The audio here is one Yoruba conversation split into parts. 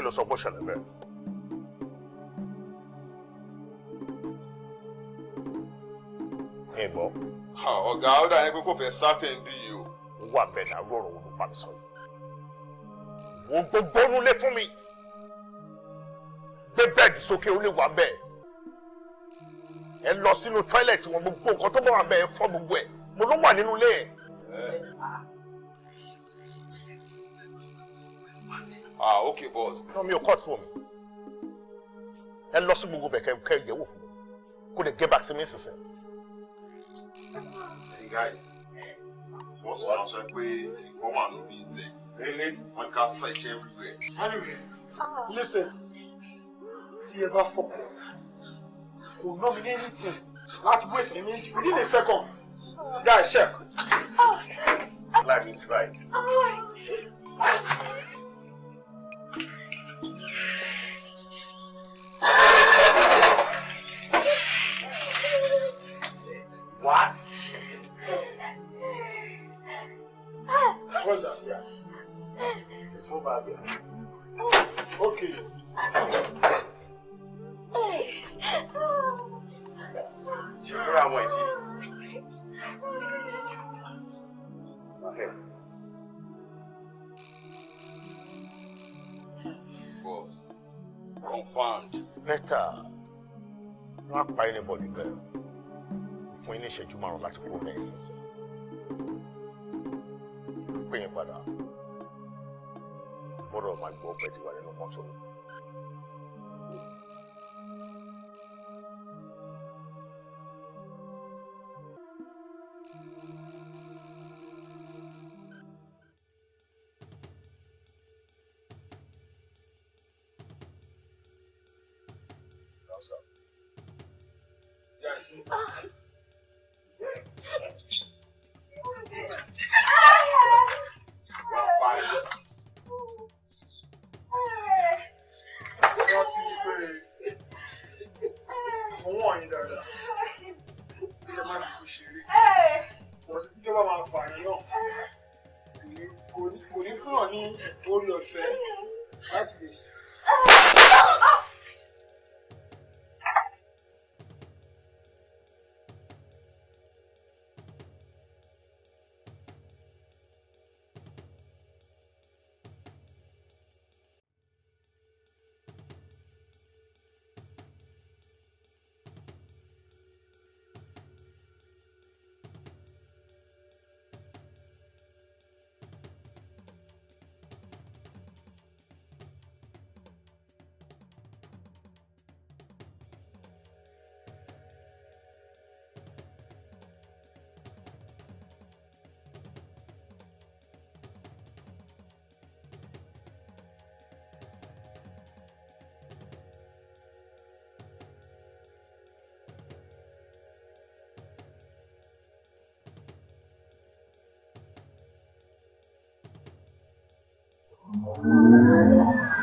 ló sọ bó ṣẹlẹ̀ bẹ́ẹ̀. ẹ gbọ́. ọ̀gá ó dà yẹn pé kò fẹ́ certain bí yìí o. ó wà bẹ́ẹ̀ náà rọrùn wo ló pa mi sọ yìí. wo gbogbo onúlé fún mi. gbé bẹ́ẹ̀dì sókè ó lè wà bẹ́ẹ̀. ẹ lọ sínú tọ́ílẹ̀tì wọn gbogbo nǹkan tó bá wà bẹ́ẹ̀ fọ́ gbogbo ẹ̀ mo ló wà nínú ilé ẹ̀. Okay boss. no mi ò kọ́ tó mi. ẹ lọ sí gbogbo bẹ̀ kẹ́ yẹ̀wò fún mi kó lè get back sí mi sísìn. Hey guys, boss wa sọ pé wọ́n wà lóbi ìṣe. Wọ́n ká search everywhere. Anyway, listen, tí ẹ bá fọkàn kò ná mi ní anything láti bó ẹsẹ̀ méjì within a second. Guys, check. Life is right. What? What's that? Yeah. It's over there. Okay. Where am I? Okay. Boss, confirmed. Better. Not by anybody there. Fún yín ní ìṣẹ́jú márùn-ún láti kó mẹ́rin sísìn. Pé yín padà. Bọ́dọ̀ máa gbọ́ pé ti wà nínú mọ́tò mi.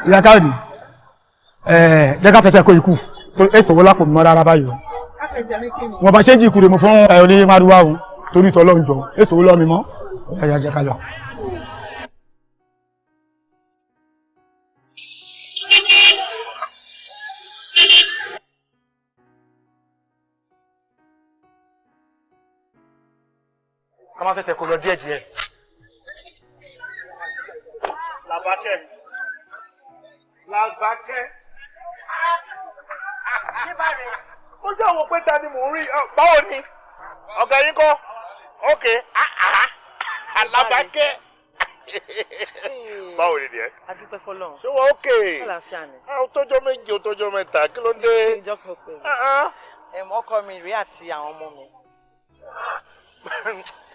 Ìyá Kayode, jẹ́ ká fẹsẹ̀ kó ikú, èsòwò lápò mọ́ rárá báyìí. Wọ́n bá ṣe jí ìkúrè mú fún oní Márúwá òun torí ìtọ́ lọ́run jọ, èsòwò lọ́mi mọ́, ẹ̀yà jẹ́ ká lọ. Ká má fẹsẹ̀ kó lọ díẹ̀ díẹ̀. Làbákẹ́. Ó jẹ́ àwọn pé ta ni mò ń rí. Báwo ni? Ọ̀gá yín kọ́? Ok. Làbákẹ́. Báwo ni díẹ̀? A dúpẹ́ f'Ọlọ́run. Ṣé wọ́n ok? Àlàáfíà ni. Ó tọ́jọ́ méje, ó tọ́jọ́ mẹ́ta, kí ló dé? Ìjọpọ̀ pé ọkọ mi rèé àti àwọn ọmọ mi.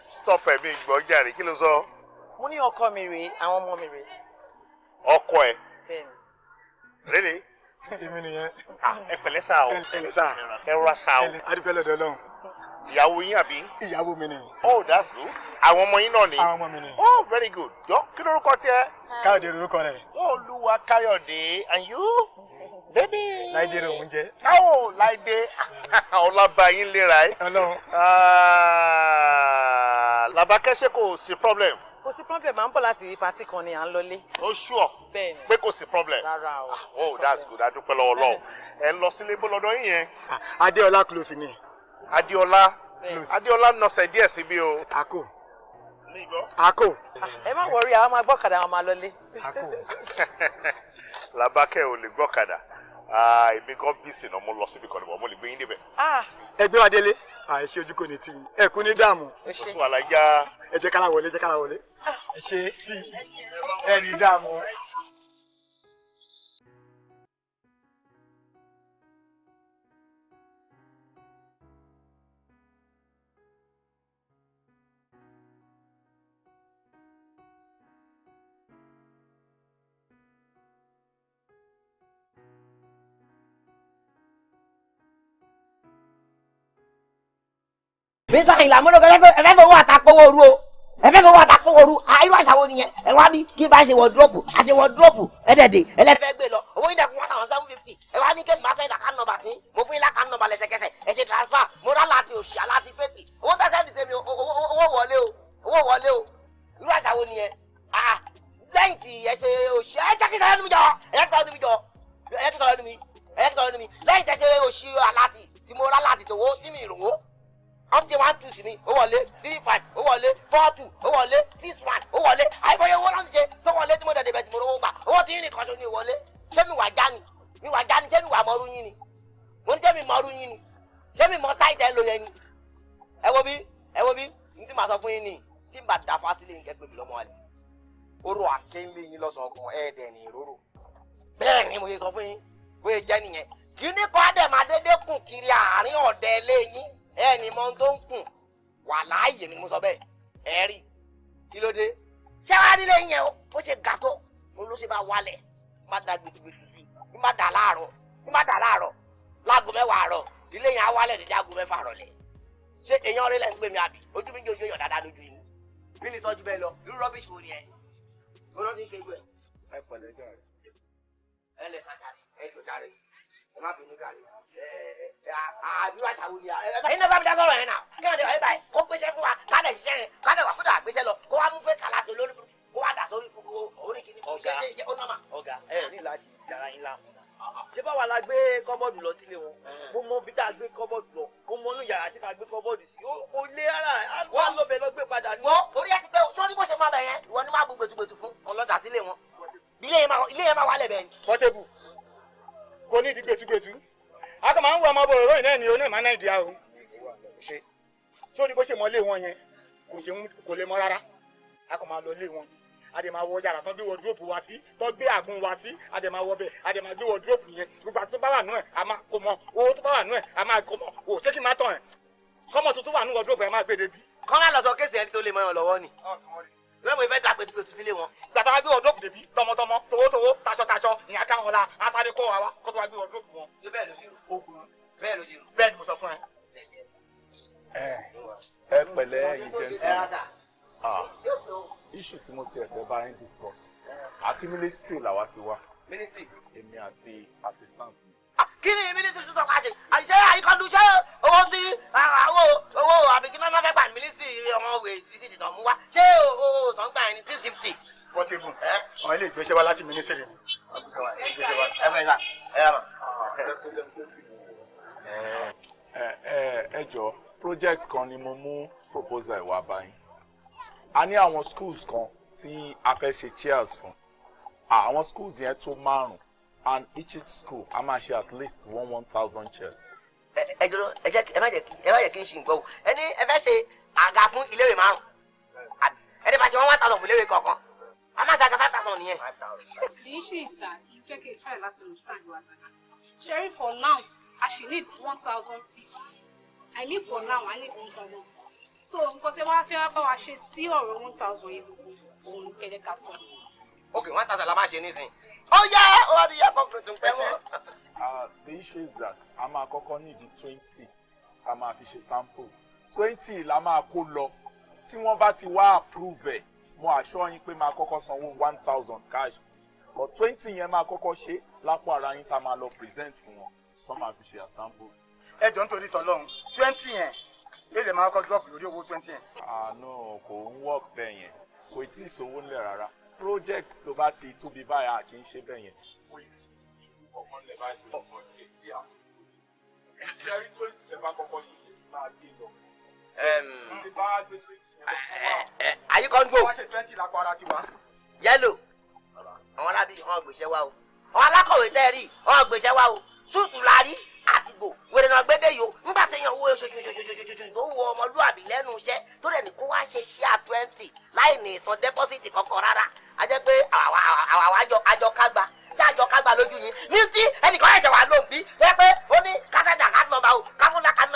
Stop ẹ̀mí ìgbọ́ jàre, kí ló sọ? Mo ní ọkọ mi rèé, àwọn ọmọ mi rèé. Ọkọ ẹ̀? Bẹ́ẹ̀ni. Really? Èmi nìyẹn. Ẹ pẹ̀lẹ́ sá o. Ẹ̀lẹ́ sá. Ẹ rọra sá o. Adúpẹ́ lọ́dọ̀ Ọlọ́run. Ìyàwó yín àbí? Ìyàwó mi ni. Oh, that's good. Àwọn ọmọ yín náà ni? Àwọn ọmọ mi ni. Oh, very good. Yọ, kí lórúkọ tiẹ̀? Kayode lórúkọ rẹ̀. Olúwa Kayode, and you? Baby. Láìdé rẹ̀ òun jẹ́. Oh, Láìdé. Ọlábà yín léra ẹ̀. Ọlọ́run. Làbákẹ́ ṣe kò sí problem. Kò sí problem, à ń bọ̀ láti party kan ni à ń lọlé. Oh sure. Bẹ́ẹ̀ni. Pé kò sí problem. Rárá o. Oh that's good. A dúpẹ́ lọ́wọ́ Ọlọ́run. Ẹ lọ sílé bó lọ́dọ̀ yín yẹn. Adéọlá close ni. Adéọlá. Adéọlá nọ̀sẹ̀ díẹ̀ síbí o. Ako. Mi gbọ́. Ako. Ẹ má worry, àwọn máa gbọ́kadà àwọn máa lọlé. Ako. Làbákẹ́ ò lè gbọ́kadà. Èmi gan bísí náà mo lọ síbi kan níbọ̀ mo lè gbé yín débẹ̀. Ẹgbẹ́ wa délé. Àìṣe ojú kò ní tí. Ẹ kú ní dààmú. Kò sí wàhálà yá. Ẹ jẹ́ kára wọlé, jẹ́ kára wọlé. Ẹ ṣe ẹ ní dààmú. Mr. Ìlà mo ló kẹ́ ẹ fẹ́ fowó àtàkówó ru o ẹ fẹ́ fowó àtàkówó ru irú àṣàwọ̀ nìyẹn ẹ wá bí kí n bá ṣe wọ́dúrópù àṣẹ wọ́dúrópù ẹ̀dẹ̀dẹ̀ ẹlẹ́fẹ́ gbé lọ owó ìdẹ̀kùn 1,750 ẹ wá ní kéèmì máa sẹ́yìn àkànnà nọ́mbà sí mo fún yín lákànnà nọ́mbà lẹ́sẹ̀kẹsẹ̀ ẹ ṣe transfer mo rà láti òṣì aláti fẹ́ẹ̀kì owó tẹ̀sẹ̀ ní sẹ́mi owó wọlé o irú àṣàwọ̀ nìyẹn lẹ́yìn tí ẹ ṣe òṣì ẹ jẹ́ kí sọ̀rọ̀ ẹnu mi jọ lẹ́yìn tẹ̀ ṣe òṣì aláti tí mo rà láti tòwó tí mi ìrùwó up to 1 2 sí mi ó wọlé 3 5 ó wọlé 4 2 ó wọlé 6 1 ó wọlé àìfọyẹ owó láti ṣe tó wọlé tí mo dẹ̀dẹ̀ bẹ̀ tí mo rówó gbà owó tí yín nìkan ṣo ní ìwọlé ṣé mi wà já ni ṣé mi wà mọ́rú yín ni mo ní ṣé mi mọ́rú yín ni ṣé mi mọ́ sáìtì ẹ̀ ló yẹ ni ẹ wo bí n tí màá sọ fún yín ni tí n bá da fásílẹ̀ yín kẹ́gbẹ́ mi lọ́mọ wa ni oró àkéńlé yín lọ́sàn-án ọkàn ẹ̀ẹ́dẹ̀ ní ìróró bẹ́ẹ̀ ni mo yẹ sọ fún yín bóyá jẹ́ nìyẹn kí ní kọ́ àdèmàdédé kùn kiri àárín ọ̀dẹ lẹ́yìn ẹni mọ tó ń kùn wà láàyè mi mo sọ bẹ́ẹ̀ ẹ rí kí ló dé ṣé wàá nílé yẹn o bó ṣe ga tó mo ló ṣe bá wálẹ̀ má da gbẹtugbẹtu sí i má da láàárọ̀ láago 10 àárọ̀ ilé yẹn á wálẹ̀ dídí aago 6 àrọ̀lẹ́ ṣé èèyàn rẹ lẹ ń gbé mi àbí ojú mi jẹ ojú èèyàn dáadáa lójú yìí bí ní sọjú bẹ́ẹ̀ lọ irú rọbìṣì wo ni ẹ mo lọ ti ṣe gbẹ. Ẹ pẹ̀lẹ́ jàre. ẹ lẹ sàjàre ẹ jọ jàre ẹ má bínú jàre àbí wàá ṣàwùjọ ẹ̀yin náà bá mi dá sọ̀rọ̀ yẹn náà kí wọ́n dé ọ̀yẹ́ báyìí kó gbéṣẹ́ fún wa kádẹ̀ ṣiṣẹ́ yẹn kádẹ̀ wà kódà gbéṣẹ́ lọ kó wá mú fẹ́ kàlá tó lórí kó wá dà sórí fún kó orí kìíní kó ṣe ṣe ó nọ́mà. Ọ̀gá ẹ ní láti yàrá yín láàmú ṣé báwa la gbé kọ́bọ́ọ̀dù lọ sílé wọn mo mọ bí tá a gbé kọ́bọ́ọ̀dù lọ mo mọ inú yàrá tí ká gbé kọ́bọ́ọ̀dù sí ó lé ara wọ́n lọ bẹ̀ lọ gbé padà ní. wo orí ẹ ti gbé sórí bó ṣe máa bẹ̀ yẹn ìwọ ni máa gbé gbẹtugbẹtu fún ọlọ́dà sílé wọn ilé yẹn máa wálẹ̀ bẹ́ẹ̀ ni. Portable kò ní di gbẹtugbẹtu a kò máa ń wọ ọmọ bòrò yìí náà ni oní ìmọ̀ náà ìdí àwọn ṣe sórí bó ṣe mọ lé wọn yẹn kò lè mọ rárá a kò máa lọ lé wọn a dẹ̀ máa wọ yàrá tán gbé wọdúrópù wá sí tán gbé àgùn wá sí a dẹ̀ máa wọ bẹ́ẹ̀ a dẹ̀ máa gbé wọdúrópù yẹn gbogbo àti tó bá wà nú ẹ̀ a máa kó mọ owó tó bá wà nú ẹ̀ a máa kó mọ o ṣé kí n máa tàn ẹ̀ kọ́mọ tuntun wà nú wọdúrópù ẹ̀ máa gbé débi. kọ́ máa lọ sọ kéèsì ẹni tó lè mọyàn lọ́wọ́ ni lọ́wọ́ mo fẹ́ dà gbẹtugbẹtu sílé wọn. gbàtà wá gbé wọdúrópù débi tọmọtọmọ towótowó taṣọtaṣọ ìyá káwọn la asáré kó wa kó tó wá gbé wọdúrópù wọn. bẹ́ẹ̀ ló ṣe rò bẹ́ẹ̀ ló ṣe rò. bẹ́ẹ̀ ni mo sọ fún ẹ. ẹ pẹ̀lẹ́ ẹ̀yin gentleman issue tí mo ti ẹ̀fẹ̀ bá yín discuss àti ministry làwa ti wá èmi àti assistant mi. kí ni ministry tó sọ ká ṣe àṣìṣe àyíkọ́dù ṣé owó tí owó àbíkínà náà fẹ́ gbà ministry ọmọ òwe títí tìtàn mú wá ṣé owó sọ̀ngbà ẹni 650. Portable àwọn ilé ìgbésẹ̀ wa láti ministry ni. ẹ jọ project kan ni mo mú proposal wá báyìí a ní àwọn schools kan tí a fẹ́ ṣe chairs fún àwọn schools yẹn tó 5 and each school a máa ṣe at least 1,000 chairs. ẹ jọ̀rọ̀ ẹ má jẹ́ kí n ṣì ń gbọ́ o ẹni ẹ fẹ́ ṣe àga fún iléèwé 5 ẹni bá ṣe 1,000 fún iléèwé kọ̀ọ̀kan a máa ṣe àga 5,000 nìyẹn. The issue is that you check it try láti understand your answer. Sherry, for now I should need 1,000 pieces. I mean for now I need 1,000. So nǹkan tí wọ́n fẹ́ bá wa ṣe sí ọ̀rọ̀ 1,000 yẹn òun kẹ̀dẹ̀ ká pọ̀. Ok 1,000 la máa ṣe nísìnyí. Ó yá ó wá ti yá kọ́kọ́ tó ń pẹ́ wọ́n. The issue is that a máa kọ́kọ́ need 20 a máa fi ṣe samples 20 la máa kó lọ tí wọ́n bá ti wá approve ẹ̀ mo assure yín pé máa kọ́kọ́ sanwó 1,000 cash but 20 yẹn máa kọ́kọ́ ṣe lápò ara yín tá a máa lọ present fún wọn tó máa fi ṣe samples. ẹ jọ nítorí tọlọ́run 20 yẹn lè máa kọ́ drop lórí owó 20 yẹn. No kò ń work bẹ́ẹ̀ yẹn kò tí ì sówó ńlẹ̀ rárá project tó bá ti tóbi báyà kì í ṣe bẹ́ẹ̀ yẹn kò tí ì sí ọkàn lẹ̀ báyìí ọkàn tí ì tí a ṣe rí 20 lẹ́ bá kọ́kọ́ ṣe máa gbé lọ. ti bá gbé 20 yẹn lọ fún wa. àyíkọ́ ń gbò. wọ́n ṣe 20 lápá ara tiwa. yẹ́lò àwọn alábí wọn gbèsè wa o àwọn alákọ̀wé tẹ́ rí wọn gbèsè wa o súùtù la rí àdìgbò wèrè náà gbédè yìí o nígbà téèyàn owó ṣoṣoṣoṣoṣoṣo tó wọ ọmọlúwàbí lẹ́nu iṣẹ́ tó dẹ̀ ní kó wá ṣe ṣíà 20 láì ní ìsan dẹ́pọ́sìtì kankan rárá a jẹ́ pé àwọn àjọkágbá ṣé àjọkágbá lójú yín ní tí ẹnìkan ẹ̀ṣẹ̀ wà lóun bí tó yẹ pé ó ní kásẹ̀dà káàdì nọ́mbà o káfúnlá káàdì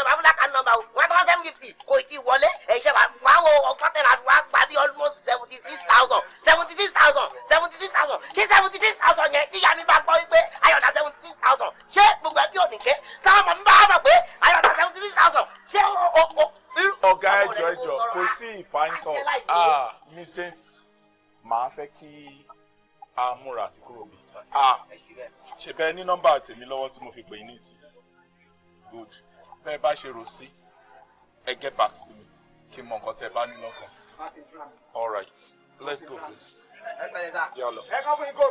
nọ́mbà o wọ́n tó wá 750 kò tí ì wọlé ẹ̀ṣẹ̀ wà wo ọ̀kọ́tẹ̀lá wà gbàdí almost 76,000 ṣé 76,000 yẹn tí ìyá mi bá gbọ́ wípé ayọ̀dá 76,000 ṣé gbogbo ẹbí ò ní ké táwọn ọmọ mi bá mọ̀ pé ayọ̀dá 76,000 ṣé ọ̀gá ẹjọ́ kò tí ì fáyín sọ Miss James màá fẹ́ kí a múra àti kúrò bí. ṣe bẹ́ẹ̀ ní nọ́mbà tèmi lọ́wọ́ tí mo fi pè é ní ìsìn. good bẹ́ẹ̀ bá ṣe rò sí ẹ get back sí mi kí n mọ nǹkan tẹ́ ẹ bá ní lọ́kàn. all right let's go please. yálọ. ẹ kọ́ fún ikó.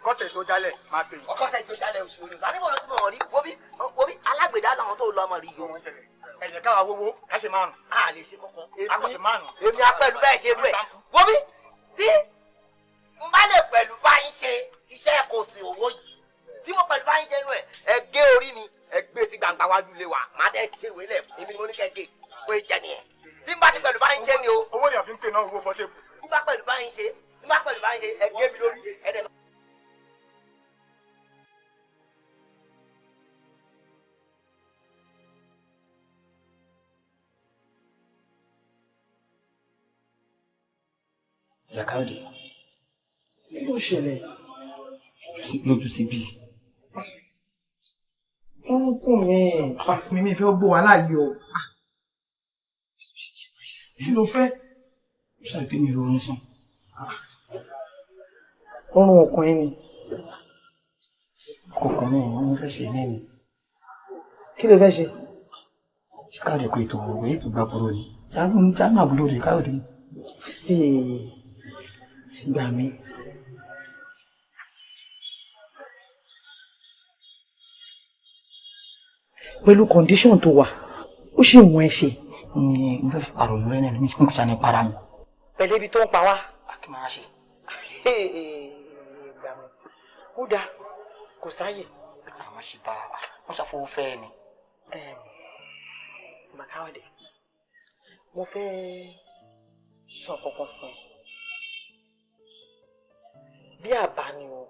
kọ́sẹ̀ tó jálẹ̀ máa pè é. ọkọ̀sẹ̀ tó jálẹ̀ oṣù olùsọ àníbọ̀ ló ti mọ̀ rí wo bí alágbèdá làwọn tó lọ ọmọ rí yo. ẹ̀jẹ̀ káwa wọ́wọ́ ká ṣe márùn. a lè ṣe kankan akọ̀ṣe márùn. èmi apẹ̀lú bẹ́ẹ̀ ṣe rú ẹ̀ wo bí tí n bá lè pẹ̀lú bá ń ṣe iṣẹ́ kò sí owó yìí tí mo pẹ̀lú bá ń ṣe inú ẹ̀ ẹ gé orí mi ẹ gbé sí gbangba wájú ilé wa má dẹ́ ṣe ìwé lẹ̀ èmi ni mo ní kẹ́ gé pé jẹ́ nìyẹn tí n bá ti pẹ̀lú bá ń ṣe ni o. owó yẹn fi ń pè náà owó bọ́dé. n bá pẹ̀lú bá ń ṣe ẹ gé mi lórí ẹ dẹ̀. Kayode, kí ló ṣẹlẹ̀? Lójú sí bí. Ó ń kùn mí. Mi fẹ́ gbó wa láàyè o. Kí ló fẹ́? Ó ṣàlùyé pé mi ò rọrùn sùn. Ọrùn ọkùnrin ni. Kọ̀ọ̀kan mi ò ní fẹ́ ṣe ní ẹni. Kí ló fẹ́ ṣe? Ṣé Kayode pé ètò òwò ètò gbàgbọ́rọ̀ ni? Jáàmù àbúrò rẹ̀ Kayode. Gbà mí. Pẹ̀lú condition tó wà, ó ṣì mú ẹ ṣe. Mo fẹ́ fi pàrọ̀ rẹ̀ nínú mi kí n kò ṣàní para mi. Pẹ̀lú ibi tó ń pa wá. Kí máa ṣe? Gbà mí. Ó dáa, kò sáyè. Àwọn ṣì bá wọn ṣàfowó fẹ́ ni. Kayode, mo fẹ́ sọ kankan fún ẹ. Bí àbá ni o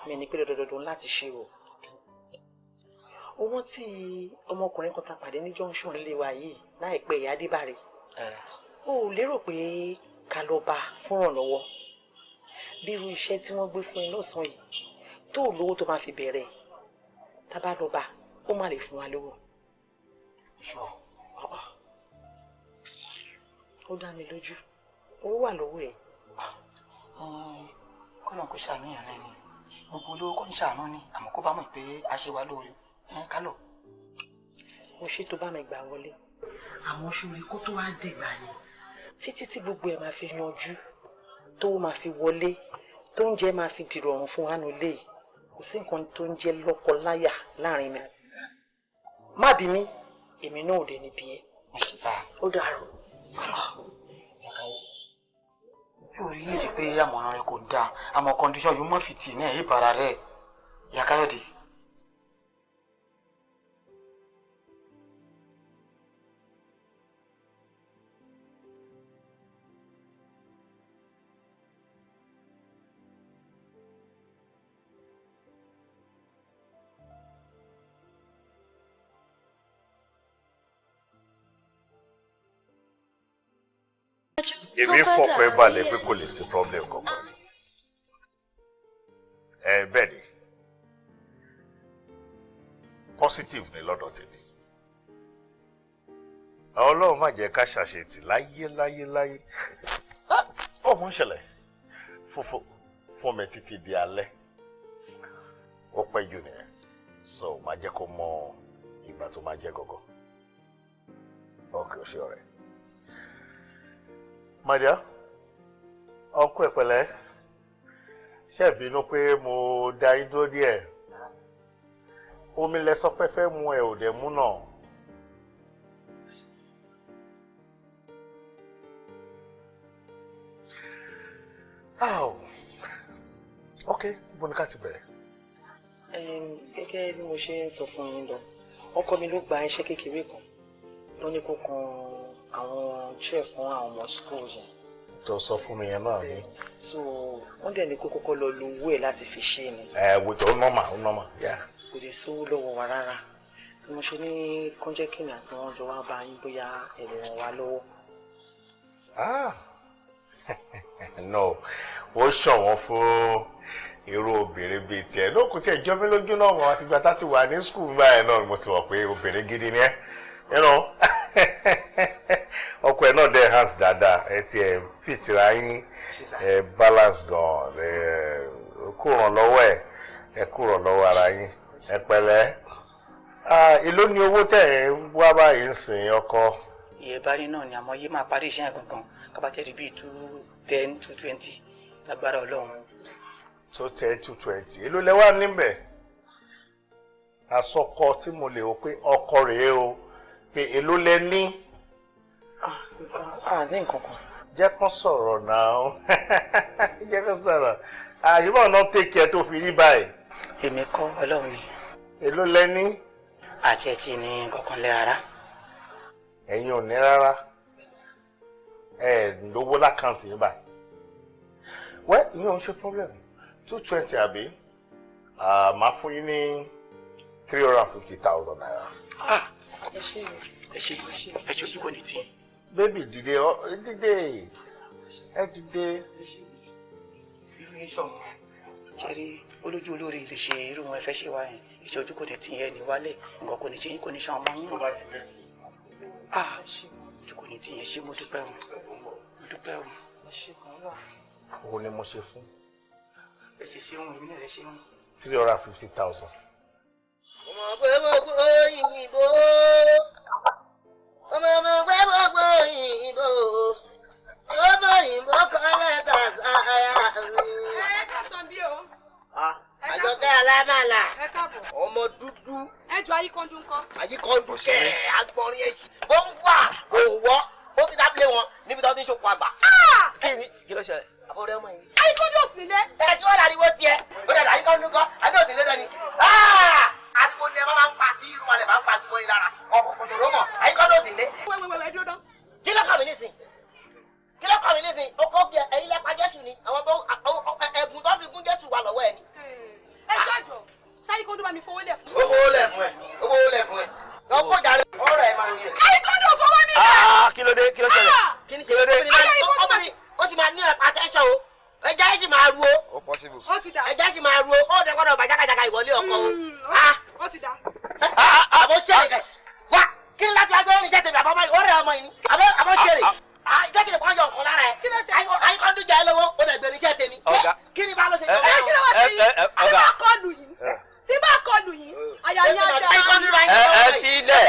mi ní pé dandan láti ṣe o. Owó tí ọmọkùnrin kan ta pàdé ní junction lé wa yìí láìpẹ́ ìyá Adébárè. O lérò pé ká lọ bá fúnràn lọ́wọ́ bí irú iṣẹ́ tí wọ́n gbé fún ẹ lọ́sàn-án yìí tó lówó tó máa fi bẹ̀rẹ̀ tá bá lọ bá ó má lè fún wa lówó. Ó dá mi lójú owó wà lọ́wọ́ ẹ̀. Kọ́nà kó ṣàníyàn rẹ̀ ni gbogbo olówó kọ́ ń ṣàánú ni àmọ́ kó bá mọ̀ pé a ṣe wá lóore ká lọ. Mo ṣe tó bá mi gbà wọlé àmọ́ ṣùgbọ́n kó tó wá dìgbà yẹn títí tí gbogbo ẹ̀ máa fi yanjú tó máa fi wọlé tó ń jẹ́ máa fi dìrọ̀rùn fún wa nílé yìí kò sí nǹkan tó ń jẹ́ lọ́kọ-láyà láàrin mi àti má bí mi èmi náà ò dé níbi ẹ. Ó dàrú. Yóò rí èsì pé àmọ̀ràn rẹ kò dáa àmọ́ kọ́ndíṣọ́ yóò mọ̀ fìtì náà yí bara rẹ̀ ìyá Kayode. Èmi fọpẹ́ balẹ̀ pé kò lè sí problem kankan. Bẹ́ẹ̀ ni positive ni lọ́dọ̀ tèmi. Ọlọ́run má jẹ́ ká ṣàṣetì láyé. Ọmọ ìṣẹ̀lẹ̀ fún mi títí di alẹ́. Ó pẹ́ jù nìyẹn. So má jẹ́ kó mọ ìgbà tó máa jẹ́ gọ́gọ́. Okay, ṣe ọ̀rẹ́. My dear, ọkọ ẹ pẹ̀lẹ́. Ṣé bínú pé mo dá yín dúró díẹ̀? Omi lẹ sọ pé fẹ́ mu ẹ ò dẹ̀ mú náà. Okay, ibo ni ká ti bẹ̀rẹ̀? Gẹ́gẹ́ bí mo ṣe ń sọ fún yín lọ, ọkọ mi ló gba iṣẹ́ kékeré kan tó ní kó kan àwọn chair fún àwọn ọmọ school yẹn. Tó sọ fún mi yẹn náà ni. So wọ́n dẹ̀ ní kó kọ́kọ́ lọ lo owó ẹ̀ láti fi ṣe ni. Wòjọ́ ó normal, yeah. Kò dé sówó lọ́wọ́ wa rárá. Bí mo ṣe ní kọ́njẹ́ kìnì àti wọ́n jọ wá bá yín bóyá ẹ̀rọ wọn wá lọ́wọ́. No, ó ṣọ̀wọ́n fún irú obìnrin bíi tiẹ̀ lókùn tí ẹjọ́ mi lójú náà mọ̀ àtìgbà tá ti wà ní skul báyìí náà mo ti wọ̀ pé obìnrin gidi ni ẹ́ ọkọ ẹ̀ náà dẹ̀ hands dáadáa ẹ ti ẹ̀ fìtìrà yín ẹ balance gan ẹ kó ràn lọ́wọ́ ẹ kó ràn lọ́wọ́ ara yín ẹ pẹ̀lẹ́ èló ni owó tẹ̀ ẹ wá báyìí ń sìn ọkọ. Iye bárí náà ni àmọ́ yé máa parí iṣẹ́ gangan kábàtẹ́rì bíi 210 220 lágbára Ọlọ́run. 210 220 èló lẹ wá níbẹ̀ àsọkọ tí mo lè wò pé ọkọ rèé o pé èló lẹ ní. Ní nǹkan kan. Jẹ́ kán sọ̀rọ̀ náà jẹ́ kán sọ̀rọ̀ àyùbọ̀ náà tẹ̀kẹ́ tó fi rí báyìí. Èmi kọ́ Ọlọ́run ni. Èló lẹ ní. Àti ẹ̀ tí ní kankan lẹ́ rárá. Ẹ̀yin ò ní rárá ẹ lówó lákàntì yín báyìí. Well, ìyẹn ò ń ṣe problem 220 àbí máa fún yín ní 350,000 naira. Ẹ ṣe ojú kò ní tí. Bébì dìde ẹ dìde. Ṣẹ́rí olójú olórí lè ṣe irú wọn fẹ́ ṣe wá yẹn iṣẹ́ ojú kò ní tí yẹn ní wálẹ̀ nǹkan kò ní ṣe yín kò ní ṣe ọmọ yín. Ojú kò ní tí yẹn ṣe mo dúpẹ́ o. Owó ni mo ṣe fún. Ẹ ṣe ṣeun èmi náà ẹ ṣeun. 350,000. ọmọ pé gbogbo òyìnbó ọmọ òyìnbó kan lẹ́tà sáyà mi. Àjọkẹ́ alámàlà ọmọ dúdú. Ẹjọ́ ayíkọ́ndún kọ́. Ayíkọ́ndún ṣe agbọ̀nrín ẹ̀jì. Ó ń wà òun wọ́ ó ti dábìlẹ̀ wọn níbi tó ti ń ṣokùn àgbà. Kí ló ṣẹlẹ̀? Àbọ̀rẹ́ ọmọ yìí. Ayíkọ́ndún ò sí lé. Ẹ tí wọ́n dàríwó tiẹ̀ ó dàdà ayíkọ́ndún kọ́ àti òsì lẹ́dọ̀ ni. Àdìgbò ni ẹ máa ń pa tí irun alẹ̀ máa ń pa tí wọ́n yín lára. Ọkọ̀ kòtòrò mọ̀ ayíkọ́ndún òsì lé. Wẹ́wẹ́wẹ́ dúró dán. Kí ló kàn mí nísìn? Oko bí ẹ̀yin lẹ́pa Jésù ni àwọn tó ẹ̀gùn tó fi gún Jésù wà lọ́wọ́ ẹ ni. Ẹ ṣáàjọ ṣáyíkọ́ndún bá mi fowó lẹ̀ fún. Owó lẹ̀ fún ẹ. Lọ́kọ̀ jàre ọ̀rọ̀ ẹ̀ máa ń yẹ. Ayíkọ́ndún fowó mi lẹ̀. Kí ló dé? Kí ló ṣẹlẹ̀? Kí ni ṣe ló dé? Ọmọbìnrin ó sì máa ní attention o. Ẹja yìí sì máa ru o. Ó ti dà. Ẹja sì máa ru o. Ó dẹ̀ gbọ́dọ̀ bàjákàjàkà ìwọlé ọkọ o. Ó ti dà. Àbọ̀ ṣẹlẹ̀ kẹ̀sì. Wá kí ni láti wá gbé oníṣẹ́ tèmi àbọ̀ ọmọ yìí ni? Àbọ̀ ṣẹlẹ̀. Iṣẹ́ kìlẹ̀ kọ́ yọ nǹkan lára ẹ̀. Kí ló ṣe? Ayíkọ́ndún jà ẹ́ lọ́wọ́ ó dẹ̀ gbé oníṣẹ́ tèmi. Kí ni bá lọ sí? Kí ló wá sí yìí? Àbí bá kọlù yìí. Tí bá kọlù yìí, àyà ni ajá. Ayíkọ́ndún ra ẹ fi ilẹ̀.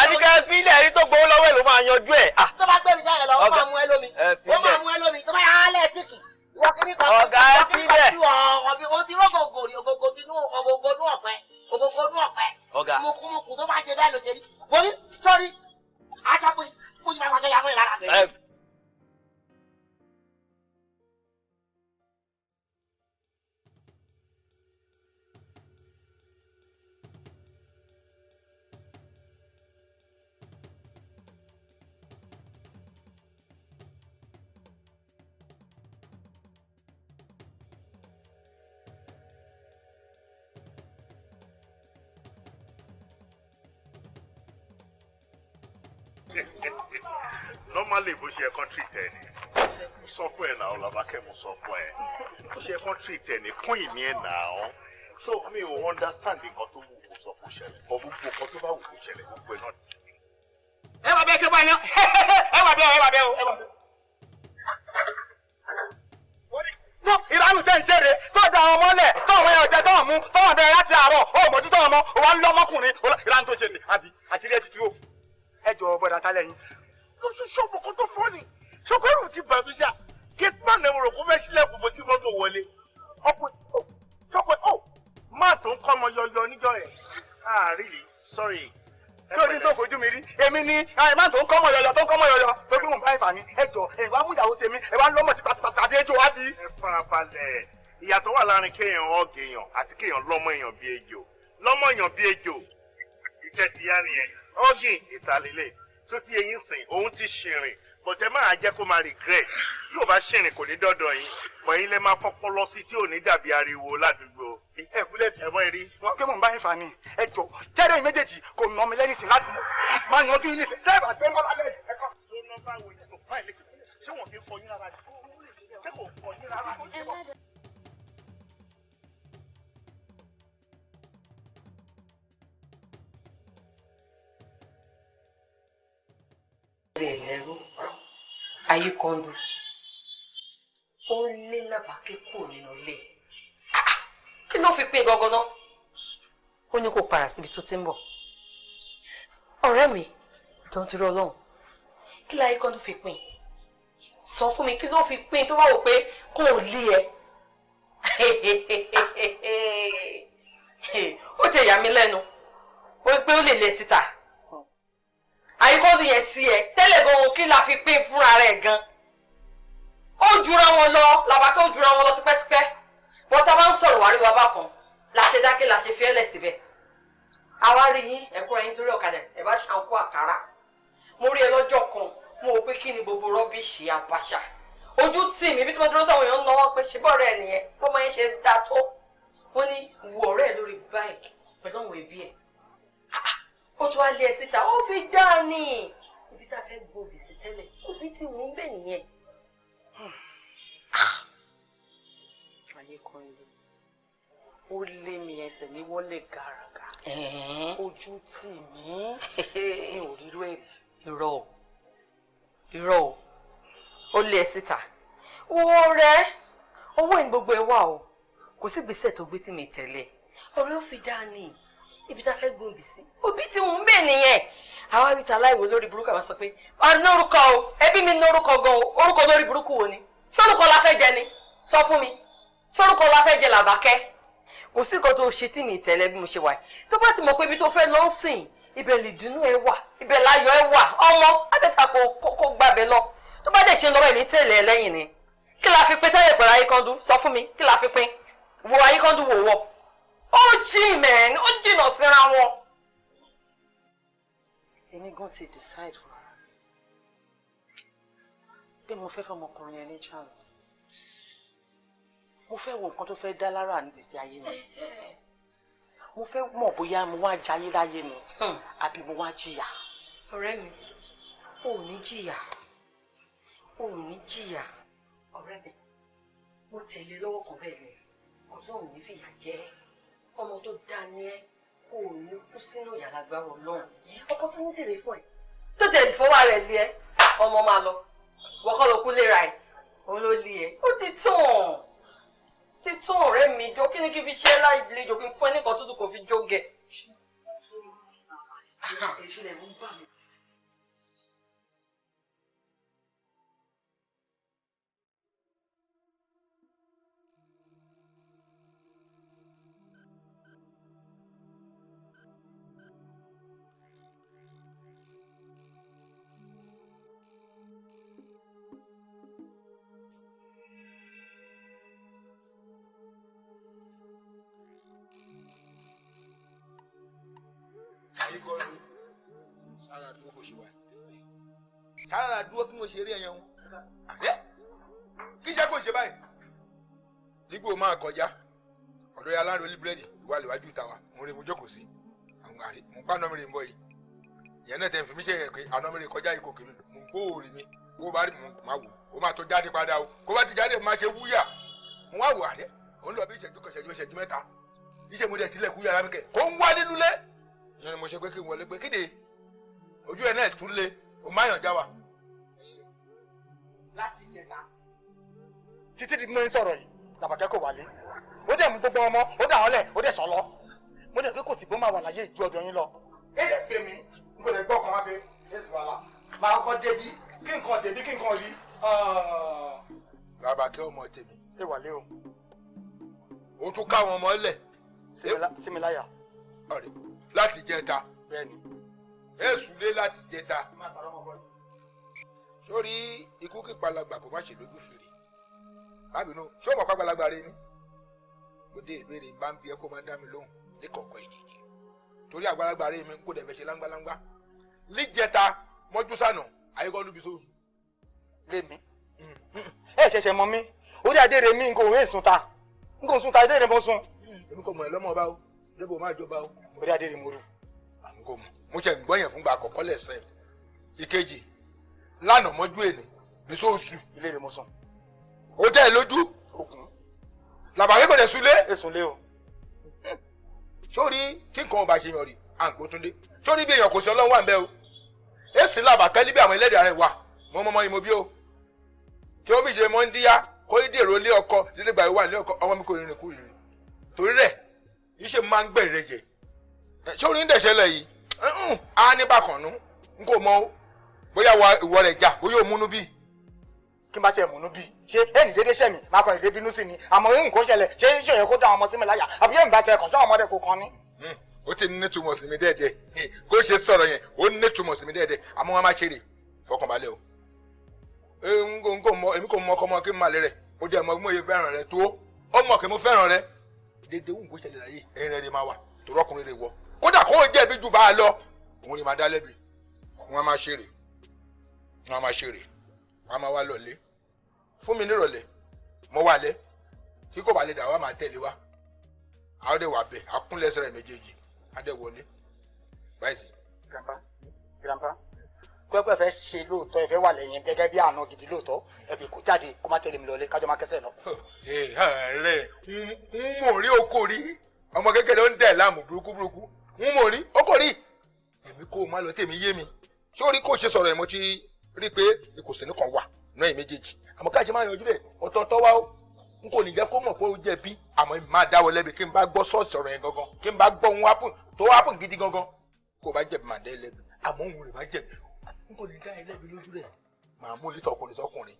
Àdìgẹ́ fi ilẹ̀ ẹni tó gbowó lọ́wọ́ ẹ̀ ló máa yanjú ẹ̀. Tó bá gbé oníṣẹ́ yẹn lọ, ó máa mú ẹ lómi. Tó bá yà á lẹ̀ síkì. Ọ̀gá ẹ fi ilẹ̀. O ti rọ́gọ̀gọ̀ rí ògógó inú ọ̀pẹ. Ọ̀gá. Mokùmokù tó bá jẹ bẹ́ẹ̀ ló ṣe rí. Wọ́n mi sọ́rí aṣọ fún mi. Mo sì máa wáṣọ yàgò ìlara rẹ̀. Normally bó ṣe ẹ̀kan treat ẹ ni sọ fún ẹ náà Làbákẹ́ mo sọ fún ẹ bó ṣe ẹ̀kan treat ẹ ni kún ìmí ẹ náà so mi ò understand nǹkan tó wù kó sọ fún ṣẹlẹ̀ ọ gbogbo nǹkan tó bá wù kó ṣẹlẹ̀ gbogbo ẹ náà. Ẹ wà bẹ́ẹ̀ ṣe bá yẹn ẹ wà bẹ́ẹ̀ o. So ìlànà tẹ̀ ń ṣeré tó da àwọn mọ́lẹ̀ tó àwọn ẹ̀jẹ̀ tó mú tó wọ́n bẹ̀rẹ̀ láti àárọ̀ ó mójútó ọmọ wa ń lọ ọmọkùnrin ìlànà tó ṣe lè àbí àṣírí ẹ̀ ti tú o ẹ jọ bọ̀dà tálẹ̀ yín. lóṣù ṣọ́ọ̀bù kan tó fọ́ ni ṣọ́kẹ́rù ti bà mí ṣá gateman náà mo rò kó fẹ́ sílẹ̀kùn bó kí mọ́tò wọlé ọkùnrin ṣọ́kẹ́ máa tó ń kọ́ ọmọ yọyọ níjọ́ yẹn. really sorry. tí o ní tó fojú mi rí èmi ni máa tó ń kọ́ ọmọ yọyọ tó ń kọ́ ọmọ yọyọ tó gbé wọn bá ìfà ni ẹ jọ ẹ wá mú ìyàwó tèmi ẹ wá ń lọ́mọ tipátipá tàbí ejò wá bí. ẹ farabalẹ̀ ìyàtọ̀ wà láàrin kéèyàn ọ̀gẹ̀ èèyàn àti kéèyàn lọ́mọ èèyàn bíi ejò lọ́mọ èèyàn bíi ejò iṣẹ́ ti yá nìyẹn ọ̀gìn ìtàlélẹ̀ tó ti eyín sìn òun ti ṣìrìn bọ̀tẹ́ máa jẹ́ kó máa regret tí ò bá ṣìrìn kò ní dọ́dọ̀ yín bọ̀yìn lẹ́ máa fọpọlọ sí tí ò ní dàbí ariwo ládùúgbò. ẹ kúlẹ̀ bí ẹ̀mọ́ rí. wọn kí mò ń bá yín fà ní ẹ jọ jẹ́rẹ́ yín méjèèjì kò nà mí lẹ́yìn tì láti máa yanjú yín nísìnyí tẹ́ ẹ bá gbé ń bá lálẹ́ ẹ̀kọ́. ló ná báwo ni tó báyìí lè ṣe wọn kì í fọ yín rárá ṣé kò fọ yín rárá. ẹ̀rọ ayíkọ́ndù ó lé Làbákẹ́ kúrò nínú ilé kí ló fi pín gangan náà ó ní kó para síbi tó ti ń bọ̀ ọ̀rẹ́ mi tó ń tiri Ọlọ́run kí láyé kọ́ndù fi pín sọ fún mi kí ló fi pín tó bá wò pé kó o lé ẹ ó ti yà mí lẹ́nu ó pé ó lè lé síta àyíkọ́dù yẹn sí ẹ tẹ́lẹ̀ gan-an kí la fi pín fúnra rẹ̀ gan. ó jura wọn lọ Làbákẹ́ ó jura wọn lọ tipẹ́tipẹ́ wọ́n tá a bá ń sọ̀rọ̀ wárí wa bákan la ṣe dákẹ́ la ṣe fi ẹ́lẹ̀ síbẹ̀. àwa rí yín ẹ̀kúra yín sórí ọ̀kadà ẹ̀ bá ṣàǹkó àkàrà mo rí ẹ lọ́jọ́ kan mo rò pé kí ni gbogbo rọ́bìṣì àbàṣà ojú tì mí bí tí mo dúró sáwọn èèyàn ń lọ́wọ́ pé ṣe bọ́ọ̀rẹ́ ẹ̀ nìyẹn bọ́mọ yẹn ṣe dá tó wọ́n ní wo ọ̀rẹ́ ẹ̀ lórí báyìí pẹ̀lú àwọn ẹbí ẹ̀ ó tún wá lé ẹ síta ó fi dá ní ibi tá a fẹ́ gbòòbì sí tẹ́lẹ̀ òbí tí wọ́n ń bẹ̀ nìyẹn. ayé kan ló ó lé mi ẹsẹ̀ ní wọlé gàràgà ojú tì mí mi ò rírú ẹ̀ rí. irọ́ o ó lé ẹ síta wọ́n rẹ̀ owó ìní gbogbo ẹ wà o kò sí gbèsè tó gbé tí mi tẹ̀lé ọ̀rẹ́ ó fi dá ní ibi tá a fẹ́ gbòòbì sí òbí tí wọ́n ń bẹ̀ nìyẹn àwa rí ta láìwò lórí burúkú àwọn sọ pé ọ̀rẹ́ lórúkọ o ẹbí mi lórúkọ gan o orúkọ lórí burúkú wo ni sórúkọ la fẹ́ jẹ ni sọ fún mi sórúkọ la fẹ́ jẹ Làbákẹ́ kò sí nǹkan tó ṣe tí mi tẹ̀lé bí mo ṣe wà tó bá ti mọ̀ pé ibi tó fẹ́ lọ sìn ibẹ̀ lìdùnnú ẹ wà ibẹ̀ láyọ̀ ẹ wà ọmọ abẹ́ta kò gbàbẹ̀ lọ tó bá dẹ̀ ṣe ń lọ́wọ́ èmi tẹ̀lé ẹ lẹ́yìn ni kí la fi pín tẹ́lẹ̀ pẹ̀lú Ayíkọ́ndú sọ fún mi kí la fi pín wo Ayíkọ́ndú wò wọ́ ó jìn mẹ́rin ó jìnà síra wọn. èmi gan ti decide fún ara pé mo fẹ́ fọmọkùnrin yẹn ní chance mo fẹ́ wo nǹkan tó fẹ́ dá lára nígbèsí ayé mi mo fẹ́ mọ̀ bóyá mo wá jayé láyé ni àbí mo wá jìyà. ọ̀rẹ́ mi ò ní jìyà ò ní jìyà ọ̀rẹ́ mi mo tẹ̀lé lọ́wọ́ kan bẹ́ẹ̀ ni Ọlọ́run ní fìyà jẹ ọmọ tó dá ní ẹ kò ní kú sínú ìyàlágbá Ọlọ́run opportunity rẹ fún ẹ tó tẹ̀lé fọwọ́ rẹ̀ lé ẹ ọmọ máa lọ wọ́kọ́ ló kú léra ẹ òun ló lé ẹ ó ti tún ọ̀rẹ́ mi jó kí ni kí n fi ṣe láìlejò kí n fún ẹ nìkan tútù kò fi jóge. Ayíkọ́ndú sára dúró bó ṣe wà sára dúró kí mo ṣe rí ẹyàn àdé kí iṣẹ́ kò ṣe báyìí nígbò máa kọjá ọ̀dọ̀ ya láńdó búrẹ́dì ìwà lèwájú ìtawà mo rí mo jókòó sí àwọn àrí mo pa nọ́mìrì ń bọ̀ yìí ìyẹn náà tẹ̀ ń fi mí ṣe yẹ pé anọ́mìrì kọjá yìí kò kí mi mo gbóòrì mi kó bá rí mo máa wò ó máa tó jáde padà o kó bá ti jáde máa ṣe wúyà mo wá wò àdé òun lọ bí ìṣẹ́jú kan ìṣẹ́jú mẹ́ta iṣẹ́ mo dẹ̀ tilẹ̀ kú yàrá mi kẹ̀ kó ń wá nínú lẹ́ ìyẹn ni mo ṣe pé kí n wọlé pé kéde ojú ẹ náà tún lé o máa yàn já wa. láti ìjẹta títí di mo ń sọ̀rọ̀ yìí Làbákẹ́ kò wálé ó dẹ̀ mú gbogbo ọmọ ó dà wọ́n lẹ̀ ó dẹ̀ sọ lọ mo dẹ̀ pé kò sì bó máa wà láyé ìjú ọdún yín lọ. ẹ lè pè mí máa kọ́kọ́ débi kí nǹkan débi kí nǹkan rí. Làbàkẹ́ ọmọ tèmi. ẹ wà lé o. O tún káwọn ọmọ lẹ̀. Símiláyà. Ọ̀rẹ́ láti jẹta. Bẹ́ẹ̀ni. Èsù lé láti jẹta. Sórí ikú kípalàgbà kò má ṣe lójú fèrè. Bábìnú ṣé ọmọ pàgbàlagbà rẹ ni? Gbọ́dọ̀ ìbéèrè ń bá ń bí ẹ kó máa dá mi lóhùn ní kọ̀ọ̀kan ìjèjì. Torí àgbàlagbà rẹ mi kó dẹ̀ fẹ́ ṣe láńgbáláńgbá. Líjẹta mọ́jú sànà ayékọ́ níbi sóòsù. Lémi. Ẹ ṣẹ̀ṣẹ̀ mọ mi. Orí adé rẹ mi nǹkan òwe sùn ta. Nǹkan sùn ta adé rẹ mọ sùn. Èmi kò mọ̀ ẹ́ lọ́mọ bá o. Débò máa jọba o. Orí adé rẹ mo rù. Àmì kò mọ̀. Mo ṣe ń gbọ́ yẹn fúngbà àkọ́kọ́ lẹ́sẹ̀. Ìkejì lánàá mọ́jú èlé ní sóòsù. Ilé rẹ mo sùn. Ó tẹ́ ẹ lójú. Ògùn. Làbàkẹ́ kò dẹ̀ súlé. Èsùn lé o. Sórí kí nǹkan ọba ṣe yàn rí àǹkó túndé. Sórí bí èèyàn kò sí Ọlọ́run wà ń bẹ o. Èsì Làbàkẹ́ níbi àwọn ẹlẹ́dàá rẹ̀ wà. Mọ́mọ́mọ́ yìí mo bí o. Tí ó fi ṣe mọ́ ń díyá kó dèrò lé ọkọ dídé gbà wà ní ọkọ ọmọ mi kò rìnrìn kú rìnrìn. Torí rẹ̀ iṣẹ́ máa ń gbẹ̀rẹ̀ jẹ. Sórí ń dẹ̀ṣẹ̀lẹ̀ yìí á ní bákan nú n kò mọ bóyá ìwọ rẹ̀ jà bóyá ò múnú bí. Kí n bá tiẹ̀ múnú bí ṣé ẹnì dédé ṣẹ̀mí máa kàn dédé bínú sí ni àmọ́ nǹkan ṣẹlẹ̀ ṣé iṣẹ́ yẹn kó dá àwọn ọmọ sí mi láyà àbí yẹn bá tiẹ̀ kàn sáwọn ọmọdé kò kàn ní. Ó ti ní túmọ̀ sí mi dẹ́ẹ̀dẹ́ kó ṣe sọ̀rọ̀ yẹn ó ní túmọ̀ sí mi dẹ́ẹ̀dẹ́ àmọ́ wọn máa ṣe rè fọkànbalẹ̀ o. Èmi kò mọ ọkọ mọ kí n máa lè rẹ̀ ó dẹ̀ mọ bí mo yẹ fẹ́ràn rẹ̀ tó ó mọ̀ kí mo fẹ́ràn rẹ̀ dédé wù kó ṣẹlẹ̀ láyé ẹ̀rín rẹ̀ máa wà tó rọ́kùnrin rẹ̀ wọ kódà kó jẹ̀bi jù bá a lọ òun lè máa dá lẹ́bi wọn máa ṣe rè wọn máa ṣe rè wọn máa wá lọlé fún mi nírọ̀lẹ́ mo wà lẹ́ kí kò bá lè dà wá máa tẹ̀lé wa àwọn ọdẹ wà bẹ̀ akúnlẹ̀sẹ̀ rẹ̀ méjèèjì adé wọlé báyìí sí. Grandpa pẹ́pẹ́ fẹ́ ṣe lóòótọ́ ìfẹ́ wà lẹ́yìn gẹ́gẹ́ bí àna gidi lóòótọ́ ẹbí kò jáde kó má tẹ̀lé mi lọlé kájọ má kẹsẹ̀ lọ. rẹ ń mò rí oko rí ọmọ kékeré ń dẹ̀ láàmú burúkú ń mò rí oko rí èmi kò má lọ tèmi yé mi sórí kò ṣe sọ̀rọ̀ ẹ̀ mo ti rí pé ìkòsí nìkan wà náà ẹ̀ méjèèjì àmọ́ káàṣì máa yanjú rẹ̀ ọ̀tọ̀ọ̀tọ̀ wa ó n kò ní jẹ́ kó mọ̀ pé ó jẹ̀bi àmọ́ èmi máa dáwọ́ lẹ́bi kí n bá gbọ́ sọ́ọ̀sì ọ̀rọ̀ yẹn gangan kí n bá gbọ́ ohun happen tó happen gidi gangan kó bá jẹ̀bi máa dá ẹ lẹ́bi àmọ́ òun rẹ̀ má jẹ̀bi n kò ní dá ẹ lẹ́bi lójú rẹ̀ màá mú lítọ̀ ọkùnrin sọkùnrin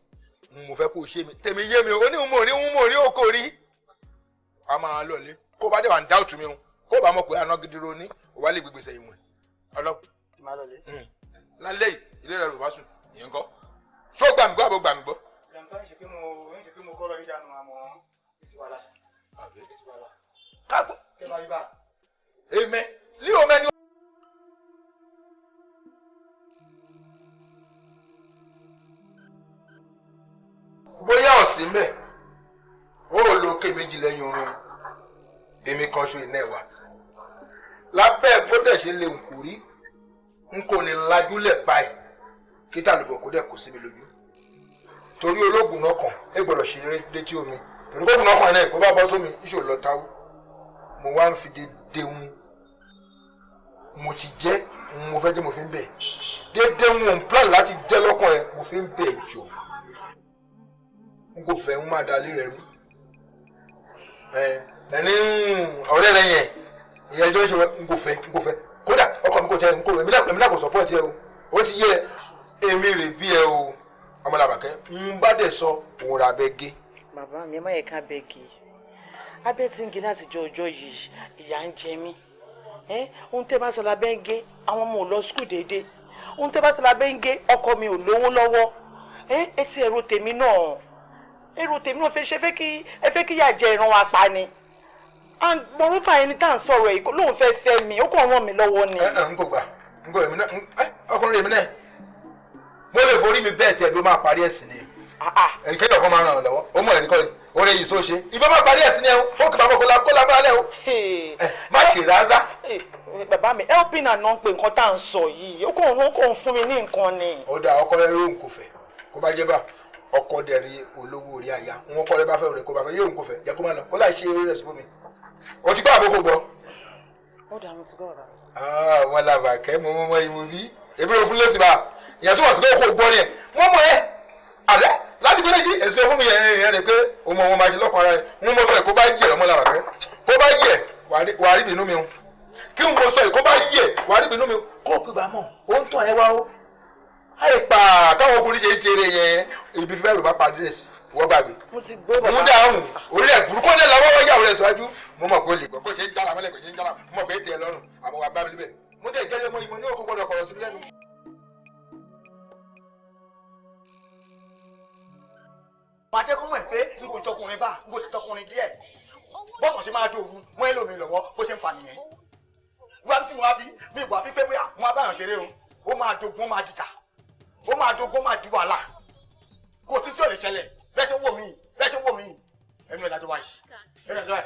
mo fẹ́ kó o ṣe mi tèmi yé mi ó ní n mò rí oko rí a máa lọlé kó bá dé wà ń dá òtún mi o kó bá mọ̀ pé àná gidi ro ní o wá lè gbégbèsè ìwọ̀n ọlọ́pàá lálẹ́ yìí ilé rẹ̀ ló bá sùn ìyẹn kọ́ ṣó gbà mí gbọ́ àbò gbà mí gbọ́. Grandpa ń ṣe pé mo kọ́ lọ yíjà nu àmọ́ èsì wàhálà. Èsì wàhálà. káàpọ̀ kẹ́ bá rí bá. èmẹ lí o mẹ́ni. bóyá ọ̀sìn mbẹ̀ ó lo ké méjì lẹ́yìn oorun èmi kan ṣe iná ẹ̀wà lábẹ́ gbọ́dọ̀ ṣe lè nkù rí n kò ní lajúlẹ̀ báyìí kí tàlùbọ̀ kó dẹ̀ kó sí mi lójú torí ológun náà kàn ẹ gbọ́dọ̀ ṣe eré létí omi torí ológun náà kàn náà kó bá bọ́ sómi iṣẹ́ ò lọ táwó mo wá ń fi dédé ń mo ti jẹ́ mo fẹ́ jẹ́ mo fi ń bẹ̀ dédé ń wọ̀n plan láti jẹ́ lọ́kàn ẹ mo fi ń bẹ̀ jọ n kò fẹ́ ń máa dalé rẹ rú ẹni ọ̀rẹ́ rẹ yẹn ìyẹn ẹjọ́ ṣe n kò fẹ́ kódà ọkọ mi kò tẹ n kò èmi náà kò support ẹ o ó ti yẹ èmi rè bí ẹ o ọmọ Làbàkẹ́ ń bá dẹ̀ sọ òun ra abẹ́ gé. bàbá mi ẹ má yẹ ká bẹ́ gé abẹ́ tí ń gé láti jọ ọjọ́ yìí ìyà ń jẹ mí ohun tẹ́ bá sọ lábẹ́ ń gé àwọn ọmọ ò lọ skul déédéé ohun tẹ́ bá sọ lábẹ́ ń gé ọkọ mi ò lówó lọ́wọ́ etí èrò tèmi náà fẹ́ kí yà jẹ ìran wa pa ni and moreover ẹni tá à ń sọ̀rọ̀ yìí lóun fẹ́ fẹ́ mi ó kàn ràn mí lọ́wọ́ ni. n kò gbà n kò èmi náà ọkùnrin èmi náà mo lè forí mi bẹ́ẹ̀ tí ẹbí ó máa parí ẹ̀sìn ni ẹnikẹ́ni ọkọ máa ràn ọ́ lọ́wọ́ ó mọ̀ ẹ̀rí kọ́lé orí yìí sóò ṣe ìbá máa parí ẹ̀sìn ni ẹ ó kì máa mọ̀ kó lámúra lẹ́ o má ṣe rárá. bàbá mi helping and non pé nǹkan tá à ń sọ yìí ó kàn fún mi ní nǹkan ni. ó dà ọkọ rẹ lóhùn kò fẹ́ kó bá jẹ́ bá ọkọ dẹ̀ rí olówó orí aya wọn kọ́ rẹ bá fẹ́ rẹ kó bá fẹ́ yóò kò fẹ́ jẹ́ kó má lọ kó láì ṣe eré rẹ̀ síbò mi o ti gbọ́ àbókò gbọ́. ó dà mo ti gbọ́ ọ̀rọ̀. wọn Làbàkẹ́ mo mọ ìmọ̀ bí ebi ló fún lẹ́sìn bá ìyẹn tó wà sí pé kó gbọ́ ni ẹ̀ wọ́n mọ̀ ẹ́ àlẹ́ láti gbé lẹ́sìn èsì fún mi yẹn rẹ̀ pé o mọ̀ wọn máa ṣe lọ́kàn ara rẹ̀ ń mọ̀ sọ ẹ̀ kó bá yẹ ọmọ Làbàkẹ́ kó bá yẹ wàá rí bínú mi o kí n mọ̀ sọ ẹ̀ kó bá yẹ wàá rí bínú mi o kó o pè bá mọ̀ ó ń tàn ẹ wá o àìpà táwọn ọkùnrin ṣe ń ṣeré yẹn ibi fẹ́ rò bá pa dírẹ́sì wọ́n gbàgbé. mo ti gbọ́ bàbá. mo dáhùn orílẹ̀ burúkú ní làwọn wọ́n yàwó rẹ̀ síwájú mo mọ̀ pé ó lè gbọ́ bó ṣe ń jára mọ́lẹ̀ bó ṣe ń jára mo mọ̀ pé tẹ̀ lọ́rùn àmọ́ wà bá mi níbẹ̀ mo dẹ̀ jẹ́lẹ̀ mọ́ ìmọ̀ ní òkú gbọ́dọ̀ kọ̀rọ̀ sí mi lẹ́nu. màá jẹ́ kó mọ̀ pé n kò tọkùnrin bá n kò tọkùnrin díẹ̀ bọ́sàn ṣe máa dòwú mọ́ ẹlòmíì lọ́wọ́ bó ṣe ń fa nìyẹn. wíwá tí mo wá bí mi ìwà pípé bóyá mo wá báyọ̀ ṣeré o ó máa dogun ó máa dìjà ó máa dogun ó máa di wàhálà kò sí tí ò lè ṣẹlẹ̀ bẹ́ẹ̀ ṣe wò mí ẹnu ẹ̀ dájọ́ wáyé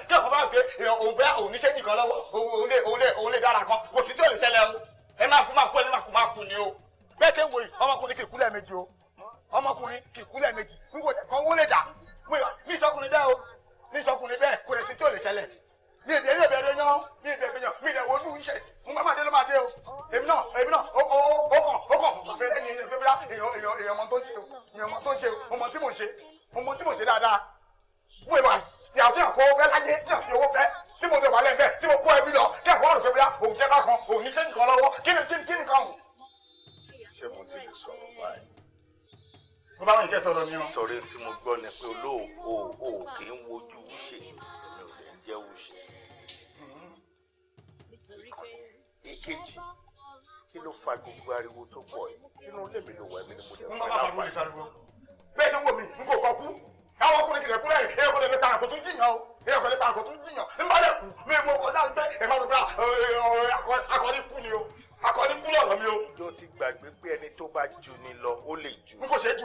kí ọ̀pọ̀ bá gbé òun bẹ́ẹ̀ òun níṣẹ́ nìkan lọ́wọ́ òun lè dára kan kò sí tí ò lè ṣẹlẹ̀ o ẹ máa kú ẹni máa kú ni o bẹ́ẹ̀ ṣe ń wòye ọmọkùnrin kì í kú lẹ́ẹ̀mejì o ọmọkùnrin kì í kú lẹ́ẹ̀mejì n kò tẹ̀ kán wó lè dà ní ìṣọkùnrin bẹ́ẹ̀ o ní ìṣọkùnrin bẹ́ẹ̀ kò lè sí tí ò lè ṣẹlẹ̀ mi ìdè ilé ìbẹ̀rẹ̀ yan mi ìdè ìbẹ̀rẹ̀ yan mi ìdè wo ojú iṣẹ́ fún bàbá adé ló máa dé o èmi náà ó kàn fún fẹ́rẹ́ ní ẹgbẹ́ bí èèyàn ọmọ tó ń ṣe o ọmọ tí mò ń ṣe dáadáa wọ́n ìwà ìyàwó tí yàn fọwọ́ fẹ́ láyé tí yàn fi owó fẹ́ tí mo dọ̀bà lẹ́fẹ̀ẹ́ tí mo kó ẹbí lọ kí ẹ̀fọ́ àròkè bóyá òun jẹ́ bákan òun ní sẹ́yìn kan lọ́wọ́ kí ni kan hù. ṣé mo ti lè sọ̀rọ̀ báyìí. mo bá wọn ìkẹ́ sọ̀rọ̀ mi o. torí tí mo gbọ́ ni pé olóòkó kì í wojú wúṣe èmi ò lè jẹ́ wúṣe. ìkejì kí ló fa gbogbo ariwo tó pọ̀ yìí nínú ilé mi ló wà mí ni mo jẹ́ fún láǹfààní. bẹ́ẹ̀ ṣe ń wò mí n kò kọ kú àwọn ọkùnrin kìlẹ̀ kúrẹ́ yìí èèyàn kò lè ta àkótó jìyàn o èèyàn kò lè ta àkótó jìyàn n bá dẹ̀ kú mi mo kọjá pé ẹ má sọ pé akọni kú ni o akọni kú lọ̀rọ̀ mi o. ló ti gbàgbé pé ẹni tó bá jù ni lọ ó lè jù. n kò ṣe é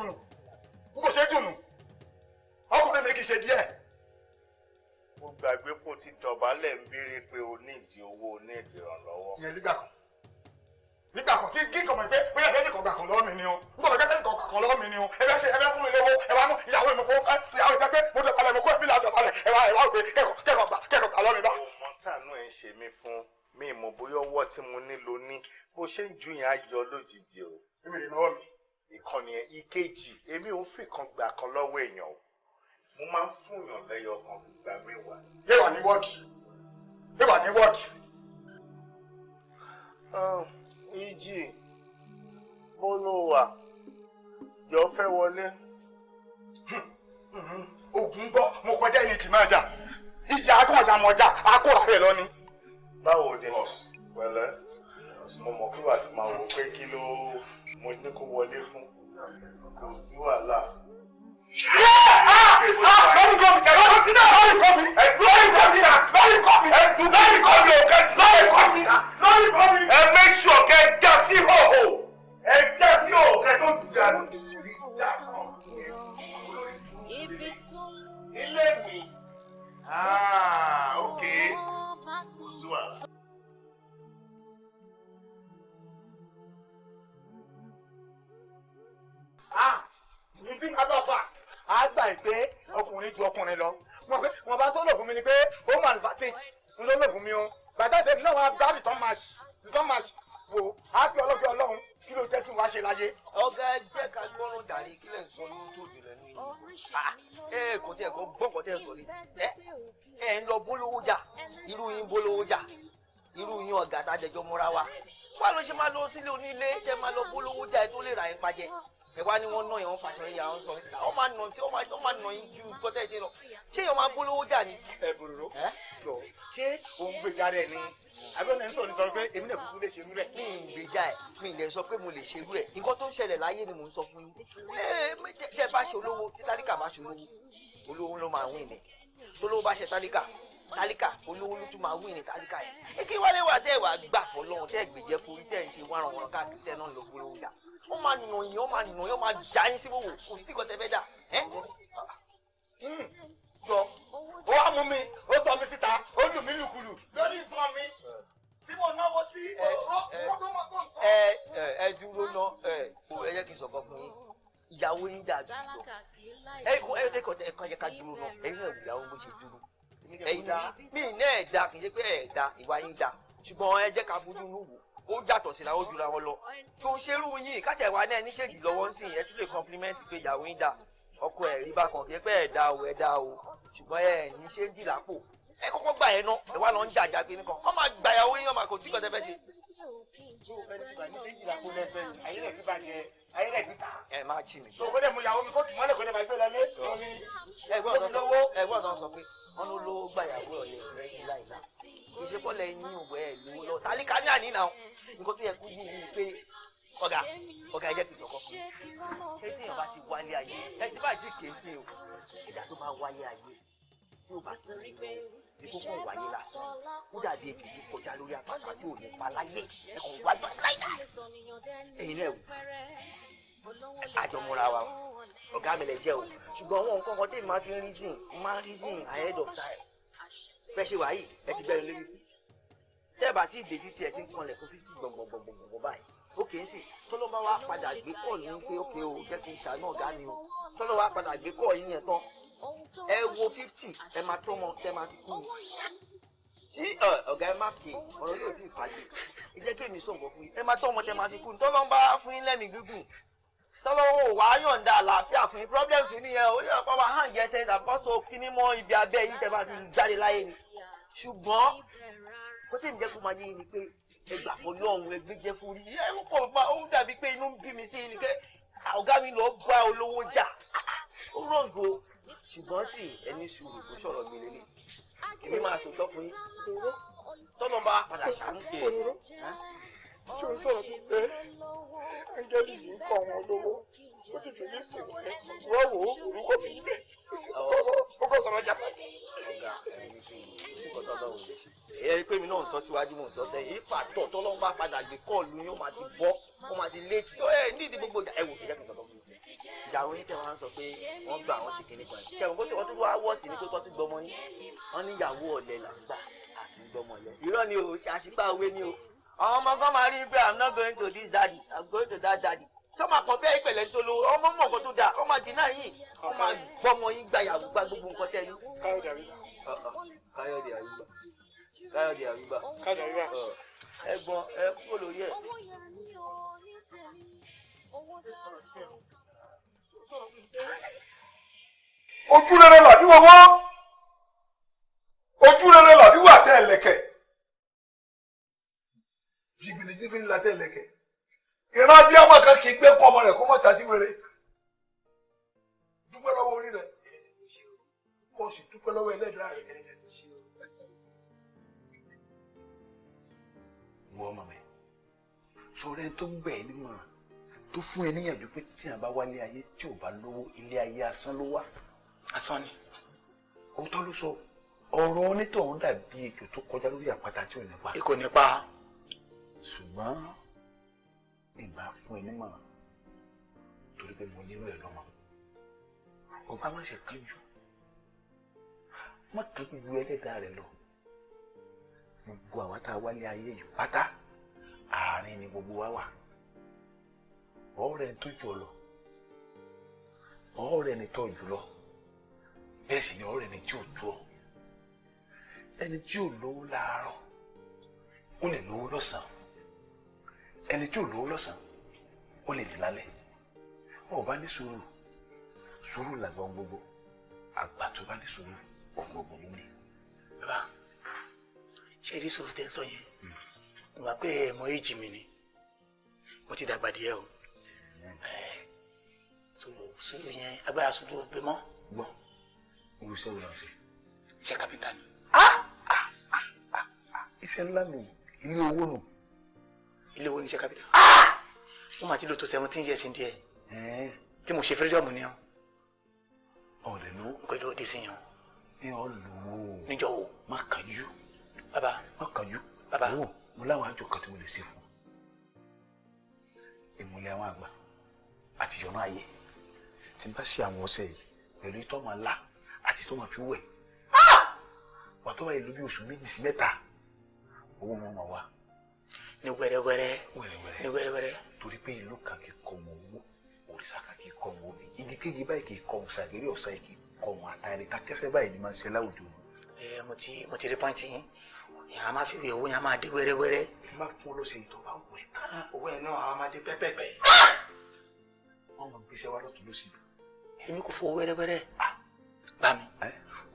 dùnú ọkùnrin mi kì í ṣe díẹ̀. mo gbàgbé kó ti dọ̀bálẹ̀ ń béèrè pé o ní ìdí owó o ní ìdí ìrànlọ́wọ́. ìyẹn nígbà kan kí kọ̀mọ̀ pé bóyá ẹ̀fẹ́ nìkan gbà kan lọ́wọ́ mi ni o nígbà kan nìkan gbà kan lọ́wọ́ mi ni o ẹ̀fẹ́ fún mi lówó ẹ̀wá mú ìyàwó mi fún ìyàwó ìfẹ́ pé mo dọ̀bálẹ̀ mo kó ẹbí la dọ̀bálẹ̀ ẹ̀wá òpè kẹ́kọ̀ọ́ gbà lọ́wọ́ mi bá. ọmọ tànú ẹ̀ ń ṣe mí fún mi mọ̀ bóyá ọwọ́ tí mo nílò ní bó ṣe ń ju yẹn ayọ̀ lójijì o. èmi rè lọ́wọ́ mi. ìkànnì ẹ̀ ìkejì èmi ò ń fi kan gbà kan lọ́wọ́ èèyàn o mo máa ń fún yàn lẹ́yọ kan gbà mẹ́wàá. yéwà ní wọ́ọ̀kì. ìjì bó ló wà jọ fẹ́ wọlé. ogun gbọ́ mo kọjá ẹni tì máa jà ìjà akọ̀ọ̀jà mọ̀jà akọ̀ọ̀rà rẹ̀ lọ ni. báwo ni pẹ̀lẹ́ mo mọ̀ pé wà tí máa wò pé kí ló mo ní kó wọlé fún kò sí wàhálà. Ẹ make sure kẹ́ já sí hòhò ẹ já sí hòhò kẹ́ tó dùdà ilé mi. Ok. Zua. Ní bí abáfà á gbà pé ọkùnrin ju ọkùnrin lọ wọn bá tó lò fún mi ni pé ó mà advantage ń lọ lò fún mi o gbàdá ìdẹ́bi náà wọn á gbá return match wo á fi ọlọ́gbẹ́ ọlọ́run kí ló jẹ́ kí n wá ṣe láyé. ọ̀gá ẹ jẹ́ ká gbọ́ràn jàre kí lẹ̀ ń sọ lórí tó jù lẹ́nu yìí. kò tiẹ̀ kọ́ gbọ́n kọ́ tẹ̀ ń sọ ní. ẹ ń lọ bólówó jà irú yín bólówó jà irú yín ọ̀gá tàjẹjọ mọ́ra wa. wá ló ṣe máa lọ sílé onílé tẹ máa lọ bólówó jà ẹ tó lè ra ẹ pàjẹ́. ẹ wá ní wọn náà yẹn wọn fàṣẹ yẹn àwọn sọ níta wọn máa nà sí wọn máa nà yín ju kọtẹ ṣe lọ ṣé yẹn máa bólówó jà ni. ẹ bòròrò ṣé òun gbèjà rẹ ni àbí ọ̀nà ìsọ̀rọ̀ sọ pé èmi náà kúkú lè ṣerú rẹ̀. mi ì gbèjà ẹ mi ì lè sọ pé mo lè ṣerú ẹ nǹkan tó ń ṣẹlẹ̀ láyé ni mò ń sọ fún yín. tẹ bá ṣe olówó tí tálíkà bá ṣe olówó ló máa wí ni olówó bá ṣe tálíkà olówó ló tún máa wí ni tálíkà yẹn. kí wálé wà tẹ́ wàá gbà fọlọ́run tẹ́ gbèjẹ́ fún tẹ́ ń ṣe wárànwọ̀n káàkiri tẹ́ náà lọ polówó jà ó máa nà yín ó máa já yín sí wòwò kò sí ìkọ́tẹ́ fẹ́ dà. gbọ́ ó wá mú mi ó sọ mi síta ó lù mí lùkulù lórí nǹkan mi tí mo náwó sí ẹ dúró ná ẹ jẹ́ kí n sọ̀kan fún yín ìyàwó yín dà dúró ẹ kọ́ yẹ ká dúró ná ẹ̀yin náà ìyàwó bó ṣe dúró ẹ̀yin mí ní ẹ̀ dá kì í ṣe pé ẹ̀ dá ìwà yín dá ṣùgbọ́n ẹ jẹ́ ká fojú inú wò ó yàtọ̀ sí làwọn jura wọn lọ tó ń ṣerú yín kájà ìwà náà ní ṣèjì lọ́wọ́ ń sìn ẹ tún lè kọ́ńpílímẹ́ǹtì pé ìyàwó yín dà ọkọ ẹ̀ rí bákan kì í pé ẹ̀ dá o ṣùgbọ́n ẹ̀ ní ṣe ń dì lápò ẹ kọ́kọ́ gbà yẹn náà ẹ wá lọ ń jàjà pé nìkan ọ máa gbàyàwó yín ọmọ kò tí kò tẹ́ fẹ́ ṣe. ayé rẹ̀ ti ta. ẹ má jí mi. so kó dẹ̀ mú ìyàwó mi kó kì mọ́lẹ̀ kó dẹ̀ máa gbé lọlé. ẹ̀gbọ́n ọ̀sán sọ pé wọ́n ló lówó gbàyàwó ọ̀lẹ́ rẹ̀ yín láìla ìṣepọ̀lẹ̀ yín òwe ẹ̀ lówó lọ tálíkà ní àní náà nǹkan tó yẹ kó yí ni pé ọ̀gá ẹ jẹ́ kí n sọ̀kọ́ fún mi. ṣé tí èèyàn bá ti wálé ayé ẹ ti bá ti kèé sí o ìdá tó bá wálé ayé tí ó bá ti rí pé ìkókó wáyé lásán ó dàbí ètò ìlú kọjá lórí àpáta tó ní pa láyé ẹ̀kọ́ wájú láìláì ẹ̀yin náà wò àjọmọ́ra wa ọ̀gá mi lè jẹ́ o ṣùgbọ́n àwọn nǹkan kan tí màá fi reason ahead of time fẹ́ ṣe wáyé ẹ ti bẹ̀rẹ̀ lé 50 tẹ́ẹ̀bà tí ìdè 50 ẹ ti ń kanlẹ̀ fún 50 gbọ̀ngbọ̀ngbọ̀ngbọ̀ngbọ̀ báyìí ó kì í sì tọ́lọ́ bá wá padà gbé kọ́ ní pé ókè o jẹ́ kí n ṣàánú ọ̀gá mi o tọ́lọ́ wá padà gbé kọ́ yín yẹn tán ẹ wo 50 ẹ máa tọ́ ọmọ tẹ́ máa kú tí ọ̀gá ẹ má kè ọ̀rọ̀ yóò tí ì fàyè ẹ jẹ́ kí èmi sọ̀rọ̀ fún yín ẹ máa tọ́ ọmọ tẹ́ máa fi kú tọ́lọ́ bá fún yín lẹ́mìí gígùn tọ́lọ́wọ́ wà á yọ̀ǹda àlàáfíà fún yín problem kì í nìyẹn ó yẹ kó máa hàn jẹ́ ṣe ìdàkọ́sọ kíní mọ́ ibi abẹ́ yín tẹ́ bá fi jáde láyé ni ṣùgbọ́n kó tèmi jẹ́ kó máa yé yín ni pé ẹgbà fún lọ́hùn ẹgbẹ́ jẹ́ fún rí ẹ kò bá ó dàbí pé inú ń bí mi sí ni pé ọ̀gá mi lọ bá olówó jà ó rọ̀ǹgò ṣùgbọ́n sì ẹni sùúrù kò sọ̀rọ̀ mi lélẹ̀ èmi máa sòtọ́ fún yín tọ́lọ́ bá padà ṣàánú pé ṣé o sọ̀rọ̀ tó pé áńgẹ́lì yìí ń kọ́ wọn lówó ó ti fi lísìtì wọn wọ́n wò ó orúkọ mi níbẹ̀ ó kọ́ sọ̀rọ̀ jápàtì. ọ̀gá ẹni tí kò tọ́ lọ́wọ́ lè ṣe. èyí pé mi náà ń sọ síwájú mò ń sọ sẹ́yìn ìpàtọ̀ tọ́lọ́ bá padà gbé kọ́ọ̀lù yín ó máa ti bọ́ ó máa ti létí ó ẹ̀ ní ìdí gbogbo ẹ wò ìjẹ́ kìkan lọ́wọ́ ìyàwó yín tẹ̀ wọ́n sọ pé wọ́n gbà wọ́n ṣe kíní kan ṣẹ́wọ̀n kó tí wọ́n tún wá wọ́ọ̀sì ní pé kọ́ tún gbọmọ yín wọ́n ní ìyàwó ọ̀lẹ là ń gbà àti gbọmọ yẹn irọ́ ni o ṣàṣìpá òwe ni o àwọn ọmọ kan máa rí pé I'm not going to this daddy I'm going to that daddy tó máa kọ bẹ́ẹ̀ ìpẹ̀lẹ̀ tó lo ọmọ mọ̀ nǹkan tó dáa ọmọ àdínà yìí wọ́n máa gbọ́mọ yín gbàyàwó gba gbogbo nǹkan tẹ́ ní. Káyọ̀dé Àrúgbà ẹ̀gbọ́n ẹ kúrò lórí ẹ̀. ojú rere làbí wọ́wọ́ ojú rere làbí wà tẹ́ ẹ̀lẹ́kẹ̀ jìbìlì la tẹ́ ẹ̀lẹ́kẹ̀ ìran bí ọmọ kan kì í gbé kọ́ ọmọ rẹ̀ kó mọ̀ tàbí wẹ̀rẹ̀ dúpẹ́ lọ́wọ́ orí rẹ̀ kó o sì dúpẹ́ lọ́wọ́ ẹlẹ́dàá rẹ̀. wọ́n ọmọ mi sọ̀rọ̀ ẹni tó gbẹ̀ ẹ́ nímọ̀ràn tó fún ẹ níyànjú pé tí a bá wálé ayé tí ò bá lówó ilé ayé asán ló wá. asán ni. òótọ́ ló sọ ọ̀rọ̀ onítọ̀hún dàbí ejò tó kọjá lórí àpáta tí ò nípa. kò nípa. ṣùgbọ́n ìgbà fún ẹ nímọ̀ràn torí pé mo nílò ẹ lọ́mọ ọba má ṣe kánjú má kánjú ju ẹlẹ́dàá rẹ lọ gbogbo àwa tá a wálé ayé yìí pátá àárín ni gbogbo wa wà ọ̀rẹ́ tó jù ọ lọ ọ̀rẹ́ ni tó jù lọ bẹ́ẹ̀ sì ni ọ̀rẹ́ ni tí ò jù ọ ẹni tí ò lówó láàárọ̀ ó lè lówó lọ́sàn-án ẹni tí ò lówó lọ́sàn-án ó lè di lálẹ́ ọ̀ bá ní sùúrù sùúrù làgbà ohun gbogbo àgbà tó bá ní sùúrù ohun gbogbo ló ní. bàbá ṣe èdè sọ̀rọ̀ tẹ́ ń sọ yẹn mo wá pé ẹ̀mọ èjì mi ni mo ti dàgbà díẹ̀ o sùúrù yẹn agbára sùúrù ò gbé mọ́. gbọ́ irúṣẹ́ wo ló ń ṣe. iṣẹ́ kápẹ́ntà ni. iṣẹ́ ńlá nù ilé owó nù. ilé owó ni iṣẹ́ kápẹ́ntà. mo máa ti lò tó 17 years díẹ̀ tí mo ṣe fírídọ́ọ̀mù ni ọ́. ọ̀rẹ́ ló. nǹkan ìdúró dé sí yan. ní ọ lówó. níjọ́ wo. má kánjú. bàbá. má kánjú. bàbá. mo láwọn àjọ kan tí mo lè ṣe fún ìmùlẹ̀ àwọn àgbà àti ìyọ̀nà ayé tí n bá ṣe àwọn ọṣẹ yìí pẹ̀lú ìtọ́ máa lá àti ìtọ́ máa fi wẹ̀ wà tó báyìí ló bí oṣù 2 sí 3 owó wọn máa wá. ní wẹ́rẹ́wẹ́rẹ́. ní wẹ́rẹ́wẹ́rẹ́. torí pé ìlú kan kì í kọ́ wọn owó òrìṣà kan kì í kọ́ wọn obì igi kéji báyìí kì í kọ́ wọn ṣàgérí ọ̀sán yìí kì í kọ́ wọn àtàrí takẹ́sẹ́ báyìí ni máa ń ṣe láwùjọ. mo ti rí pọ́ǹtì yín yàrá máa fi wé owó yàrá máa dé wẹ́rẹ́wẹ́rẹ́. tí máa fún ọ lọ́sẹ̀ ìtọ́ bá wẹ̀ tán. owó yẹn náà àwọn máa dé pẹ́pẹ́pẹ́. wọ́n mọ̀ gbèsè wa lọ́tún lọ́sì. èmi kò fowó wẹ́rẹ́wẹ́rẹ́. bá mi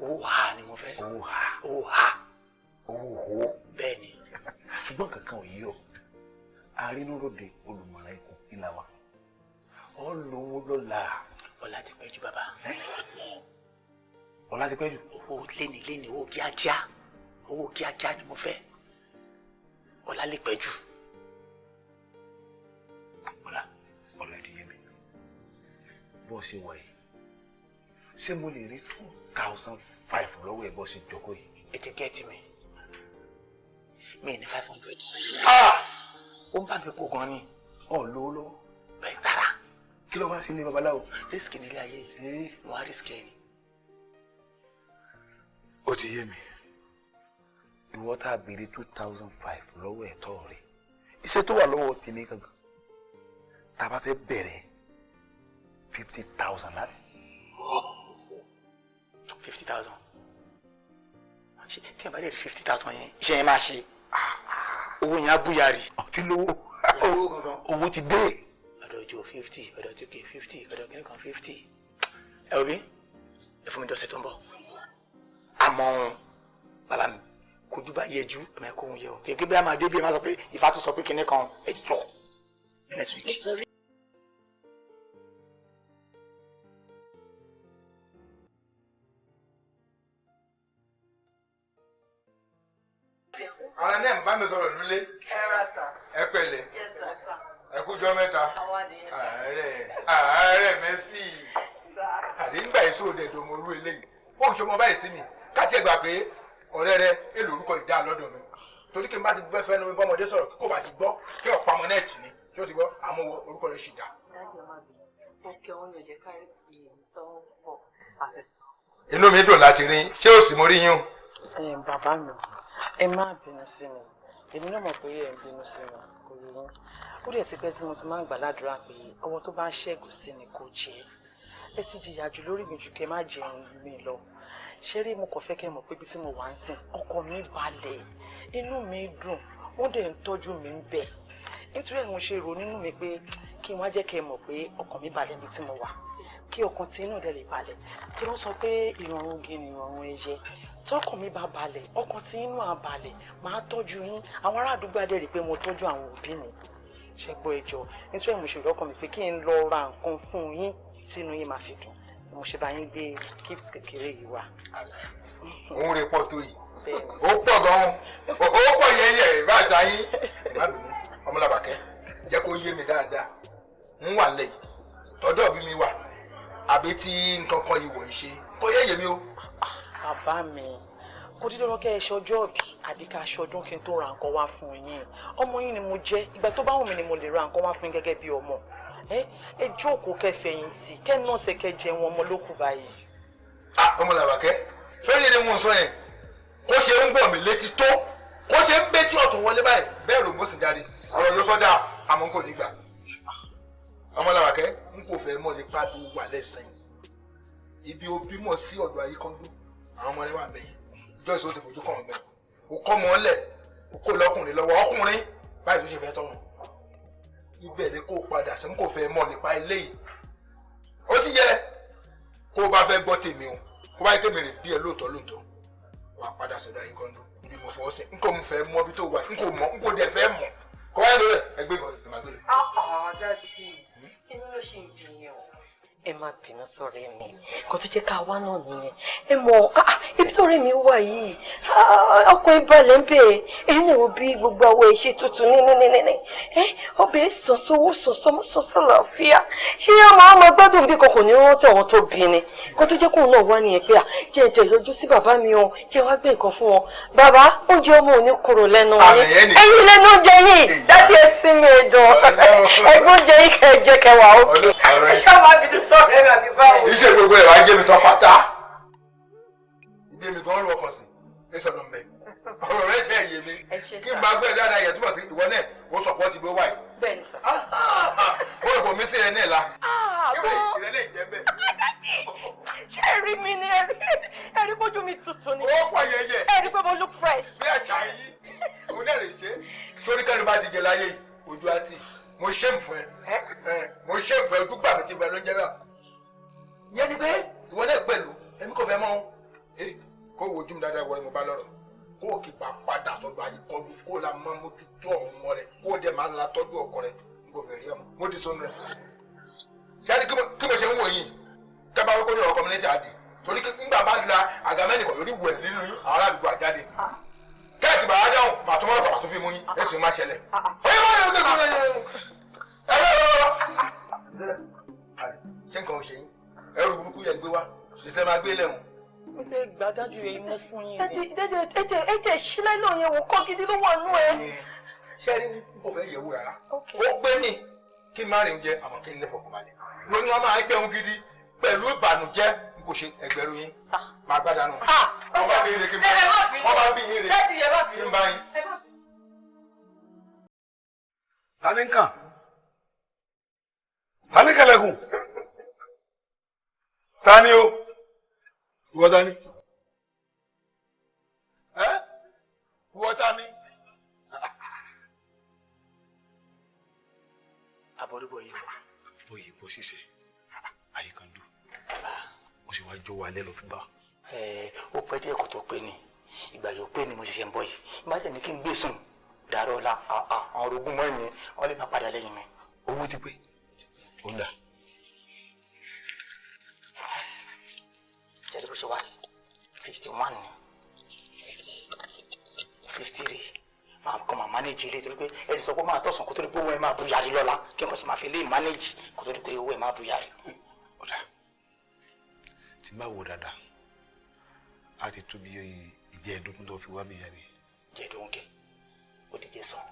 owó ha ni mo fẹ́. owó ha. owó ha. owó ho. bẹ́ẹ̀ ni. ṣùgbọ́n kankan ò yí ọ àrínúròde olùmọ̀ràn ikú ńlá wa Ọ lówó lọ́la. Ọlá ti pẹ́ jù bàbá. Ọlá ti pẹ́ jù. Owó léni owó kíákíá. Owó kíákíá ni mo fẹ́. Ọlá lè pẹ́ jù. Ọ̀rọ̀ ẹ ti yé mi. Bó ṣe wà yìí, ṣé mo lè rí 2,500 lọ́wọ́ ẹ bó ṣe jókòó yìí? Ẹ ti gẹ́ẹ̀tì mi. Mi ní 500. Ó ń bá mi kó gan ni. Ọ̀ lówó lọ́wọ́. Bẹ́ẹ̀ rárá. Kí ló wá sí ní babaláwo? Rísíkì nílé ayé yìí. Wọ́n á rísíkì ẹni. Ó ti yé mi. Ìwọ tá a béèrè 2,500 lọ́wọ́ ẹ̀tọ́ rẹ̀. Iṣẹ́ tó wà lọ́wọ́ tèmi gangan. Tá a bá fẹ́ bẹ̀rẹ̀ 50,000 láti. 50,000. Ṣé tí ẹ bá lè rí 50,000 yẹn, iṣẹ́ yẹn máa ṣe. Owó yẹn á búyàrí. Ọtí lówó. Owó ti dé. Ọ̀dọ̀ ìjọ 50, ọ̀dọ̀ ìjọ 50, ọ̀dọ̀ kìnnìkan 50. Ẹ wo bí? Ẹ fún mi dọ́sẹ̀ tó ń bọ̀. Àmọ́ bàbá mi kojú bá yẹjú ẹ̀mẹ́ kó ń yẹ o. Kìí bí a máa dé bí ẹ máa sọ pé Ifá tó sọ pé kìnnìkan ẹ sọ. Next week. Ara náà ń bá mi sọ̀rọ̀ nílé. Ẹ pẹ̀lẹ́. Ẹ kújọ́ mẹ́ta. Ààrẹ mẹ́sì. Àdéǹgbà èso òde ìdòmòrú eléyìí. Fóun ṣe ọmọ báyìí sí mi. Káti ẹ gbà pé ọ̀rẹ́ rẹ èlò orúkọ ìdá lọ́dọ̀ mi. Torí kí n bá ti gbẹ́ fẹ́nu mi bọ́mọdé sọ̀rọ̀ kí kò bá ti gbọ́ kí ọ̀pá ọmọ náà tì ní. Ṣé o ti gbọ́? Àmúwọ orúkọ rẹ ṣì dá. Inú mi dùn láti rí. Ṣé o sì mo rí yín? Bàbá mi, ẹ má bínú sí mi. Èmi náà mọ̀ pé ẹ ń bínú sí mi, kò yẹ yín. Ó dẹ̀ sí pé tí mo ti máa ń gbàládùra pé ọwọ́ tó bá ń ṣẹ́gun sí ni kò jẹ́. Ẹ ti jìyà jù lórí mi jù kẹ́ má jẹun mi lọ. Ṣé rí mo kàn fẹ́ kẹ́ mọ̀ pé ibi tí mo wà ń sìn, ọkọ mi balẹ̀, inú mi dùn, wọ́n dẹ̀ ń tọ́jú mi ń bẹ̀. Nítorí ẹ̀ mo ṣe rò nínú mi pé kí n wá jẹ́ kẹ́ mọ̀ pé ọkàn mi balẹ̀ níbi tí mo wà. Kí ọkàn tí inú dẹ̀ lè balẹ̀. Tí wọ́n sọ pé ìrọ̀rùn gi ni ìrọ̀rùn ẹyẹ. Tọkàn mi bá balẹ̀, ọkàn tí inú á balẹ̀, máa tọ́jú yín. Àwọn ará àdúgbò adé rí pé mo tọ́jú àwọn òbí mi. Ṣé gbọ́ ẹjọ́? Nítorí ẹ̀ mo ṣe rọ́kàn mi pé kí n lọ ra nǹkan fún yín tí inú yín máa fi dùn. Mo ṣe bá yín gbé gift kékeré yìí wá. Òun rè pọ̀ tó yìí. Ó pọ̀ gan-an. Ó pọ̀ yẹ̀yẹ̀ ìbáàjá yín. Má bínú, Ọmọlábàkẹ́, jẹ́ kó yé mi dáadáa. Ń wà lẹ́yìn. Tọ́jọ́ bí mi wà. Àbí tí nǹkan kan yìí wọ̀ ń ṣe. Kó yẹ̀yẹ̀ mi o. Bàbá mi, kò dídọ́ lọ kẹ́ ẹ ṣọjọ́ òbí àbí ká ṣọdún kí n tó ra nǹkan wá fún yín. Ọmọ yín ni mo jẹ́. Ìgbà tó bá wù mí ni mo lè ra nǹkan wá fún yín gẹ́gẹ́ bí ọmọ. Ẹ jókòó kẹ́ fẹ̀yìntì, kẹ́ náà ṣe kẹ́ jẹun ọmọ ló kù báyìí. Ọmọlábàkẹ́, fẹ́rẹ́ ni mo ń sọ yẹn. Kó ṣe ń gbọ̀n mí létí tó. Kó ṣe ń gbé tí ọ̀tún wọlé báyìí. Bẹ́ẹ̀ rò mo sì jáde. Ọ̀rọ̀ yóò sọ́dà àmọ́ kò ní gbà. Ọmọlábàkẹ́, n kò fẹ́ mọ̀ nípa tó wà lẹ́sìn. Ibi ó bímọ sí ọ̀dọ̀ ayé kọ́ńdú. Àwọn ọmọ rẹ wà mẹ́yìn. Ìjọ ìṣòro ti fojú kàn ọ́ mẹ́yìn. O kọ́ mọ́ ọ́lẹ̀. O kó lọ́kùnrin lọ́wọ́ ọkùnrin. Báyìí ló ṣe fẹ́ tọ́wọ́n. Ibẹ̀ ni kó padà sí n kò fẹ́ mọ̀ nípa eléyìí. Ó ti yẹ kó o bá fẹ́ gbọ́ tèmi o. Kó bá yẹ kémi rè bí ẹ lóòótọ́. Wà á padà sọ̀dọ̀ ayé kọ́ńdú. Ibi mo fọwọ́ sí. N kò fẹ́ mọ̀ bí tó wà. N kò mọ̀. N kò dẹ̀ fẹ́ mọ̀. Kọ́ wáyé lórí ẹgbẹ́ ìmọ̀gbẹ́lẹ̀. Dájú, inú ló ṣe ń dùn yẹn o. Ẹ má bínú sọ̀rọ̀ mi. Kò tó jẹ́ ká wá náà nìyẹn. Ẹ mọ̀ ibi tó rí mi wà yìí. Ọkọ̀ ìbalẹ̀ ń bẹ̀. Èyí náà wo bí gbogbo àwọn iṣẹ́ tuntun ní. Ọbẹ̀ sọ̀sọ́ làáfíà. Ṣé ọmọ gbádùn bí kankan ní rántí àwọn tó bí ni? Kò tó jẹ́ kóun náà wá nìyẹn pé jẹ́ ẹ̀ yọjú sí bàbá mi o. Jẹ́ wá gbé nǹkan fún wọn. Bàbá, oúnjẹ ọmọ ò ní kúrò lẹ́nu yín. Ẹ̀yin lẹ́nu oúnjẹ yìí. Dádì ẹ sí mi ẹ̀dùn. Ẹgbẹ́ oúnjẹ yìí kẹ́ ẹ jẹ́ kẹ́ wà ókè. Ẹ ṣáà má bínú sọ̀rọ̀ ẹ̀ àbí báwo. Iṣẹ́ gbogbo ẹ̀ wá jẹ́ mi tán pátá. Ibi èmi gan-an lọ́kàn sí. Ẹ sọ̀nà mẹ́. Ọ̀rọ̀ rẹ̀ ṣe èyí mi. Kí n bá gbé dáadáa yẹn túbọ̀ sí ìwọ náà. Ó sọ̀pọ̀ ti bí ó wà yìí. Bẹ́ẹ̀ni sà. Ó rò kò mí sí ẹ náà la. Kí ìrẹ́lẹ̀ ìjẹ́ bẹ́ẹ̀. Ṣé ẹ rí mi ni ẹ rí bójú mi tuntun ni? Ó pọ̀ yẹyẹ. Ẹ rí pé mo look fresh. Bí àṣà yìí, òun náà lè ṣe. Sórí kẹ́ni bá ti jẹ láyé yìí, ojú á tì. Mo ṣé ń fún ẹ. Mo ṣé ń fún ẹ, ojú gbà mí ti fẹ́ ló ń jẹ́ bẹ́ẹ̀. Ìyẹn ni pé ìwọ náà pẹ̀lú èmi kò fẹ́ mọ́ ọ́n. Kó wo ojú mi dáadáa wọlé mo bá lọ́rọ̀. Kó o kì í padà sọ́dọ̀ ayé kọ́ mi, kó o la máa mójútó ọmọ rẹ̀, kó o dẹ̀ máa la tọ́jú ọkọ rẹ̀. N kò fẹ́ rí ọmọ. Mo di sọ́nù rẹ̀. ṣáàdì kí mo ṣe ń wò yìí tẹ́ bá wọ́n kó ní ọ̀rọ̀ community àdì torí nígbà bá la àgàmẹ́nì kan lórí wẹ̀ nínú àwọn aládùúgbò àjáde kẹ́ẹ̀tì bàá dáhùn màá tún mọ́rọ̀ bàbá tó fi mú yín ẹ̀sìn má ṣẹlẹ̀. ṣé nǹkan ò ṣe yín ẹrù burúkú yẹn gbé wá ìṣe máa gbé lẹ́hùn. ó ṣe gbàdájú èyí mú fún yín. ẹ̀jẹ̀ sílẹ̀ náà yẹn wò kọ́ gidi ló wà nú ẹ. ṣẹ́rí kò fẹ́ yẹ̀wò rárá ó gbé mi kí n má rìn oúnjẹ àmọ́ kí n lè fọkànbalẹ̀ lórí wọn máa jẹun gidi pẹ̀lú ìbànújẹ́ kò ṣe ẹgbẹ̀rún yín máa gbádànù wọn bá bí ire kí n bá yín wọn bá bí ire kí n bá yín. tani kan tani kẹlẹkùn tani o ìwọ tani ìwọ tani. àbọ̀dúbọ̀ yìí wà. bóyá bó ṣiṣẹ́ àyè kan dùn ó sì wá jó wa lẹ́nu fún bá. ó pẹ́ díẹ̀ kó tó pé ni ìgbà yóò pé ni mo ṣiṣẹ́ ń bọ̀ yìí ìbájẹ́ ni kí n gbé sùn dàrọ́ la àwọn orogún mọ́ mi wọ́n lè má padà lẹ́yìn mi. owó ti pé ó ń dà. ṣẹ́ni bó ṣe wá 51 ni 53 máa kọ́ máa manage ilé torí pé ẹni sọ pé máa tọ̀sán kó tó di pé owó ẹ máa búyàrí lọ́la kí n kò sì máa fi lé manage kó tó di pé owó ẹ máa búyàrí. ọ̀dà tí n bá wo dáadáa a ti tó bí ìjẹ́ ẹ̀dógún tó fi wá bí yàrá. jẹ́ ẹ̀dógún kẹ́ ó di jẹ́ sàn.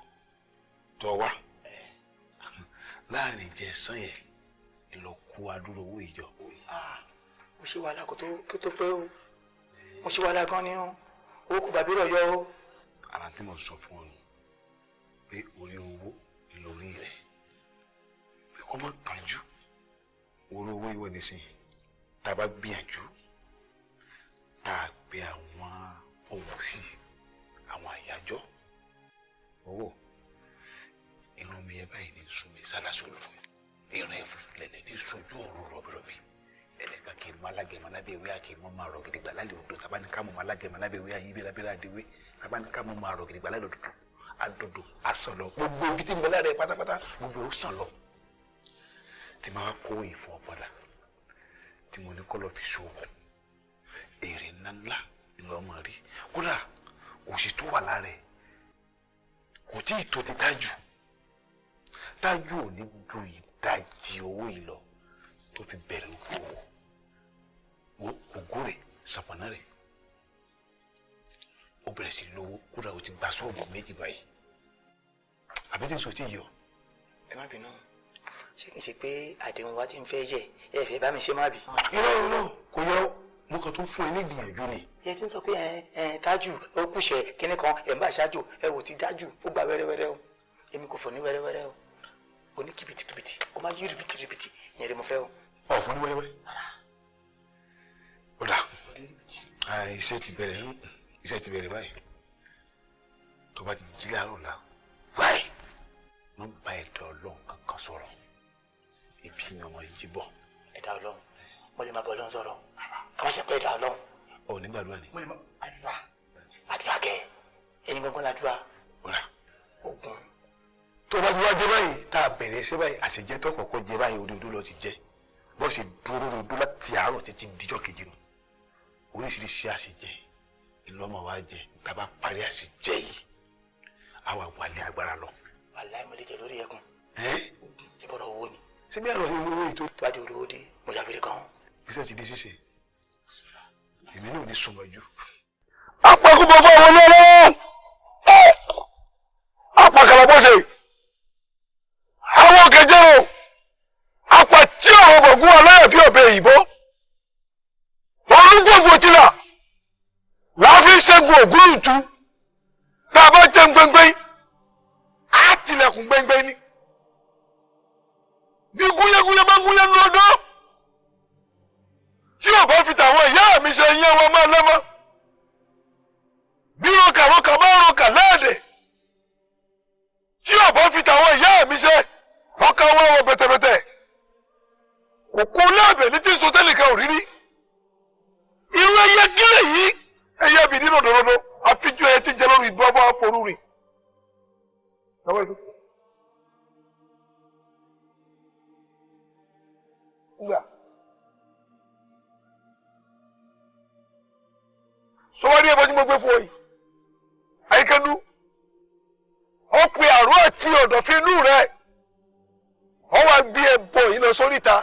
tó wá láàrin ìjẹ́ sàn yẹn ìlọ kú adúrò owó ìjọ. mo ṣe wàhálà kó tó pé o mo ṣe wàhálà gan ni o owó kò bàbí rọ̀ yọ o. ara tí mo sọ fún ọ nù pé orí owó ìlórí rẹ pé kọ́ mọ́ kánjú orí owó ìwọ nísìnyí tá a bá gbìyànjú tá a gbé àwọn òwúfì àwọn àyájọ́ owó irun mi ẹ báyìí ní sunmi sálásólù irun ẹ funfun lẹ́lẹ́ ní sojú ọ̀rọ̀ rọ̀bìrọ̀bì ẹnìkan kì í mọ alágẹmọ lábẹ́ ìwé àkè mọ́ máa rọ̀ gidigba lálẹ́ odò tàbá ní ká mọ́ alágẹmọ lábẹ́ ìwé àyè bí lábẹ́rẹ́ àdéwé tàbá ní ká mọ́ máa rọ̀ gidigba lálẹ́ odò àdòdò àsọ̀lọ̀ gbogbo ibi tí mo lára ẹ pátápátá gbogbo ó sàn lọ tí máa wá kó ìfọ̀ padà tí mo ní kọ́ lọ fi ṣoògùn èrè ńláńlá ìlú ọmọ rí kódà òṣì tó wà lára ẹ kò tí ì tó ti tájú ò ní ju ìdajì owó yìí lọ tó fi bẹ̀rẹ̀ owó ògùn rẹ̀ sàpọ̀nà rẹ̀ ó bẹ̀rẹ̀ sí lówó kódà ó ti gba ṣọ́ọ̀bù méjì báyìí àbẹ́tẹ̀ sọ tí yọ. ẹ má bínú ṣé kìí ṣe pé àdéhùn wa ti ń fẹ́ yẹ ẹ fẹ́ bá mi ṣe má bì. irọ́ kò yọ mo kàn tún fún ẹ ní ìgbìyànjú ni. ẹ ti ń sọ pé tájù ó kùṣẹ kínní kan ẹ ń bá ṣáájú ẹ wò ti dájú ó gba wẹ́rẹ́wẹ́rẹ́ o èmi kò fọ ní wẹ́rẹ́wẹ́rẹ́ o oní kìbìtìkìbìtì kó má yí rìbìtìrìbìtì ìyẹn rẹ mo fẹ́ o. fún ní wẹ́rẹ́wẹ́rẹ́ ó dà iṣẹ́ ti bẹ̀rẹ̀ báyìí tó bá ti jí láàárọ̀ la báyìí wọ́n bá ẹ̀dá ọlọ́run kankan sọ̀rọ̀ ibi ni ọmọ yìí bọ̀. ẹ̀dá ọlọ́run mo lè má bọ́ ọlọ́run sọ̀rọ̀ kí wọ́n ṣe pé ẹ̀dá ọlọ́run. ọ̀ nígbàdúrà ni. mo lè má àdúrà kẹ ẹ̀yin gbọ́ngàn ládùúrà. ogun. tó bá ti wá jẹ báyìí tá a bẹ̀rẹ̀ ṣe báyìí àṣejẹ tó kọ̀ọ̀kan jẹ báyìí orí odó lọ ti jẹ bó ṣe dúró rodó láti àárọ̀ títí díjọ́ kejì nù oríṣiríṣi àṣejẹ ìlọ́mọ wa jẹ tàbá parí àṣejẹ yìí àwa wà ní agbára lọ. wàláì mo lè jẹ lórí ẹkùn. ti bọ́dọ̀ owó ni. síbí àlọ́ yìí owó yìí tó. tó bá di olówó dé mo yà wéré kan. iṣẹ́ ti di ṣíṣe èmi náà ní sọmọjú. apakúbọ̀ fún àwọn olóró apàkàlà bọ́sẹ̀ àwọn kẹjẹrò apàtí ọ̀rọ̀ bọ̀gún aláyọ̀ bí ọ̀bẹ ìbọn olúgbòǹgbò tìlà láàfin ṣẹ́gun ògún ìtú tá a bá jẹ́ gbẹ́ngbẹ́ á tilẹ̀kùn gbẹ́ngbẹ́ ni bí gúnyẹ́gúnyẹ́ bá gúnyẹ́ ní ọdọ́ tí ò bá fi tàwọn ìyá mi ṣe yẹn wọn máa lẹ́mọ́ bí rọkàrọkà bá rọkà lẹ́ẹ̀dẹ̀ tí ò bá fi tàwọn ìyá mi ṣe ọkà wọn wọ bẹ̀tẹ̀bẹ̀tẹ̀ kò kó láàbẹ̀ ní tí sọtẹ́lì kan ò rí rí irú ẹyẹ gílẹ̀ yìí ẹyẹ bìí nínú òdòdó àfijọ́ ẹ ti jẹ lórí ìbọn fún àforú rìn. gbà. sọwọ́n ní ẹbọ tí mo gbé fún ọ yìí àyíkẹ́dú ó pe àrùn àti ọ̀dọ̀fín inú rẹ̀ ó wá gbé ẹbọ yìí lọ sóríta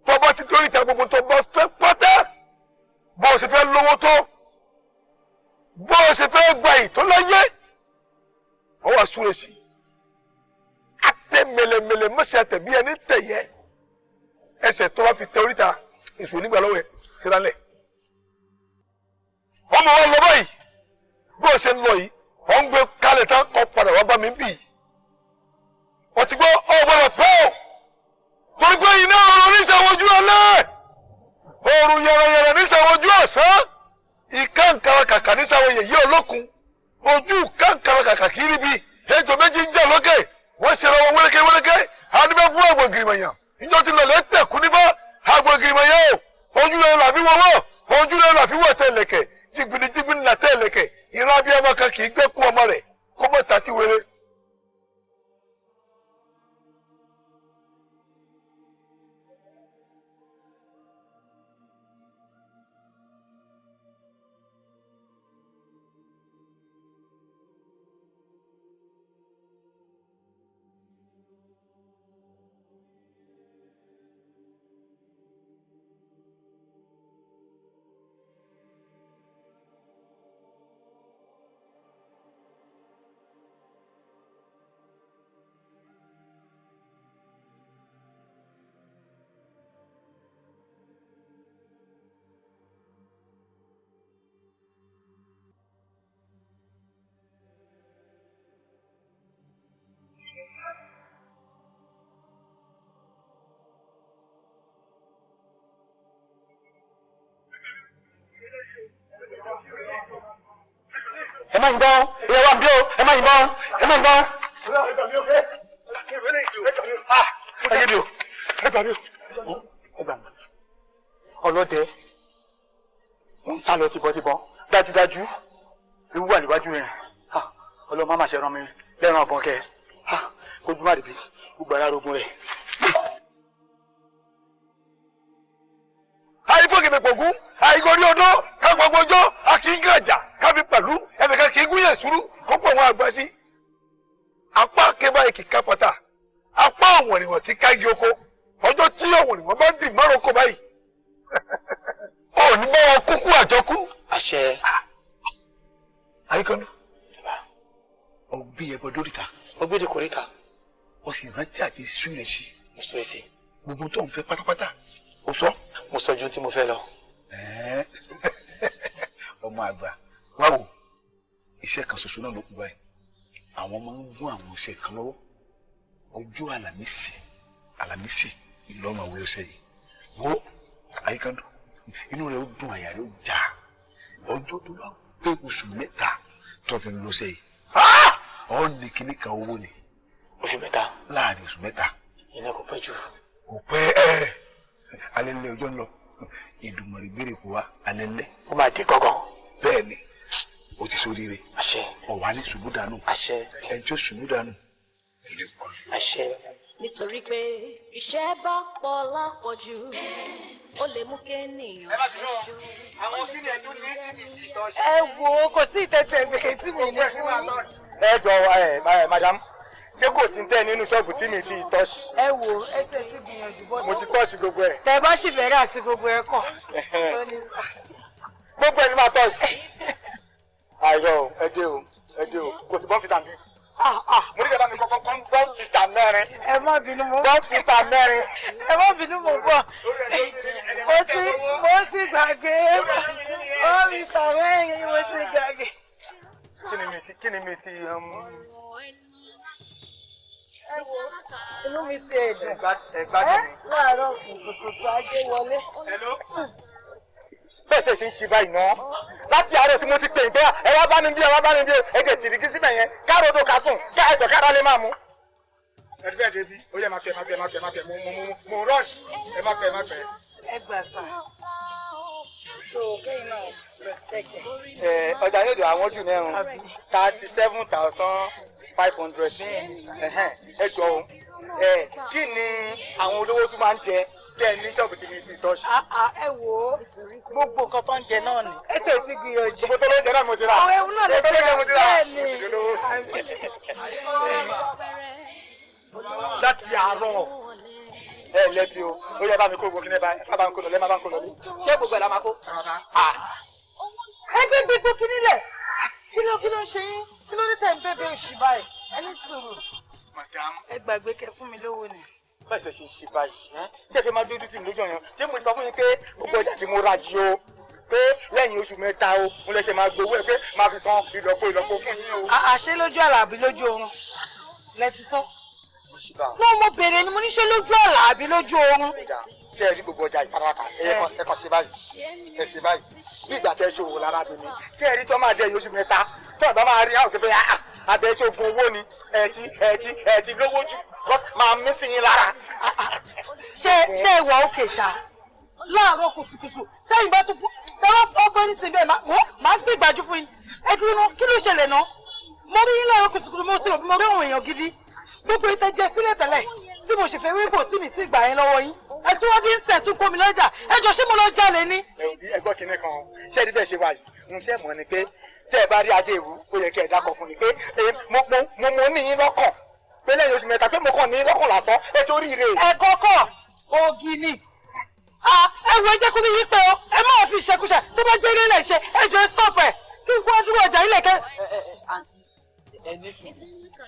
tó bá ti dóríta gbogbo tó bá fẹ́ pátá bó o sì fẹ́ lówó tó bó o sì fẹ́ gba ìtọ́ láyé ó wá súre sí i àtẹ mẹlẹmẹlẹ mọ́sẹ̀ àtẹ bí ẹni tẹ̀yẹ ẹsẹ̀ tó bá fi tẹ oríta èso onígbà lọ́wọ́ ẹ̀ sílálẹ̀ ọmọ wa lọ báyìí bó o ṣe ń lọ yìí ọ̀ ń gbé kálẹ̀ tán kọ́ padà wá bá mi bì í ọtí gbọ́ ọ̀gbọ́dọ̀ pọ̀ torí pé iná ọ̀rọ̀ níṣàwọ̀jú alẹ́ òòrùn yẹrẹyẹrẹ níṣàwọ̀jú ọ̀sán ìkàǹkàrà kàkà níṣàwọ̀ yẹ̀yẹ́ olókun ojú kàǹkàrà kàkà kiri bi ejò méjì ń jà lókè wọ́n ṣe ra wọn wélékè adúbẹ́ fún àgbò gìrìmọ̀yàn níjọ́ ti lọ̀lẹ́ tẹ̀kú níbà àgbò gìrìmọ̀yàn o ojú rẹ̀ làfi wọ́wọ́ ojú rẹ̀ làfi wọ̀ tẹ̀lẹ̀kẹ̀ jìgbìnìjìgbìnì là tẹ̀lẹ̀kẹ̀ ìran abiyamọ kan kì í gbé kú ọmọ rẹ̀ kó mọ̀ tàti wéré. ẹ má yìnbọn ìyá wa bí o ẹ má yìnbọn ẹ má yìnbọn. ẹ yé mi o ẹ gbà mí o ẹ gbà mí. ọlọ́dẹ ń sá lọ tibọ́tibọ́ dájúdájú ewu wà níwájú rẹ̀ ọlọ́mọ má ṣe rán mi lẹ́ràn ọ̀bọ̀n kẹ kójú má dìbí gbogbo ara rogun rẹ̀. àìfọ̀gẹ̀dẹ̀ pọ̀gún àìgọ́rí ọdọ́ kágbọ́gbọ́jọ́ àkíńgàjà kábí pẹ̀lú ẹnìkan kì í gúnyẹ̀ sùúrù kópọ̀ wọn àgbà sí. apá akébá ìkìká pátá apá ọ̀wọ̀nìwọ̀n kíká igi oko ọjọ́ tí ọ̀wọ̀nìwọ̀n bá dì márùn kó báyìí. ò ní bá wọn kúkú àjọkú. àṣẹ. àyíkọ́nù ọgbẹ́ ẹbọ dóríta. ọgbẹ́ de kòríta. ó sì rántí àti súrẹ̀ sí. mo sọ èsì. gbogbo tó ń fẹ́ pátápátá ó sọ. mo sọ ju tí mo fẹ́ lọ. ọmọ àgbà wá wò iṣẹ́ kan ṣoṣo náà ló kú báyìí àwọn máa ń gún àwọn iṣẹ́ kan lọ́wọ́ ọjọ́ àlàmísì ìlọ́mọ àwẹ̀ ọ̀sẹ̀ yìí wo àyíkandó inú rẹ̀ ó dùn àyà rẹ̀ ó já ọjọ́ tó bá pé oṣù mẹ́ta tó fi ń lọ sẹ́yìn ọ́ ní kíní kan owó ni oṣù mẹ́ta láàrin oṣù mẹ́ta ìyẹn kò pẹ́ jù kò pẹ́ alẹ́ ńlẹ̀ ọjọ́ ńlọ ìdùnmọ̀rì gbére kò wá alẹ́ ńlẹ̀ ó máa dé gángan bẹ́ẹ̀ ni o ti ṣoríire àṣẹ ọ̀wá ní ṣubú dànù àṣẹ ẹni tí ó ṣubú dànù ilé kọ́ àṣẹ. nítorí pé iṣẹ́ bá pọ̀ lápọ̀jù ó lè mú kéèyàn. ẹ má bínú àwọn kíni ẹ tún ní tí mi ti tọ́ ṣe. ẹ wo kò sí ìtẹ̀tẹ̀ ìbèkè tí mi ní fún yín. ẹ jọ madam ṣé kò sí tẹ nínú ṣọ́ọ̀bù tí mi ti tọ́ṣì. ẹ wo ẹ tẹ̀ sí gbìyànjú bọ́dọ̀. mo ti tọ́ṣì gbogbo ẹ̀. tẹ bá sì bẹ̀rẹ̀ àti gbogbo ẹ kọ̀. gbogbo ẹni máa tọ́ṣì. ayọ̀ ẹ dé o kò sí bọ́ǹfìtà mi. mo ní kẹ́kẹ́ mi kọ́kọ́ bọ́ǹfìtà mẹ́rin. ẹ má bínú mo. bọ́ǹfìtà mẹ́rin. ẹ má bínú mo bọ̀. mo ti gbàgbé bọ́ǹfìtà mẹ́rin mo ti gbàgbé. kí ni mi ti inú mi ti ẹ̀dùn. ẹ̀gbádùn mi. láàárọ̀ kùtùkùtù ajé wọlé. bẹ́ẹ̀ tẹ̀ ṣe ń ṣe báyìí náà láti àárọ̀ tí mo ti pè é bẹ́ẹ̀ ẹ wá bá mi bí ẹ̀jẹ̀ tìrìkì síbẹ̀ yẹn káàró tó kà sùn ká ẹ̀jọ̀ kára lè máa mú. ẹ̀dí bẹ́ẹ̀ débi ó yẹ máa pẹ́ mo rush ẹ máa pẹ́. ẹ gbà sà so kéyìn náà lọ sẹ́kẹ̀. ọjà yóò dé àwọn jù náà 37,500 ẹ jọ o kí ni àwọn olówó tún máa ń jẹ tẹ́ ní ṣọ́ọ̀bù tí mi fi tọ́ṣì. ẹ wò ó gbogbo nǹkan tó ń jẹ náà ni ètò ìtì gbìyànjú. gbogbo tó ló ń jẹ náà mo ti rà. àwọn ewu náà ló ti rà bẹ́ẹ̀ ni. láti àárọ̀ lẹ́bi o ó yẹ bá mi kó gbogbo kí ní bá bá ń kó lọ lẹ́ má bá ń kó lọ ní. ṣé gbogbo ẹ̀ la máa kó. ẹgbẹ́ gbogbo kìíní lẹ̀ kí ló ń ṣe yín kí ló ní tẹ̀ ń bẹ̀bẹ̀ òṣì báyìí ẹni sùúrù. ẹ gbàgbé kẹ fún mi lówó ni. báyìí ṣe ṣe ṣe báyìí ṣé fi máa dúdú tì mí lójú ọyàn ṣé mo sọ fún yín pé gbogbo ọjà tí mo ra yìí o pé lẹ́yìn oṣù mẹ́ta o mo lè ṣe máa gbowó ẹ pé máa fi san ìlọ́po fún yín o. àṣé lójú àlà àbí lójú oorun lẹ ti sọ. náà mo béèrè ni mo ní ṣe lójú àlà àbí lójú oorun. ṣé ẹ rí gbogbo ọjà ìfarata ẹ kàn ṣe báyìí ẹ ṣe báyìí bí ìgbà tẹ ṣòwò lára mi ni ṣé ẹ rí tó máa dé oṣù mẹ́ta tó ọ̀dọ́ máa rí àwọn òkè pé abẹ́ ṣoògùn owó ni ẹ ti lówó jù máa mí sí yín lára. ṣé ìwà òkè ṣá láàárọ̀ kùtùkùtù tẹ́yìn bá tún fún tẹ́wọ́ fún ní tìǹbẹ̀ máa gbé ìgbàjú fún yín ẹ dúró náà kí ló ṣẹlẹ̀ náà mo rí yín láàárọ̀ kùtùkùtù mo rí àwọn èèyàn gidi gbogbo ìtẹ́jẹ sílẹ̀ tẹ́lẹ̀ tí mo ṣe fẹ́ wíwò tí mi ti gbà yín lọ́wọ́ yín ẹ tún wọ́n dín sẹ̀ tún kó mi lọ́jà ẹ jọ ṣé mo lọ jalè ni. ẹgbọ́n kìíní kan ṣé ẹni bẹ́ẹ̀ ṣe wáyé ń tẹ́ mọ́ ni pé tẹ́ ẹ bá rí adé ìwú ó yẹ kí ẹ dákọ̀ fún mi pé mo ní yín lọ́kàn pé lẹ́yìn oṣù mẹ́ta pé mo kàn ní lọ́kàn lásán ẹ tó rí ire. ẹ kọ́kọ́ ògì ni ẹ wo ẹ jẹ́ kó mi yí pé o ẹ má fi ìṣekúṣe tó bá jẹ́ ilé ṣe ẹ jọ stop ẹ kí n kó dúró ọjà ilé kẹ. ẹni fi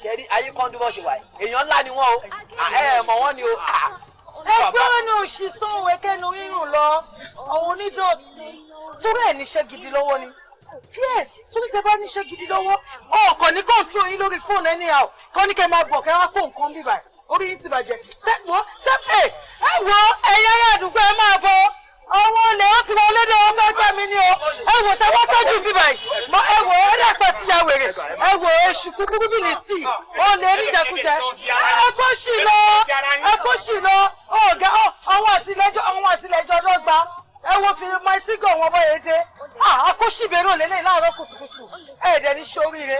ṣẹ́rí ayé kan dúró ṣe wà èèyàn ńlá ni wọ́n o ẹ mọ̀ wọ́n ni o. ẹgbẹ́ ọ̀nà òṣìṣàn òwe kẹnu rírùn lọ àwọn onídọ̀tí torí ẹ̀ níṣẹ́ gidi lọ́wọ́ ni yes torí tẹ bá níṣẹ́ gidi lọ́wọ́ ọkọ̀ ní kọ́ńtró yín lórí fóònù ẹni àwọ̀ kọ́ ní kẹ́ máa bọ̀ kẹ́ wá kó nǹkan bíbà orí yín ti bàjẹ́ ẹ wo ẹ̀yà ará àdúgbò ẹ máa bọ̀ àwọn olè wọn ti wọlé dé wọn fẹ́ gbà mí ni o ẹ wò tẹ wọ́n tọ́jú bíbà yìí ẹ wò ẹ dàpọ̀ ti ya wèrè ẹ wò èṣù kúkúrú bìlì sí olè níjẹkújẹ ẹ kó sì lọ ọ̀gá àwọn àtìlẹ́jọ́ lọ́gba ẹ wo fi maitigọ wọn bọ yẹn dé akóṣìbẹrẹ òlélẹ láàárọ̀ kùtùkùtù ẹ dẹ ní sóríire.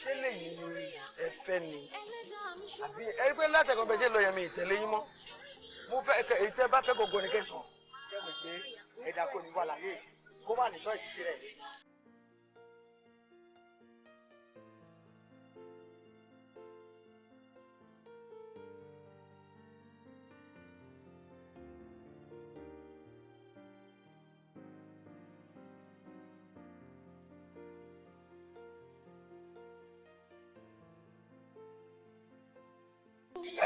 ṣé lèyí ni ẹ fẹ́ ni àbí ẹ rí pé látẹ̀kọ́ bẹ́ẹ̀ ṣe lọ yẹn mi ìtẹ̀lé yín mọ́ mo fẹ́ èyí tẹ́ bá fẹ́ gbogbo ní kẹsàn-án kẹ́mi pé ẹ̀dá kò ní wà láyé kó má ní sọ́ọ̀sì tirẹ̀.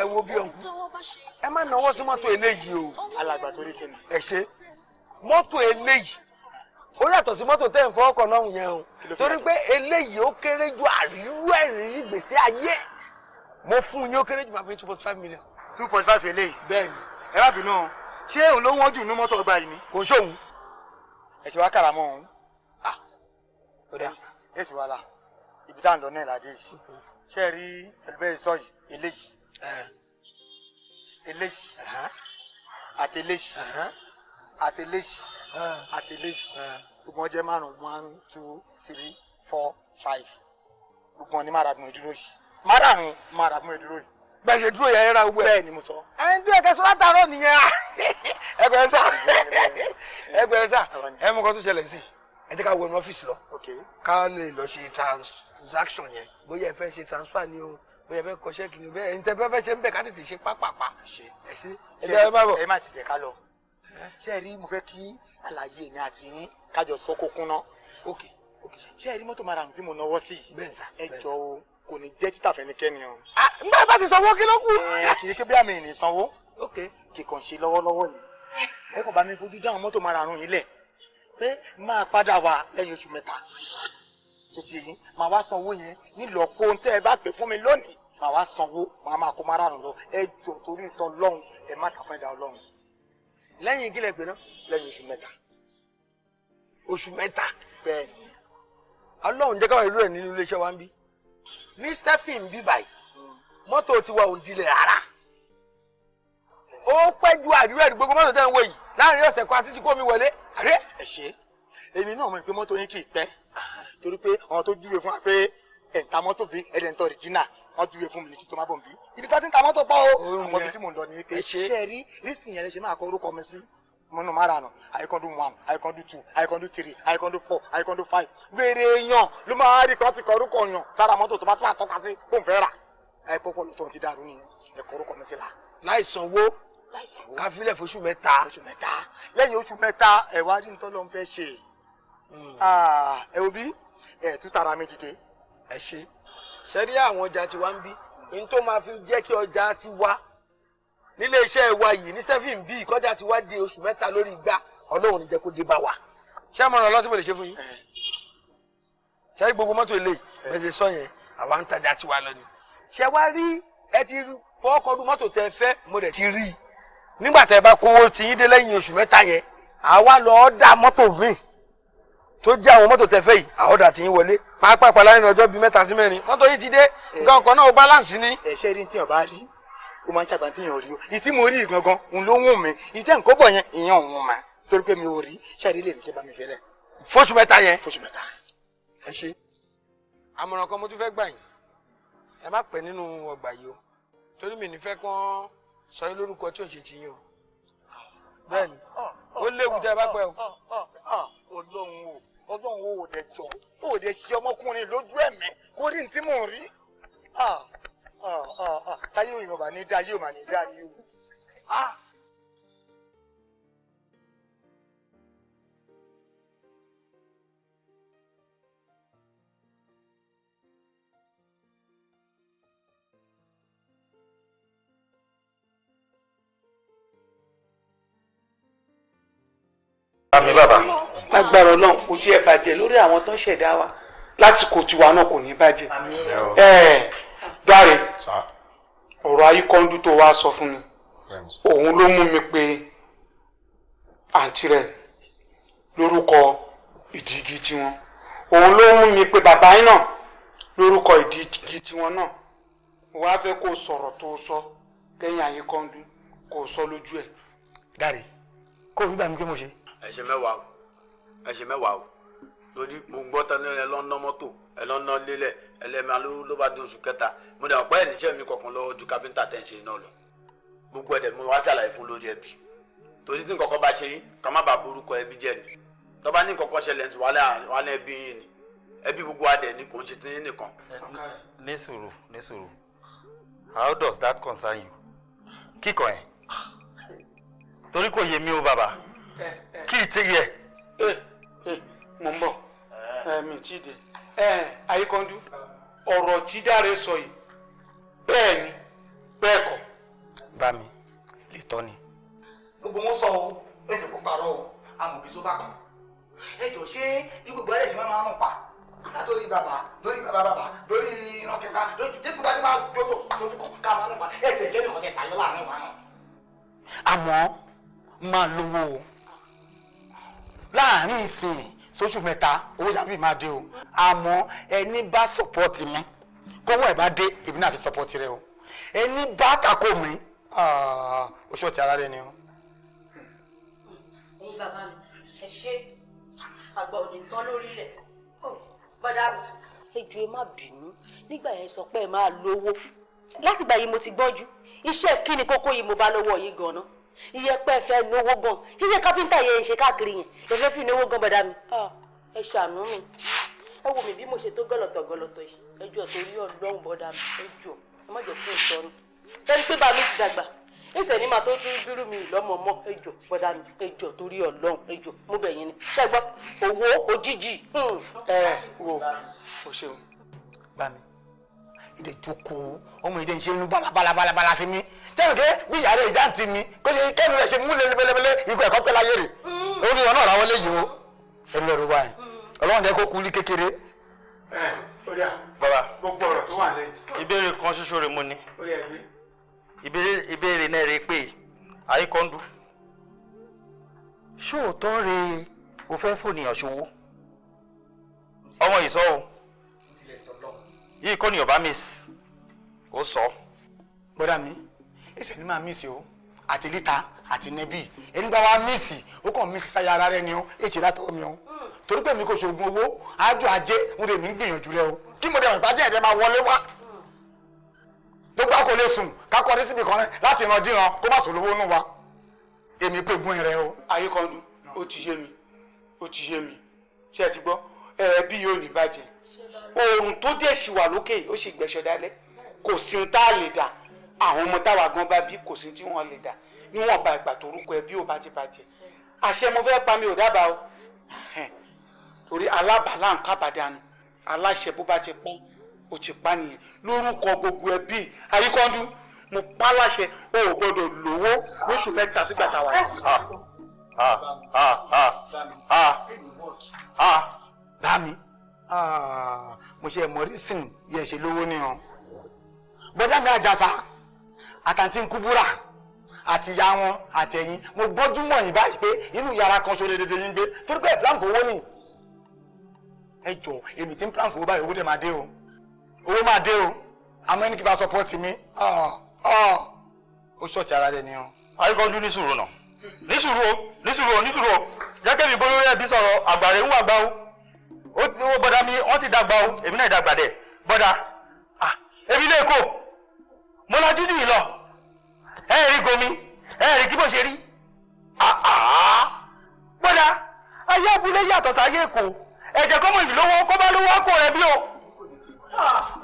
ẹ wo bí ọ̀hún ẹ má náwó sí mọ́tò eléyìí o. alàgbà torí kí ni. ẹ ṣe mọ́tò eléyìí ó yàtọ̀ sí mọ́tò tẹ́ ń fọ́ ọkọ̀ náà yẹn o torí pé eléyìí ó kéré ju àríwú ẹ̀rín ìgbésí ayé mo fún yín ó kéré ju máa fi 2.5 million. 2.5 eléyìí. bẹ́ẹ̀ni. ẹ má bínú o ṣé òun ló wọ́n jù ní mọ́tò ọgbà yìí ni. kò ń ṣòun. ẹ ti wá kàrà mọ́ òun. ó dà ẹ sì wá là ibi tá à ń lọ náà ládé yìí ṣé ẹ rí ẹgbẹ́ ìsọ yìí eléyìí eléyìí àtẹléyìí àtẹléyìí àtẹléyìí gbogbo ọjọ́ márùn-ún 1 2 3 4 5 gbogbo wọn ni máa ràbùn ìdúró yìí márùn-ún máa ràbùn ìdúró yìí. bẹ́ẹ̀ ṣe dúró yẹn ra gbogbo ẹ̀. bẹ́ẹ̀ ni mo sọ. ẹni tí ẹ̀kẹ́ sọ látàárọ̀ nìyẹn ẹgbẹ̀rún sá ẹgbẹ̀rún sá ẹ mú kan tó ṣẹlẹ̀ sí ẹ jẹ́ ká wọ inú ọ́fíìsì lọ ká lè lọ ṣe transaction yẹn bóyá ẹ fẹ́ ṣe transfer ni o bóyá ẹ fẹ́ kọ ṣẹ́ẹ̀kì ni o bẹ́ẹ̀ ẹni tẹ́ fẹ́ ṣe ń bẹ̀ ká tètè ṣe pápápá ẹ sí ẹ jẹ́ ẹ má bọ̀. ẹ má ti jẹ́ ká lọ ṣé ẹ rí mo fẹ́ kí àlàyé mi àti yín kájọ sọ kókún náà ok ṣé ẹ rí mọ́tò márùn-ún tí mo náwó sí yìí. bẹ́ẹ̀ sà. ẹ jọ o kò ní jẹ́ títà fẹ́nikẹ́ni o. n bá ti sanwó kí ló kù. kì í ké bí àmì ìní sanwó. kì kàn ṣe lọ́wọ́lọ́wọ́ yìí. ẹ kàn bá mi fojú dáhùn mọ́tò márùn-ún yìí lẹ̀ pé máa padà wá lẹ́yìn oṣù mẹ́ta. tó ti yín máa wá sanwó yẹn nílọ́pọ̀ tẹ́ ẹ bá pè fún mi lónìí máa wá sanwó máa kó márùn-ún lọ ẹ jọ torí ìtọ́ lọ́hùn ẹ má ta fún ẹ̀dá ọlọ́run. lẹ́yìn ìgílẹ̀ pé náà. lẹ́yìn oṣù mẹ́ta. oṣù mẹ́ta. bẹ́ẹ̀ ni. ọlọ́run jẹ́ káwọn ìlú rẹ̀ nínú iléeṣẹ́ wa ń bí. ní stephen bí báyìí mọ́tò tiwa ò dilẹ̀ rárá. ó pẹ́ ju àdúrà ìdìbò mọ́tò tẹ́ ń wò yìí láàrin ọ̀sẹ̀ kan àti tí kò mi wọlé. àrẹ ẹ ṣe èmi náà mọ̀ pé mọ́tò yín kì í pẹ́ torí pé àwọn tó júwe fún wa pé ẹ̀ ń ta mọ́tò bí ẹ̀rẹ̀ ń tọ́ ọ̀rìjínà wọ́n júwe fún mi ní kí tó má bọ̀ bí ibi tó ti ń ta mọ́tò pọ̀ o àwọn ibi tí mò ń lọ ní pé ṣé ẹ rí rísì yẹn lè ṣe máa kọ orúkọ mi sí mọ́nú márùn-ún I can do 1 I can do 2 I can do 3 I can do 4 I can do 5 wèrè èèyàn ló máa rí kan ti kọ orúkọ yàn sára mọ́tò tó bá tó máa tọ́ka sí kó n fẹ́ rà ẹ pọ́pọ́ ló tó ti dàrú nìyẹn ẹ kọ orúkọ mi sí la. láì sanwó káfílẹ̀ fóṣù mẹ́ta. lẹ́yìn oṣù mẹ́ta ẹ wá rí nítorí ló ń fẹ́ ṣe ẹ wo bí ẹ tún tara mi dìde. ẹ ṣe ṣẹ́rí àwọn ọjà tiwa ń bí n tó máa fi jẹ́ kí ọjà ti wá nílé iṣẹ́ wa yìí ní stephen bíi kọjá ti wá di oṣù mẹ́ta lórí igbá ọlọ́run ní jẹ́ kó dé bá wa. ṣé àmọ́ ọ̀rọ̀ ọlọ́tí mo lè ṣe fún yín. ṣé gbogbo mọ́tò ilé bẹ́ẹ̀ sọ yẹn àwa ń tajà tiwa lọ ni. ṣé wá rí ẹ ti fọwọ́kọ́dún mọ́tò tẹ fẹ́ mo dẹ̀ ti rí i. nígbà tẹ bá kówó tí yín dé lẹ́yìn oṣù mẹ́ta yẹn àwa lọ ọ́dà mọ́tò míì tó jẹ́ àwọn mọ́tò tẹ fẹ́ yìí àọ́dà tí yín wọlé pàápàá láàrin ọjọ́ bíi 3 sí 4 mọ́tò yìí ti dé nǹkan ọkọ̀ náà ó balance ni. ẹ̀ṣẹ́ rí tí yàn bá rí ó máa ń ṣàgbà tí yàn rí o ìtí mo rí gangan òun ló wùn mí ìtẹ́ nǹkan bọ̀ yẹn ìyẹn òun mà torí pé mi ò rí ṣáàrí lè ní kí bá mi fẹ́lẹ̀. fóṣù mẹ́ta yẹn. fóṣù mẹ́ta. ẹ ṣe àmọ̀ràn kan mo tún fẹ́ gbà yín ẹ má pẹ́ nínú ọgbà yìí o torí mi nífẹ̀ẹ́ kán sọ yín lórúkọ tí ò ṣe ti yín o bẹ́ẹ̀ni ó léwu tẹ́ ẹ bá pẹ́ o. ọlọ́run ò dẹ̀ jọ ó dẹ̀ ṣe ọmọkùnrin lójú ẹ̀mẹ́ kó rí ní tí mò ń rí. táyé òyìnbó bá ní dá ayé ò mà ní dá ayé o. àmì bàbá. lágbára Ọlọ́run kò tiẹ̀ bàjẹ́ lórí àwọn tó ń ṣẹ̀dá wa lásìkò tiwa náà kò ní bàjẹ́. Dáre ọ̀rọ̀ ayíkọ́ndú tó wá sọ fún mi òun ló mú mi pé àǹtí rẹ̀ lórúkọ ìdígi tiwọn òun ló mú mi pé bàbá yín náà lórúkọ ìdígi tiwọn náà wàá fẹ́ kó sọ̀rọ̀ tó sọ lẹ́yìn ayíkọ́ndú kó sọ lójú ẹ̀. Dáre kó o fi bá mi pé mo ṣe. ẹ ṣe mẹ́wàá o lórí mo gbọ́ tán ẹ lọ ná mọ́tò ẹ lọ ná lélẹ̀ ẹlẹ́mìí ló bá di oṣù kẹta mo dẹ̀ pẹ́ níṣẹ́ mi kọ̀ọ̀kan lọ́wọ́ ju káfíńtà tẹ̀ ń ṣe náà lọ gbogbo ẹ̀dẹ̀ mo wá ṣàlàyé fún lórí ẹbí torí tí nǹkan bá ṣe yín ká má bàa borúkọ ẹbí jẹ́ ni tó bá ní nǹkan ṣẹlẹ̀ ní wàhálà ẹbí yín ni ẹbí gbogbo adẹ̀ ni kò ń ṣe ti yín nìkan. ní sùúrù how does that concern you kíkọ ẹ torí kò yé mi o bàbá kí ì tí yẹ. mo ń bọ̀ mi tí ì dé ayíkọ́ndú ọ̀rọ̀ tí Dáre sọ yìí bẹ́ẹ̀ ni bẹ́ẹ̀ kọ́. bá mi lè tọ́ ni. gbogbo wọn sọ o èsì kò parọ́ o amòbí tó bá kàn ẹ jọ ṣé ní gbogbo ẹlẹ́sìn máa ń rún pa látòrí bàbá lórí bàbá lórí ìran kẹta lórí tí gbogbo àti máa jọjọ lójú kan ká máa ń rún pa ẹ tẹ̀lé nìkan tẹ̀ tayọ láàrin wa náà. àmọ́ máa lówó o láàrin ìsìn sóṣù mẹ́ta owó sábì máa dé o àmọ́ ẹni bá sọpọ́ọ̀tì mi kówó ẹ̀ bá dé èmi náà fi sọpọ́ọ̀tì rẹ o ẹni bá tako mi oṣù ọ̀tí ara rẹ ni o. ẹ̀yin bàbá mi ẹ ṣe àgbà òní tán lórí rẹ̀ bọ́dà mi. ẹ jọ̀ọ́ ẹ má bínú nígbà yẹn sọ pé ẹ máa lówó látìgbà yìí mo ti gbọ́njú iṣẹ́ kí ni kókó yìí mo bá lọ́wọ́ yìí gan-an iyẹ̀pẹ̀ fẹ́ náwó gan iṣẹ́ kápẹ́ńtà yẹn ń ṣe káàkiri yẹn lè fẹ́ fi náwó gan bọ́dà mi. ẹ ṣàánú mi ẹ wo mi bí mo ṣe tó gọlọtọ yìí ẹ jọ̀ọ́ torí Ọlọ́run bọ́dà mi ẹ jọ̀ọ́ ẹ má jẹ́ fún ìtọ́nu ẹni pé bàbá mi ti dàgbà ìfẹ́ ní màá tó tún bírú mi lọ́mọ mọ́ ejò bọ́dà mi ejò torí ọlọ́run ejò mo bẹ̀ yín ni ṣẹ́gbọ́ owó òjijì. wo o ṣeun. bá mi ìdè jókòó ọmọ ìdè ń ṣe inú balabalabala sí mi tẹ́lẹ̀ kẹ́ bí ìyá rẹ̀ ìjà ń ti mi kó ṣe kẹ́nu rẹ̀ ṣe mú lélẹ́lẹ́lẹ́ ikú ẹ̀kọ́ pẹ́ láyé rè orí ọ̀nà ọ̀rọ̀ àwọn eléyìí o ẹlẹ́rú wa yẹn ọlọ́run jẹ́ kó kú ní kékeré. bàbá gbogbo ọ̀rọ̀ tó wà lẹ́yìn. ìbéèrè kan ṣoṣo rẹ̀ mo ní ìbéèrè náà rèé pé àyíkọ́ndù ṣóòótọ́ rèé o fẹ́ fònìyàn ṣòwò ọmọ yìí sọ o yìí kọ́ ni ọba miss ó sọ. bọ́dà mi ẹsẹ̀ ni máa miss o àti lítà àti nẹ́bì ẹni bá wa miss ó kàn miss sáyà ara rẹ ni o èjì látọ̀ mi o torí pé mi kò ṣoògùn owó ájò ajé mo lè mí gbìyànjú rẹ o kí mo dẹ̀ wọ̀ ìbàjẹ́ ẹ̀dẹ̀ máa wọlé wá gbogbo àkó lè sùn kákọ́ ní síbi kan láti ràn díran kó má sọ lówó nù wa èmi pé gún rẹ o. Ayékọ́ndú ó ti yé mi ṣé ẹ ti gbọ́ ẹbí yóò ní bàjẹ́ oòrùn tó dẹ̀ sì wà lókè ó sì gbẹ̀ṣẹ̀ dálẹ̀ kò sí ohun tá a lè dà àwọn ọmọ táwa gan bá bí kò sí tí wọ́n lè dà níwọ̀n bá ìgbà torúkọ ẹbí ò bá ti bàjẹ́ àṣẹ mo fẹ́ pa mi ò dábàá o torí alábàálà ń kábàdánù aláṣẹ bó bá ti pọ́n ó ti pa nìyẹn lórúkọ gbogbo ẹbí Ayékọ́ndú mo pa láṣẹ o ò gbọdọ̀ lówó lóṣù mẹ́ta sígbà táwa. bá mi mo ṣe mọ̀rí sìn yẹ ṣe lówó ní ọ bọ́dá mi àjàsà àtàntí ń kúbúrà àti ìyá wọn àtẹ̀yìn mo gbọ́jú mọ̀ yín báyìí pé inú yàrá kan ṣoṣo dédé yín gbé torí pé plan fowó ni ẹ jọ èmi tí ń plan fowó báyìí owó dẹ̀ máa dé o owó máa dé o àmọ́ ẹni kí bá support mi ó ṣọ̀tì ara rẹ̀ ni o. Ayékọ́ndú ní sùúrù náà ní sùúrù o jẹ́ kí mi bó lórí ẹbí sọ̀rọ̀ àgbàrẹ̀ ń wà gbá o ó bọ́dá mi wọ́n ti dàgbà o èmi náà dàgbà dẹ̀ bọ́dá èmi lè kó mo lọ jújù yìí lọ rí gomi rí kí bó ṣe rí bọ́dá ayé abúlé yàtọ̀ sáyé èkó ẹ̀jẹ̀ kọ́mọ yìí lówó kó bá lówó kó rẹ̀ bí o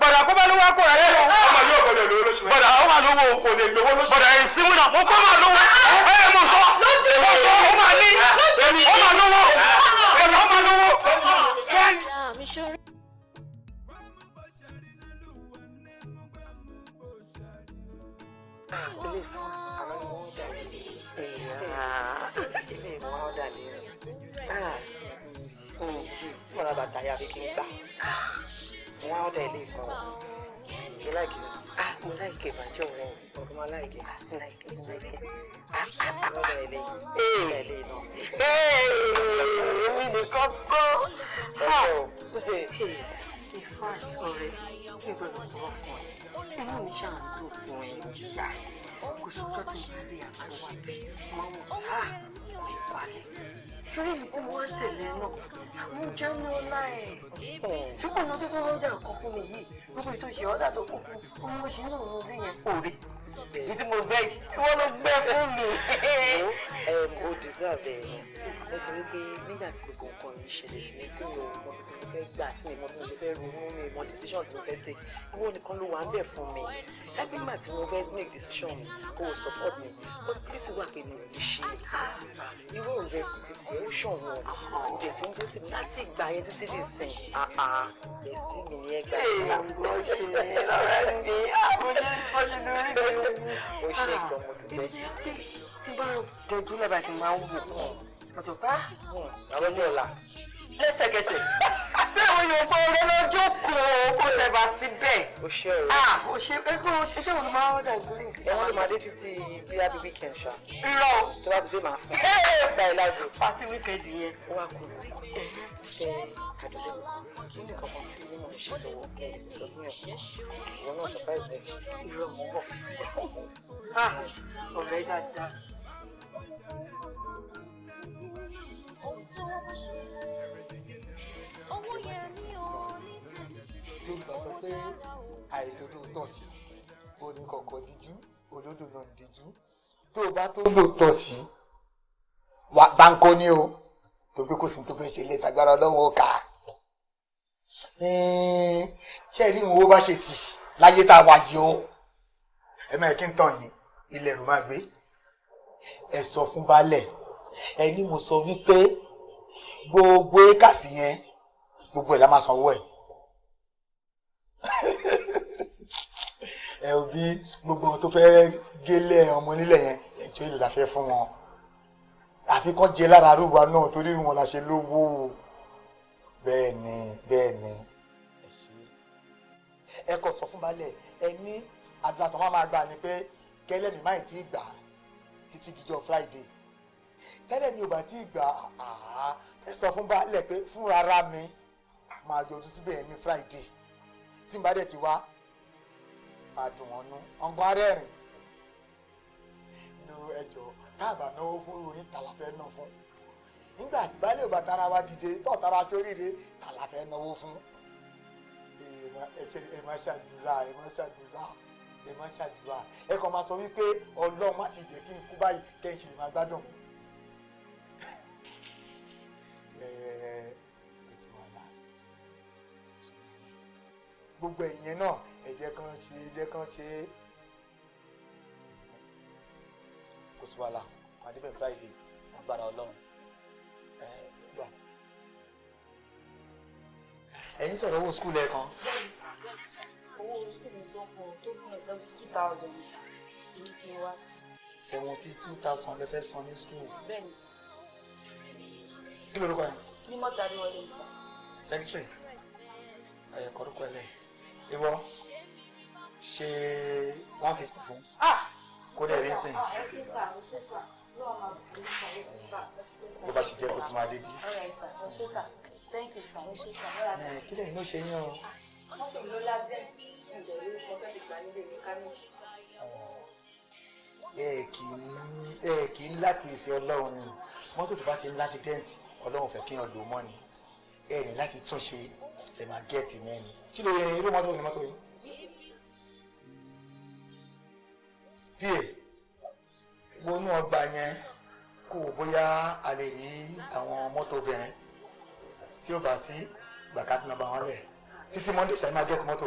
bọ́dà kó bá lówó kó rẹ̀ bí o ọmọ yóò gbọdọ̀ lówó lóṣù mẹ́ta bọ́dà ó máa lówó kò lè lówó lóṣù bọ́dà ẹ̀ sí múnà mo kó máa lówó mo sọ ó máa ní ó máa lówó ó máa lówó. Wọ́n bá tàyà bí kí n gbà. Wọ́n á dẹ̀ lè fún ọ. You like it? Mo like it, bàjẹ́ ọ̀rẹ́ mi. Mo like it. Like it. Wọ́n dẹ̀ lè nà. Èmi nìkan tó. Ìfà ọ̀rẹ́ mi gbọ́dọ̀ bọ́ fún ẹ. Inú mi ṣáà ń dùn fún ẹ ṣá. Kò sí ọjọ́ tí mo rí àtọwà bẹ́ẹ̀. Máa wọ̀ ìbàlẹ̀. Torí ìbọn wọn tẹ̀lé náà. Mo jẹ́ ní ọlá ẹ̀. Sípò náà tó lọ́jà kan fún mi yìí. Gbogbo ètò ìṣe ọ̀dà tó kù fún ọmọ mo ṣe ń lò wọ́n rí yẹn. Òrí. Ní tí mo gbẹ́ yìí, wọ́n ló gbẹ́ fún mi. O deserve ẹ̀. Mo ṣe wípé nígbà tí gbogbo nǹkan yìí ṣẹlẹ̀ sí mi tí mi ò mọ tí mo fẹ́ gbà tí mi mọ tí mo fẹ́ ronú mi mọ decision tí mo fẹ́ take. Ìwọ nìkan ló wà ń bẹ̀ fún mi. Ẹgbẹ́ ìgbà tí mo fẹ́ make decision mi, o support mi. Possibility wà pé mi ò ní ṣe. Irú ọ̀rẹ́ ti tiẹ̀ ó ṣọ̀wọ́n. Ǹjẹ́ tí ń gbé tí láti ìgbà yẹn títí di sìn. Bẹ̀sí mi ní ẹgbẹ́ ìgbà. Mo ṣe lọ́rẹ́ mi. Mo ṣe lórí mi. Mo ṣe ìgbọ̀mọdún tí bá dẹjú lẹ́bàá kí n máa ń wò kàn. Ọ̀tọ̀ bá àwọn ní ọ̀la. Lẹ́sẹ̀kẹsẹ̀. Bí àwọn Yorùbá ọ̀rẹ́ lọ́jọ́ kan kó tẹ̀bà síbẹ̀. O ṣe ọ̀rẹ́. O ṣe pé kó iṣẹ́ wo ló máa ń ọ̀dà ìgbélé? Ẹ̀wọ̀n ló máa dé títí bí a bí weekend ṣá. Irọ́ o. Tó bá ti dé màá fún. Gba ìlàjò. Pàtí weekend yẹn. Ó wà kú. Ṣé àjọṣe nínú kankan sí nínú ìṣe lọ́wọ́ sọ fún yàn. Ìwọ náà surprise me. Irọ́ mo bọ̀. Ọ̀rẹ́ dáadáa. Yorùbá sọ pé àìdodo tọ̀ sí orí kọ̀ọ̀kan díjú olódò náà ń díjú tó o bá tó lóòótọ́ sí báńkó ní o tó pé kò sí tó fẹ́ ṣe lé tagbára ọlọ́run ó kà á. Ṣé rí ìwọ̀n owó bá ṣe tì láyé tá a wà yìí o ẹ mọ̀ kí n tàn yín ilẹ̀ ló máa gbé. Ẹ sọ fún baálẹ̀ ẹ ní mo sọ wípé gbogbo ékàsì yẹn gbogbo ẹ̀ la máa sanwó ẹ̀. Ẹ ò bí gbogbo wọn tó fẹ́ gélé ọmọ nílẹ̀ yẹn ẹjọ́ ìlú la fẹ́ fún wọn. Àfi kán jẹ lára arúgbó náà torí wọn la ṣe lówó. Bẹ́ẹ̀ ni ẹ ṣe. Ẹ kò sọ fún baálẹ̀ ẹ ní àdúrà tó máa gbà ní pé kẹ́lẹ́ mi máì tí ì gbà títí dijọ́ Friday. Tẹ́lẹ̀ mi ò bá tí ì gbà ẹ sọ fún baálẹ̀ pé fún rárá mi máa yọjú síbẹ̀ ní Friday tí n bá dẹ̀ ti wá máa dùn wọ́n nú ọgbọ́n arẹ́rìn nínú ẹjọ́ káàbà náwó fún ìròyìn tàlàfẹ́ náà fún nígbà tí baálé ò bá tara wa dìde tó tara sóríire tàlàfẹ́ náwó fún ẹ má ṣàdúrà ẹ kàn máa sọ wípé Ọlọ́run má ti jẹ́ kí n kú báyìí kẹ́hìn ṣì lè máa gbádùn mi. Gbogbo ẹ̀yìn náà ẹ jẹ́ kán ṣe kò sí wàhálà àdébẹ̀ Friday agbára Ọlọ́run. Ẹ̀yin sọ̀rọ̀ owó skul ẹ̀ kan. Owó skul mi tó kún 72,000 ní kí n wá sí. 72,000 lẹ fẹ́ san ní skul. Bẹ́ẹ̀ni sà. Kí lorúkọ ẹ̀? Ní mọ́tàrí wọlé ìgbà. Secretary kọ́rúkọ ẹ̀ lẹ̀. Ìwọ ṣe 150 fún. Kó dẹ̀ rí sìn. Bó bá ṣe jẹ́ kó tún máa débi. Thank you, sir. Kí lẹ́yìn ló ṣe yín o? Kì í láti ṣe Ọlọ́run ni mọ́tò tó bá ti ń lásìdẹ́ǹtì Ọlọ́run fẹ́ kí wọ́n lò mọ́ ni ẹ ní láti tún ṣe ẹ máa gẹ́ẹ̀tì mẹ́ni. Kí ló yẹ irú mọ́tò ní mọ́tò yìí? díẹ̀ wọnú ọgbà yẹn kó o bóyá a lè rí àwọn mọ́tò obìnrin tí ó bá sí gbàkátì nọ́mbà wọn rẹ̀ títí Monday ṣe máa gẹ́ẹ̀tì mọ́tò.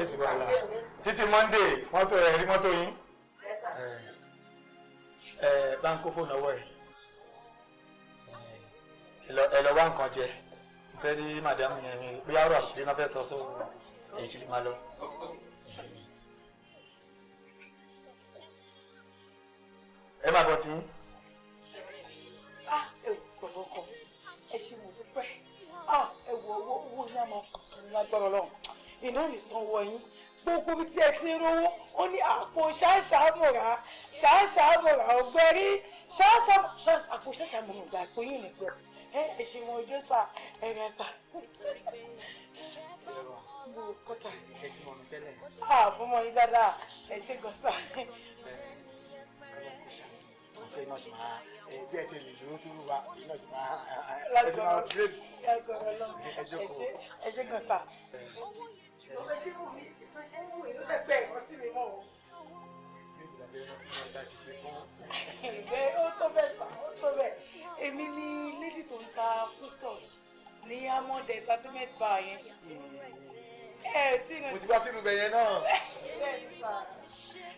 Èsì wàhálà títí Monday mọ́tò rẹ̀ rí mọ́tò yín. Bá ń kó fóònù ọwọ́ ẹ̀ ẹ lọ wá nǹkan jẹ fẹ́ rí màdàmù yẹn bóyá ọ̀rọ̀ àṣírí náà fẹ́ sọ sóò èyí tí máa lọ. Ẹ máa bọ̀ tí. Ẹ sọ̀rọ̀ kan ẹ ṣe mo dúpẹ́ ẹ wo owó yín àmọ́ lágbára Ọlọ́run iná nìkan wọ yín gbogbo bí tí ẹ ti ń rówó ó ní àpò ṣáṣàmùrà ọ̀gbẹ́rí àpò ṣáṣàmùrà ìgbà àpò yín nìgbẹ́ ẹ ṣe wọn ojú sà ẹ rẹ sà. Fọmọ yín dáadáa ẹ ṣe gan sà. Ọ̀pẹ náà sì máa bí ẹ ti lè dúró tó rú wa èyí náà sì máa ẹ sì máa bírèdì. Ẹ jókòó. Ẹ ṣe gan sà. Ọbẹ̀ ṣe wù mí ìfẹ́ ṣe ń wù mí ló lẹ́gbẹ́ ẹ̀kọ́ sí mi mọ́ o. Ó tó bẹ́ẹ̀ sà ó tó bẹ́ẹ̀ èmi ni lady tó ń ta foodstuff ní amọ̀dé entertainment bar yẹn. Mo ti wá sínú ibẹ̀ yẹn náà. Bẹ́ẹ̀ni sà.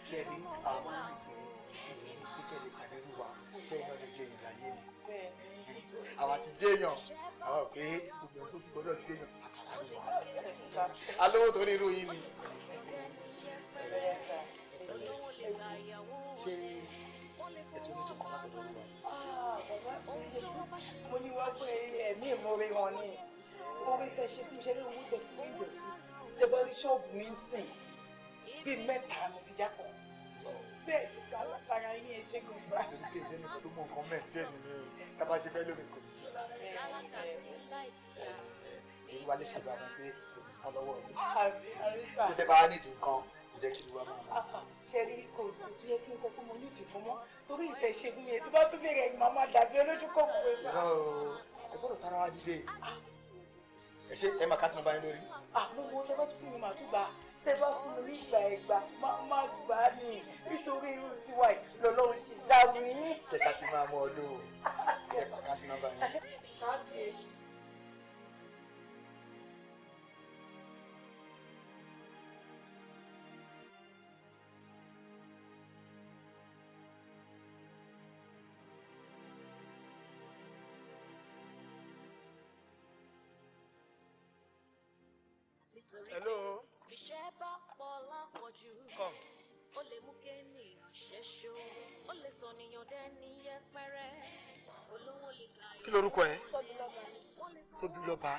Kẹ́rí àwọn ìpínlẹ̀ ìpàdé wà bẹ́ẹ̀ náà lè jẹ́ ìgbàlẹ́ mi. Àwọn àti jẹ́yàn àwọn òkè gbogbo tó gbọdọ̀ jẹ́yàn àtàlù wa. Alówó tó ní irú yìí ni. Ṣé ètò ní ìdókòwò láti lórí wa? Mo ní wá pé ẹ̀mí ìmoore wọn ni orí tẹ ṣe fún iṣẹ́ lórí owó tẹ fún ìjọ sí tẹ́bọ́rí ṣọ́ọ̀bù mi ń sìn bíi mẹ́ta mo ti jápọ̀ bẹ́ẹ̀ ti sá látara yín ẹ ṣe gan fà. Nítorí pé ìjẹ́ni tó mọ nǹkan mẹ́ẹ̀ẹ́dẹ́ nínú tábà ṣe fẹ́ lómi kò ní í lọ́la rẹ̀. Èyí wálé ṣàgbà wọn pé kò ní tán lọ́wọ́ yìí. Tó tẹ́ bá nídìí nǹkan ìjẹ́ kí ló wá máa mọ̀. Ṣẹ́rí kò sí yẹ kí n sọ pé mo nídìí fún mọ́ torí ìtẹ̀ ṣe fún mi ètò bá tún bẹ̀rẹ̀ ìmọ̀ máa dàbí olójú kòkòrò. Ẹ gbọ́dọ̀ tara wá jíde. Ẹ ṣe ẹ máa ká tún bá yín lórí. Gbogbo ọjọ́ bá tún fún mi màá tún gbà tẹ́ bá fún mi ní ìgbà ẹ̀gbà má gbà á ní nítorí irú tiwa ìlọ́lọ́run ṣì dàrú yín. Kẹ̀sà ti máa mọ ọ lóò ẹ máa ká tún bá yín. Hello. Come. Kí lorúkọ ẹ? Tóbilọ́ba.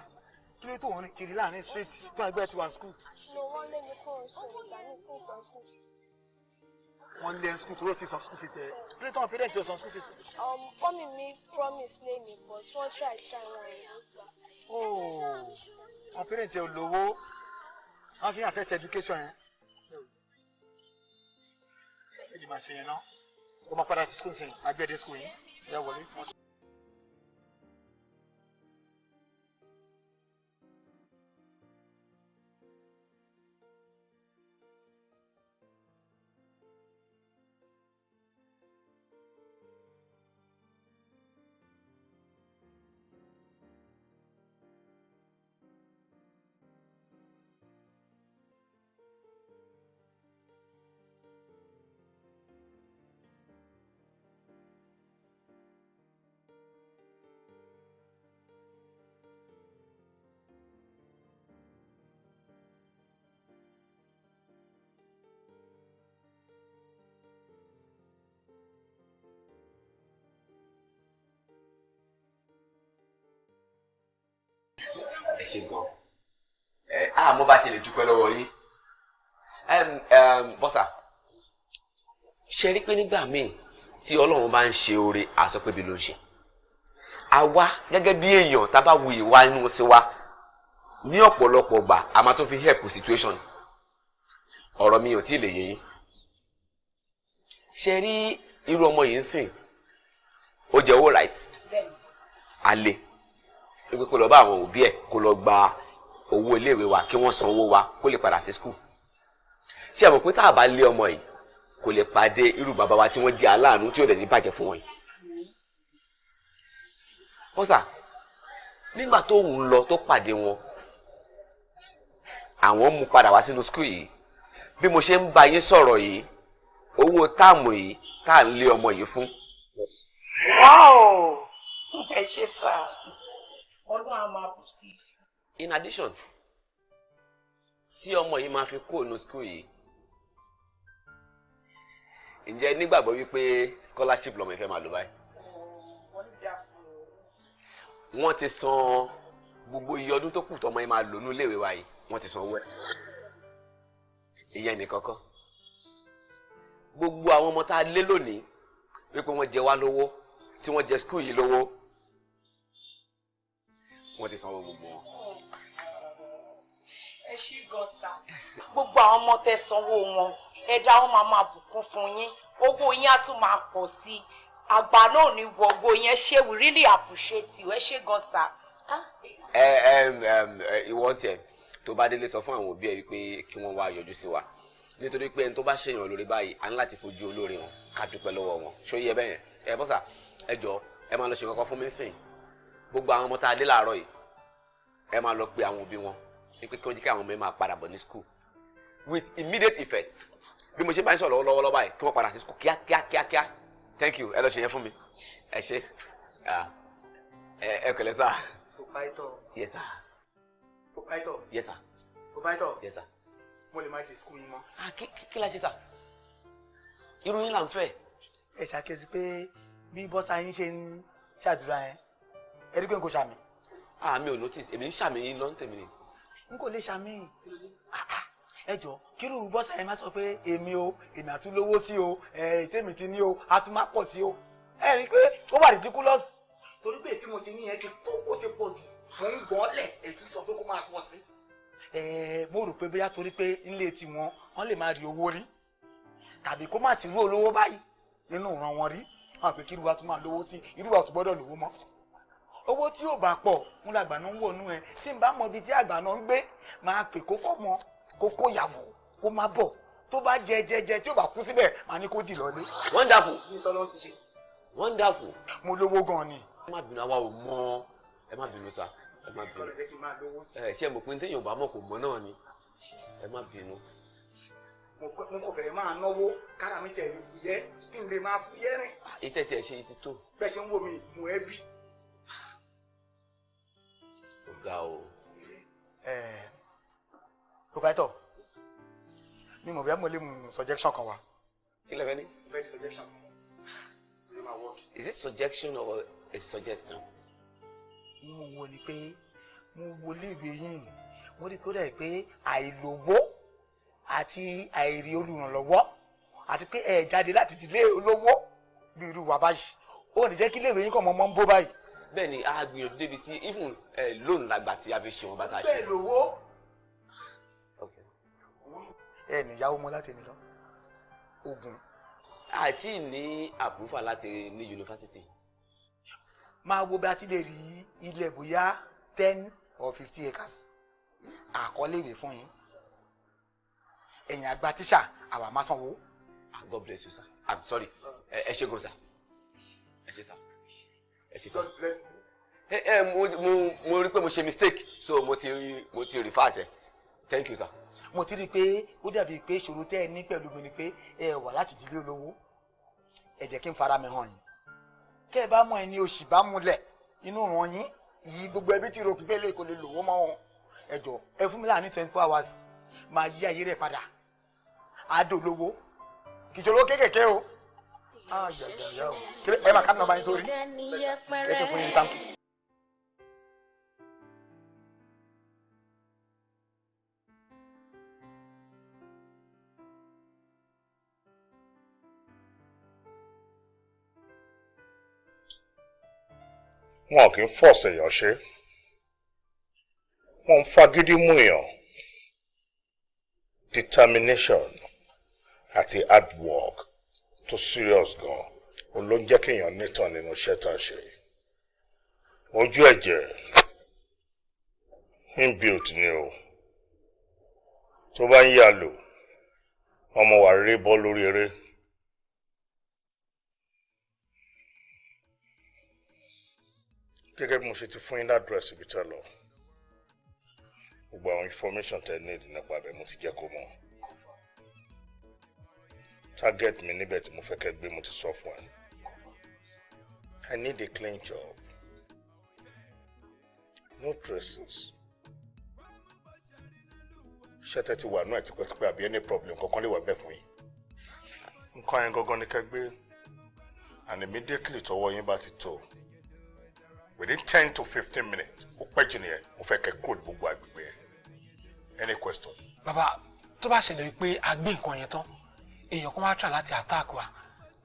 Kí ló tó wọn kiri láàrin street tó ẹgbẹ́ ti wà school? No, wọ́n lé mi kúrò school fees, I need to san school fees. Wọ́n lé school tó ló ti san school fees ẹ̀. Kí ló tó wọn parent yóò san school fees? Mommy mi promise lé mi, but wọ́n try wọn ẹ̀. Oh, àwọn parent ẹ̀ ò lówó. Wọ́n fi affect education yẹn. Ẹ jì máa ṣe yẹn náà. Ó máa padà sí school sẹ́yìn, agbẹ́dẹ school yìí. Ẹ wọlé sí. ẹ ṣe gan mo bá ṣe lè dúpẹ́ lọ́wọ́ yín bọ́sà ṣe rí pé nígbà míì tí ọlọ́run bá ń ṣe oore àsọ pé bí ló ń ṣe àwa gẹ́gẹ́ bí èèyàn tá a bá wu ìwà inú sí wa ní ọ̀pọ̀lọpọ̀ gbà a máa tó fi help situation ọ̀rọ̀ mi ò tí ì lè yé yín ṣe rí irú ọmọ yìí ń sìn ó jẹ́ owó right alẹ́ pé kó lọ bá àwọn òbí ẹ̀ kó lọ gba owó iléèwé wa kí wọ́n san owó wa kó lè padà sí school ṣé ẹ mọ̀ pé tá a bá lé ọmọ yìí kò lè pàdé irú bàbá wa tí wọ́n jẹ́ aláàánú tí ó lè ní bàjẹ́ fún wọn yìí. bọ́sà nígbà tó ń lọ tó pàdé wọn àwọn mú padà wá sínú school yìí bí mo ṣe ń bá yín sọ̀rọ̀ yìí owó táàmù yìí tá à ń lé ọmọ yìí fún. Wow! Ẹ ṣe sá. Ọlọ́run á máa bù sí. In addition tí ọmọ yìí máa fi kó ní school yìí ǹjẹ́ nígbàgbọ́ wípé scholarship lọ́mọ ìfẹ́ máa lò báyìí. Wọ́n ti san gbogbo iye ọdún tó kù tọmọ yìí máa lò ní iléèwé wa yìí wọ́n ti san owó ẹ̀. ìyẹn nìkan kọ́ gbogbo àwọn ọmọ tá a lé lónìí wípé wọ́n jẹ wá lówó tí wọ́n jẹ school yìí lówó wọ́n ti sanwó gbogbo wọn. Ẹ ṣí gọ́sà. Gbogbo àwọn ọmọ tẹ́ sanwó wọn ẹ̀dá wọn máa bùkún fún yín owó yín á tún máa pọ̀ sí i àgbà náà ní wọgbó yẹn ṣé we really appreciate you ẹ ṣé gọ́sà. ìwọ tiẹ̀ tó bá délé sọ fún àwọn òbí ẹ wípé kí wọ́n wá yọjú sí wa nítorí pé ẹni tó bá ṣèyàn lórí báyìí a ní láti fojú olóore wọn ká dúpẹ́ lọ́wọ́ wọn ṣó yẹ bẹ́yẹn ẹ bọ́sà ẹ jọ ẹ máa lọ ṣe kankan fún mi sìn gbogbo àwọn ọmọ tá a dé láàárọ̀ yìí ẹ máa lọ pe àwọn òbí wọn wípé kí wọ́n jẹ́ kí àwọn ọmọ yẹn máa padà bọ̀ ní school with immediate effect bí mo ṣe bá ń sọ̀rọ̀ lọ́wọ́lọ́wọ́ báyìí kí wọ́n padà sí school kíákíá thank you ẹ lọ ṣe yẹn fún mi ẹ ṣe ẹ kẹlẹ sá. Proprietor. Yes sir. Proprietor. Yes sir. Proprietor. Yes sir. Mo lè má dé school yín mọ́. Kí la ṣe sà irú yín là ń fẹ́. Ẹ ṣàkíyèsí pé bí bọ́sà yín ṣe ń ṣàdúrà yẹn ẹ rí pé n kò ṣàmì. Mi ò notice èmi ń ṣàmì yín lọ́n tèmi ni. N kò lè ṣàmì. Ẹ jọ kírú bọ́sà yẹn má sọ pé èmi àtúlówó sí o tèmi ti ní o a tún má pọ̀ sí o. Ẹ rí i pé ó wà ridiculous. Torí pé tí mo ti ní yẹn ti tó ó ti pọ̀ jù fún gbọ́nlẹ̀ ètò sọ pé kó máa pọ̀ sí. Mo rò pé bóyá torí pé nílé tiwọn wọ́n lè máa rí owó rí tàbí kó má sí irú olówó báyìí nínú ìran wọn rí wọn pé kí irú wa tún máa lówó sí irú wa tún gbọ́dọ̀ lówó mọ́. Owó tí ò bá pọ̀ ń làgbà náà ń wò nú ẹ tí n bá mọ ibi tí àgbà náà ń gbé máa pè kókó mọ kókó yàwó kó má bọ̀ tó bá jẹ tí ò bá kú síbẹ̀ máa ní kó dì lọ́lé. Wonderful. ní tọ́lọ́ ti ṣe. Wonderful. Mo lówó gan ni. ẹ má bínú àwa ò mọ ẹ má bínú sá ẹ má bínú ṣe mo pin téèyàn bá mọ̀ kò mọ̀ náà ni ẹ má bínú. mo kò fẹ́ máa náwó kára mi tẹ̀ lè fúyẹ́ kí n lè máa fúyẹ́ rìn. ìtẹ̀tẹ̀ ṣe ti tó. bẹ́ẹ̀ ṣe ń wò mí mo ẹ́bí. ó ga o. Proprietor. Mi mo bí mo lè mú suggestion kan wá. Kí lẹ fẹ́ ní? Very suggestion. Is it suggestion or a suggestion? Mo wo ni pé mo wo léwe yín. Mo rí kódà pé àìlówó àti àìrí olùrànlọ́wọ́ àti pé ẹ jáde láti ìdílé olówó bí irú wa báyìí. Ó ní jẹ́ kí léwe yín kàn mọ́ ń bó báyìí. Bẹ́ẹ̀ ni a gbìyànjú débi tí even loan làgbà tí a fi ṣe wọn bá ta ṣe. Bẹ́ẹ̀ lówó. Okay. Ẹ ní ìyàwó mọ́ láti ní lọ. Ogun. Àti ní àpúfà láti ní yunifásitì. Máa wo bí a ti lè rí ilẹ̀ bóyá 10 or 50 acres. Àkọléwé fún yín. Ẹ̀yin àgbà tíṣà àwa máa sanwó. God bless you sir. I'm sorry. Ẹ ṣé gan sir. Ẹ ṣé sir. Ẹ ṣé sir. God bless you. Mo rí pé mo ṣe mistake so mo ti reverse ẹ. Thank you sir. Mo ti rí pé ó dàbí pé ìṣòro tẹ́ ẹ ní pẹ̀lú mi ni pé ẹ wà láti ìdílé olówó. Ẹ jẹ́ kí n fara mi hàn yín. Kẹ́ ẹ bá mọ ẹni òṣì bá múlẹ̀ inú ràn yín yìí gbogbo ẹbí tí rògbìn pélé kò lè lówó mọ́ wọn. Ẹ jọ̀ọ́ ẹ fún mi láàrin 24 hours máa yí ayé rẹ̀ padà. Àdó lówó kì í ṣòro kékèké o. Ẹ máa ká nọ́mbà yín sórí. Ẹ ti fún yín sáǹpù. Wọn kì í force èèyàn ṣe. Wọ́n ń fagídí mú èèyàn. Determination àti hard work tó serious gan òun ló ń jẹ́ kéèyàn nítàn nínú iṣẹ́ tá a ṣe. Ojú ẹ̀jẹ̀ inbuilt ni o. Tó bá ń yà lò ọmọ wa rere bọ́ lórí eré. Gẹ́gẹ́ bí mo ṣe ti fún yín ládírẹ́sì ibi tẹ́ lọ. Gbogbo àwọn information tẹ́ need nípa bẹ́ẹ̀ mo ti jẹ́ kó mọ̀. Target mi níbẹ̀ tí mo fẹ́ kẹ́ gbé mo ti sọ fún ẹ. I need a clean job. No traces. Ṣẹ́tẹ́ ti wà náà tipẹ́tipẹ́ àbí any problem kankan lè wà bẹ́ẹ̀ fún yín. Nǹkan yẹn gangan ni kẹ́ gbé. And immediately tọwọ́ yín bá ti tó. Within 10 to 15 minutes, ó pẹ́ jù nìyẹn, mo fẹ́ kẹ́ kúrò ní gbogbo àgbègbè yẹn. Any question? Bàbá, tó bá ṣẹlẹ̀ wípé a gbé nǹkan yẹn tán, èèyàn kan máa try láti attack wa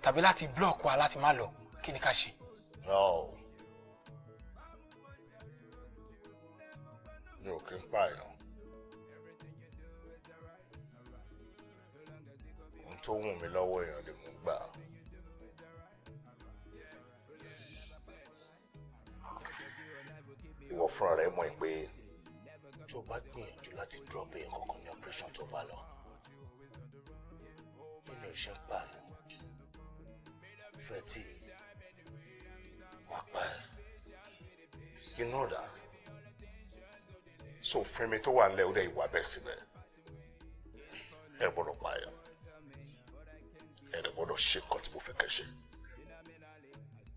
tàbí láti block wa láti má lọ, kí ni ká ṣe? No. Mi ò kí ń pààyàn. Ohun tó wù mí lọ́wọ́ èèyàn lè mú gbà. Ìwọ fúnra rẹ̀ mọ̀ pé tó bá gbìyànjú láti drop èèyàn kankan ní operation tó bá lọ. Nínú iṣẹ́ ń pààyàn. Fẹ́ tí wàá pa ẹ́. You know that. So fẹ́mi tó wà ń lẹ́ ó dẹ̀ ìwà bẹ́ẹ̀ síbẹ̀. Ẹ gbọ́dọ̀ pààyàn. Ẹ dẹ̀ gbọ́dọ̀ ṣe nǹkan tí mo fẹ́ kẹ́ ṣe.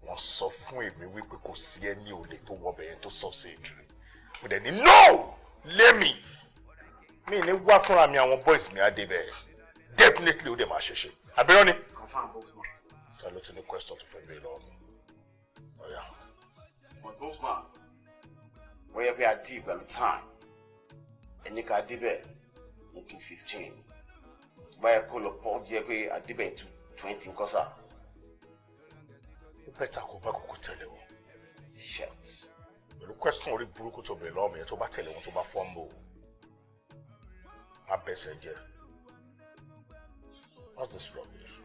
Wọ́n sọ fún èmi wípé kò sí ẹni olè tó wọbẹ̀ yẹn tó sọ sí ìdúró. Mo dẹ̀ ní no lémi. Mi ní wá fúnra mi àwọn boys mi á dé bẹ́ẹ̀. Definitely ó dẹ̀ máa ṣe ṣe. Àbẹ̀rẹ̀ ni. Ta ló ti ní question tó fẹ́ bẹ́ẹ̀ lọ́wọ́ mi? Ọ̀ya. But Boseman, wọ́n yẹ pé a dì pẹ̀lú time. Ẹni ká débẹ̀ ní 2:15. Báyẹ̀ kó lọ pọ̀ jẹ́ pé a débẹ̀ ní 2:20 nǹkan sá. Ó bẹ́tà kó bá kókó tẹ̀lé wọn. Pẹ̀lú question orí burúkú tó bẹ̀rẹ̀ lọ́wọ́ mi yẹn tó bá tẹ̀lé wọn tó bá fọ́nbó. Má bẹ̀sẹ̀ jẹ́. What's this rubbish?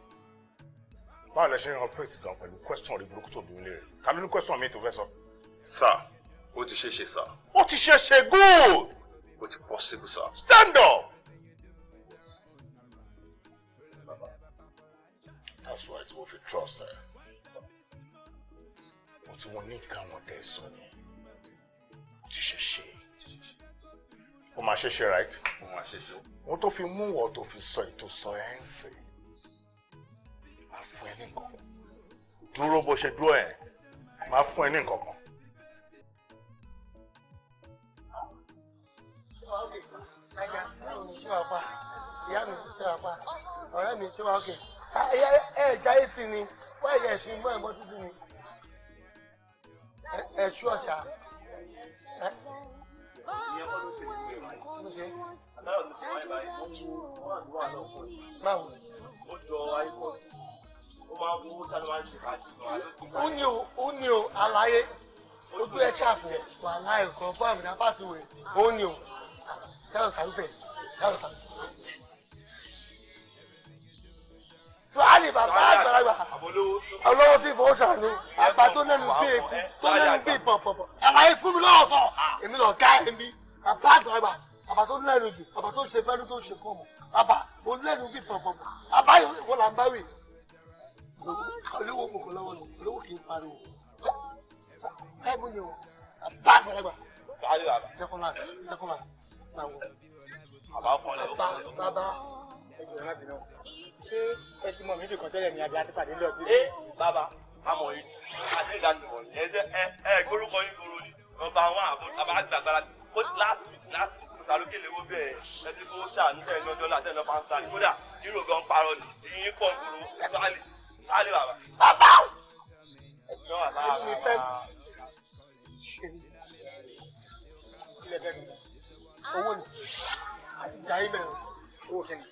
Báwo lẹ ṣe ń operate gan pẹ̀lú question orí burúkú tó bí mi léèrè? Ta ló ní question mi tó fẹ́ sọ? Sir, ó ti ṣe ṣe sir. Ó ti ṣe ṣe good. Ó ti possible sir. Stand up. That's why it's worth a trust ẹ. Mo ti wọn ní káwọn dẹ́ sọ ni. Ó ti ṣe ṣe. Ó máa ṣe ṣe right? Ó máa ṣe ṣe. Wọ́n tó fi mú wọ́n tó fi sọ ètò sọ ẹ̀ ń sè. Máa fún ẹ ní nǹkan kan. Dúró bó ṣe dúró ẹ̀. Máa fún ẹ ní nǹkan kan. ṣé wàá pa ìyá mi ṣé wàá pa ọ̀rẹ́ mi ṣé wàá òkè ẹ jáyé sí ni wọ́n ẹ̀yẹ ẹ̀sìn gbọ́ ẹ̀gbọ́n títí ni ẹ̀ ṣú ọ̀ṣà ẹ̀. báwo. ó ní o àlàyé ojú ẹ ṣàfù wà láì kan fún àmì náà pàtó rẹ ó ní o dáhùn sàrúfẹ dáhùn sàrúfẹ. Tuwali bàbá àgbàlagbà olówó tí ìfowó ṣàánú àgbà tó lẹ́nu bí èkú tó lẹ́nu bí pọ̀pọ̀pọ̀ àlàyé fún mi lọ́wọ́ sọ èmi lọ ká èmi bàbá àgbàlagbà bàbá tó lẹ́nu jù bàbá tó ṣe fẹ́nu tó ṣe fọ́ọ̀mù bàbá tó lẹ́nu bí pọ̀pọ̀pọ̀ bàbá yìí wọ́n là ń bá wì olówó kòkó lọ́wọ́ ni olówó kì í pariwo ẹ mú ni o bàbá àgbàlagbà dẹkùnlá náà wọ bàbá ẹjọ ẹ má bínú ṣé ẹ ti mọ mi bí kan tẹ́lẹ̀ ní adé àtìpàdé lọ sí. ẹ bàbá àmọ́ yìí àti ìdánimọ̀ ní ẹ gbórúkọ yín gbòòrò ni nọ́mbà wọn àbá gbàgbára ó last week sàlókèlè owó bẹ́ẹ̀ ẹ ti fowó ṣàánú tẹ̀ ní ọjọ́ láti ẹ̀ lọ́ọ́ pàǹtà ní kódà hero gan parọ́ ni ìyín pọ̀ gbòòrò sálì bàbá. bàbá ẹ̀sìn náà wà sáà owó ni àti ìjà ibẹ̀ owó kẹ́ni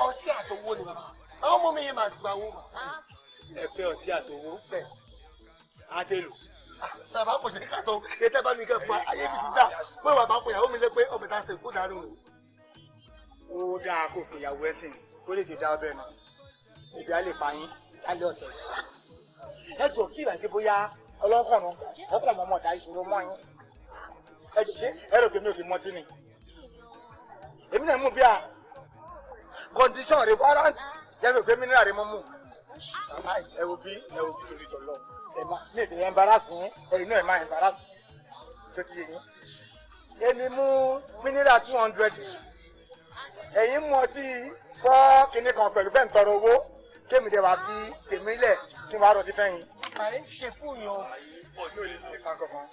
ọtí àtowó ni bàbá àwọn ọmọ mi yẹn máa gba owó. ẹ fẹ́ ọtí àtowó bẹ́ẹ̀ àtẹlù. sábà kò ṣe ká tó ètò ẹ̀bá mi kẹ́ fún ayé mi ti dá pé wà bá pòyàwó mi lé pé ọbẹ̀ tá a ṣe kó dànù. ó dáa kó pèyàwó ẹsìn kó lè ti dá ọbẹ̀ náà ìbí á lè pa yín jálẹ̀ ọ̀sẹ̀. ẹ jọ kí ìwà pé bóyá ọlọ́kànnà ọkàn mọ́mọ́ dá ìṣòro mọ́ yín. ẹ jọ ṣé ẹ rò pé mi ò fi mọtí ni. èmi náà mú bí a condition rẹ warrant jẹ́ pé mineral rẹ mọ́ mú. ẹ wo bí torí tọ̀lọ́ ẹ má mi ò fi embarrass yín ẹ̀yin náà ẹ má embarrass tó ti yẹ yín. èmi mú mineral 200 ẹ̀yin mú ọtí fọ́ kinní kan pẹ̀lú bẹ́ẹ̀ ń tọrọ owó kémi dẹ̀ wá fi tèmi lẹ̀ kí n wá rọtí fẹ́yìn. àyè ṣe fún yan. ọjọ́ ìlú ní ìfà kankan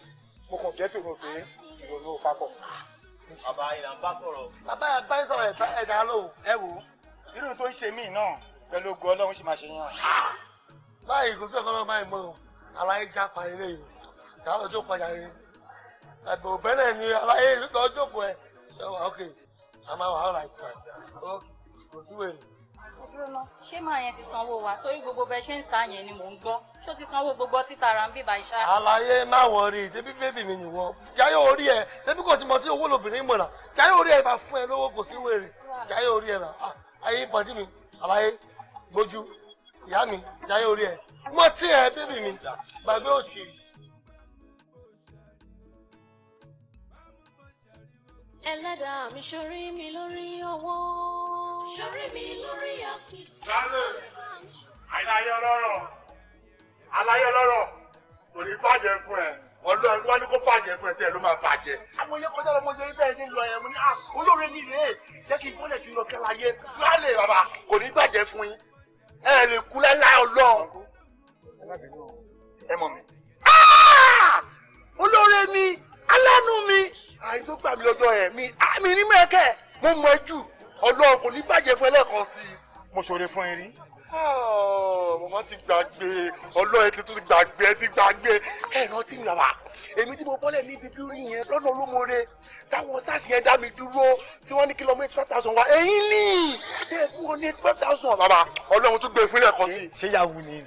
mo kàn gẹ́tò mo pé ìrònú ò papọ̀. bàbá yìí là ń bá sọ̀rọ̀. bàbá yà bá sọ̀rọ̀ ẹ̀dá lò. ẹ wo irú tó ń ṣe mí náà pẹ̀lú ogun ọlọ́run sì máa ṣe yàn. báyìí kò sí ọ̀kan náà báyìí mọ́ aláyé já pa ilé yìí ìyá lọ́jọ́ padà rí ẹ̀bùn òbẹ́lẹ̀ ni aláyé lọ́jọ́ pọ̀ ẹ̀ ṣe wà ókè a máa wà á láì fún ẹ kò sí wèrè. ṣé màá yẹn ti sanwó wa torí gbogbo bẹ ṣe ń sá yẹn ni mò ń gbọ́ ṣó ti sanwó gbogbo títara ń bíbá iṣẹ́. aláyé má wọrí débi bébì mi nìwọ jáyé orí ẹ débi kò tí mo ti owó lóbìnrin mọ̀nà jáyé orí ẹ bá fún ẹ lówó kò sí wèrè jáyé orí ẹ bá ayé pàdé mi aláyé gbójú ìyá mi jáyé orí ẹ mo tí ẹ bébì mi gbàgbé òsì. ẹlẹ́dàá mi ṣorí mi lórí owó ṣorí mi lórí àpèsè. aláyọ̀ lọ́rọ̀ kò ní bàjẹ́ fún ẹ ọlọ́run wá ní kó bàjẹ́ fún ẹ tẹ́ ẹ ló máa bàjẹ́. àwọn yẹn kọjá lọmọ jẹ ibẹ̀ ní lọ yẹn mo ní olóore mi rèé jẹ́ kí n bọ́lẹ̀ kí n lọ kẹ́la yé lálẹ́ bàbá kò ní bàjẹ́ fún yín ẹ lè kú láíláí ọlọ́run. ẹ mọ̀ mi. olóore mi alánú mi àyìn tó gbà mí lọ́jọ́ yẹn mi ní mẹ́kẹ́ mo mọ ẹ jù ọlọ́run kò ní bàjẹ́ fún ẹ lẹ́ẹ̀kan sí i. mo ṣoore fún yín rí. mọ̀mọ́ ti gbàgbé ọlọ́run ti tún gbàgbé ẹ̀ rántí mi bàbá èmi tí mo bọ́lẹ̀ níbi bírí yẹn lọ́nà olómore táwọn sars yẹn dá mi dúró tí wọ́n ní kí lọ mú 85,000 wá ẹ̀yìn ní ẹ̀ fún wọn ní 85,000 bàbá ọlọ́run tún gbé fúnlẹ̀ kan sí. ṣé yahoo ni.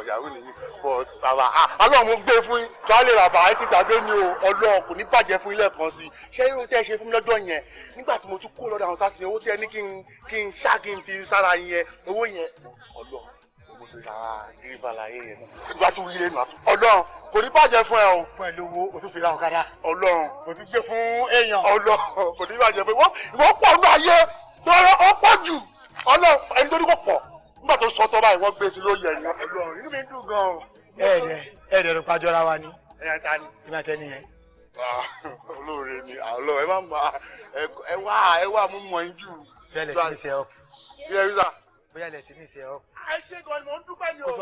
yahoo nìyí but bàbá ọlọ́run mo gbé fún yín tó á lè bàbá ẹ ti gbàgbé mi o ọlọ́run kò ní bàjẹ́ fún ilé kan sí ṣé irun tẹ́ ẹ ṣe fún mi lọ́jọ́ yẹn nígbà tí mo tún kó lọ́dọ̀ àwọn sars yẹn owó tí ẹ ní kí n ṣá kí n fi sára yẹn owó yẹn ọlọ́run mo ti ra gírífà láyé yẹn nígbà tí wọ́n yé nu àtúntò ọlọ́run kò ní bàjẹ́ fún ẹ o. fún ẹ lówó o tún fi ra ọ̀kadà. ọlọ́run o tún gbé fún èèyàn. ọlọ́run kò ní bàjẹ́ fún ìwọ pọ̀ nínú ayé tọ́lọ́ ọ pọ̀ jù ọlọ́run ẹni tó ní kò pọ̀ nígbà tó sọ tọ́ báyìí wọ́n gbé sí lóye ẹ̀yìn ọlọ́run inú mi dùn gan-an. ẹ̀ẹ́dẹ̀ ló pàjọra wa ni. ẹ̀yà ta ni. ìmọ̀ àtẹni yẹn. olóore ni àlọ́ ẹ má ma ẹ wá mú mọ yín jù. bẹ́ẹ̀ lẹ ti ní sẹ́ ọ́. bí ẹ rí sà. bóyá lẹ ti ní sẹ́ ọ́. ẹ ṣe gan ni mò ń dúpẹ́ yìí o.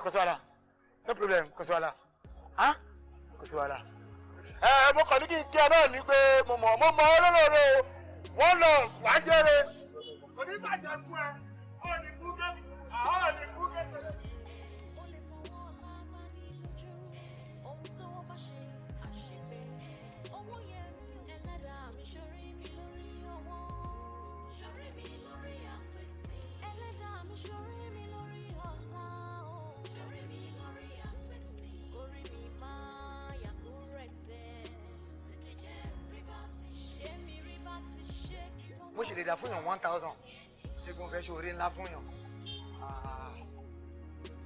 kò sí wàhálà no problem kò sí wàhálà kò sí wàhálà mo kàn ní kí n kí ẹ náà ní pé mo mọ̀ olólùwẹ̀ o wọ́n lọ wá jẹ́rẹ̀. oníbàjẹ́ fún ẹ ọ̀ ní kú kẹ́kẹ́. mo ṣe lè dà fún yàn 1000 ṣégun fẹ́ ṣe oore ńlá fún yàn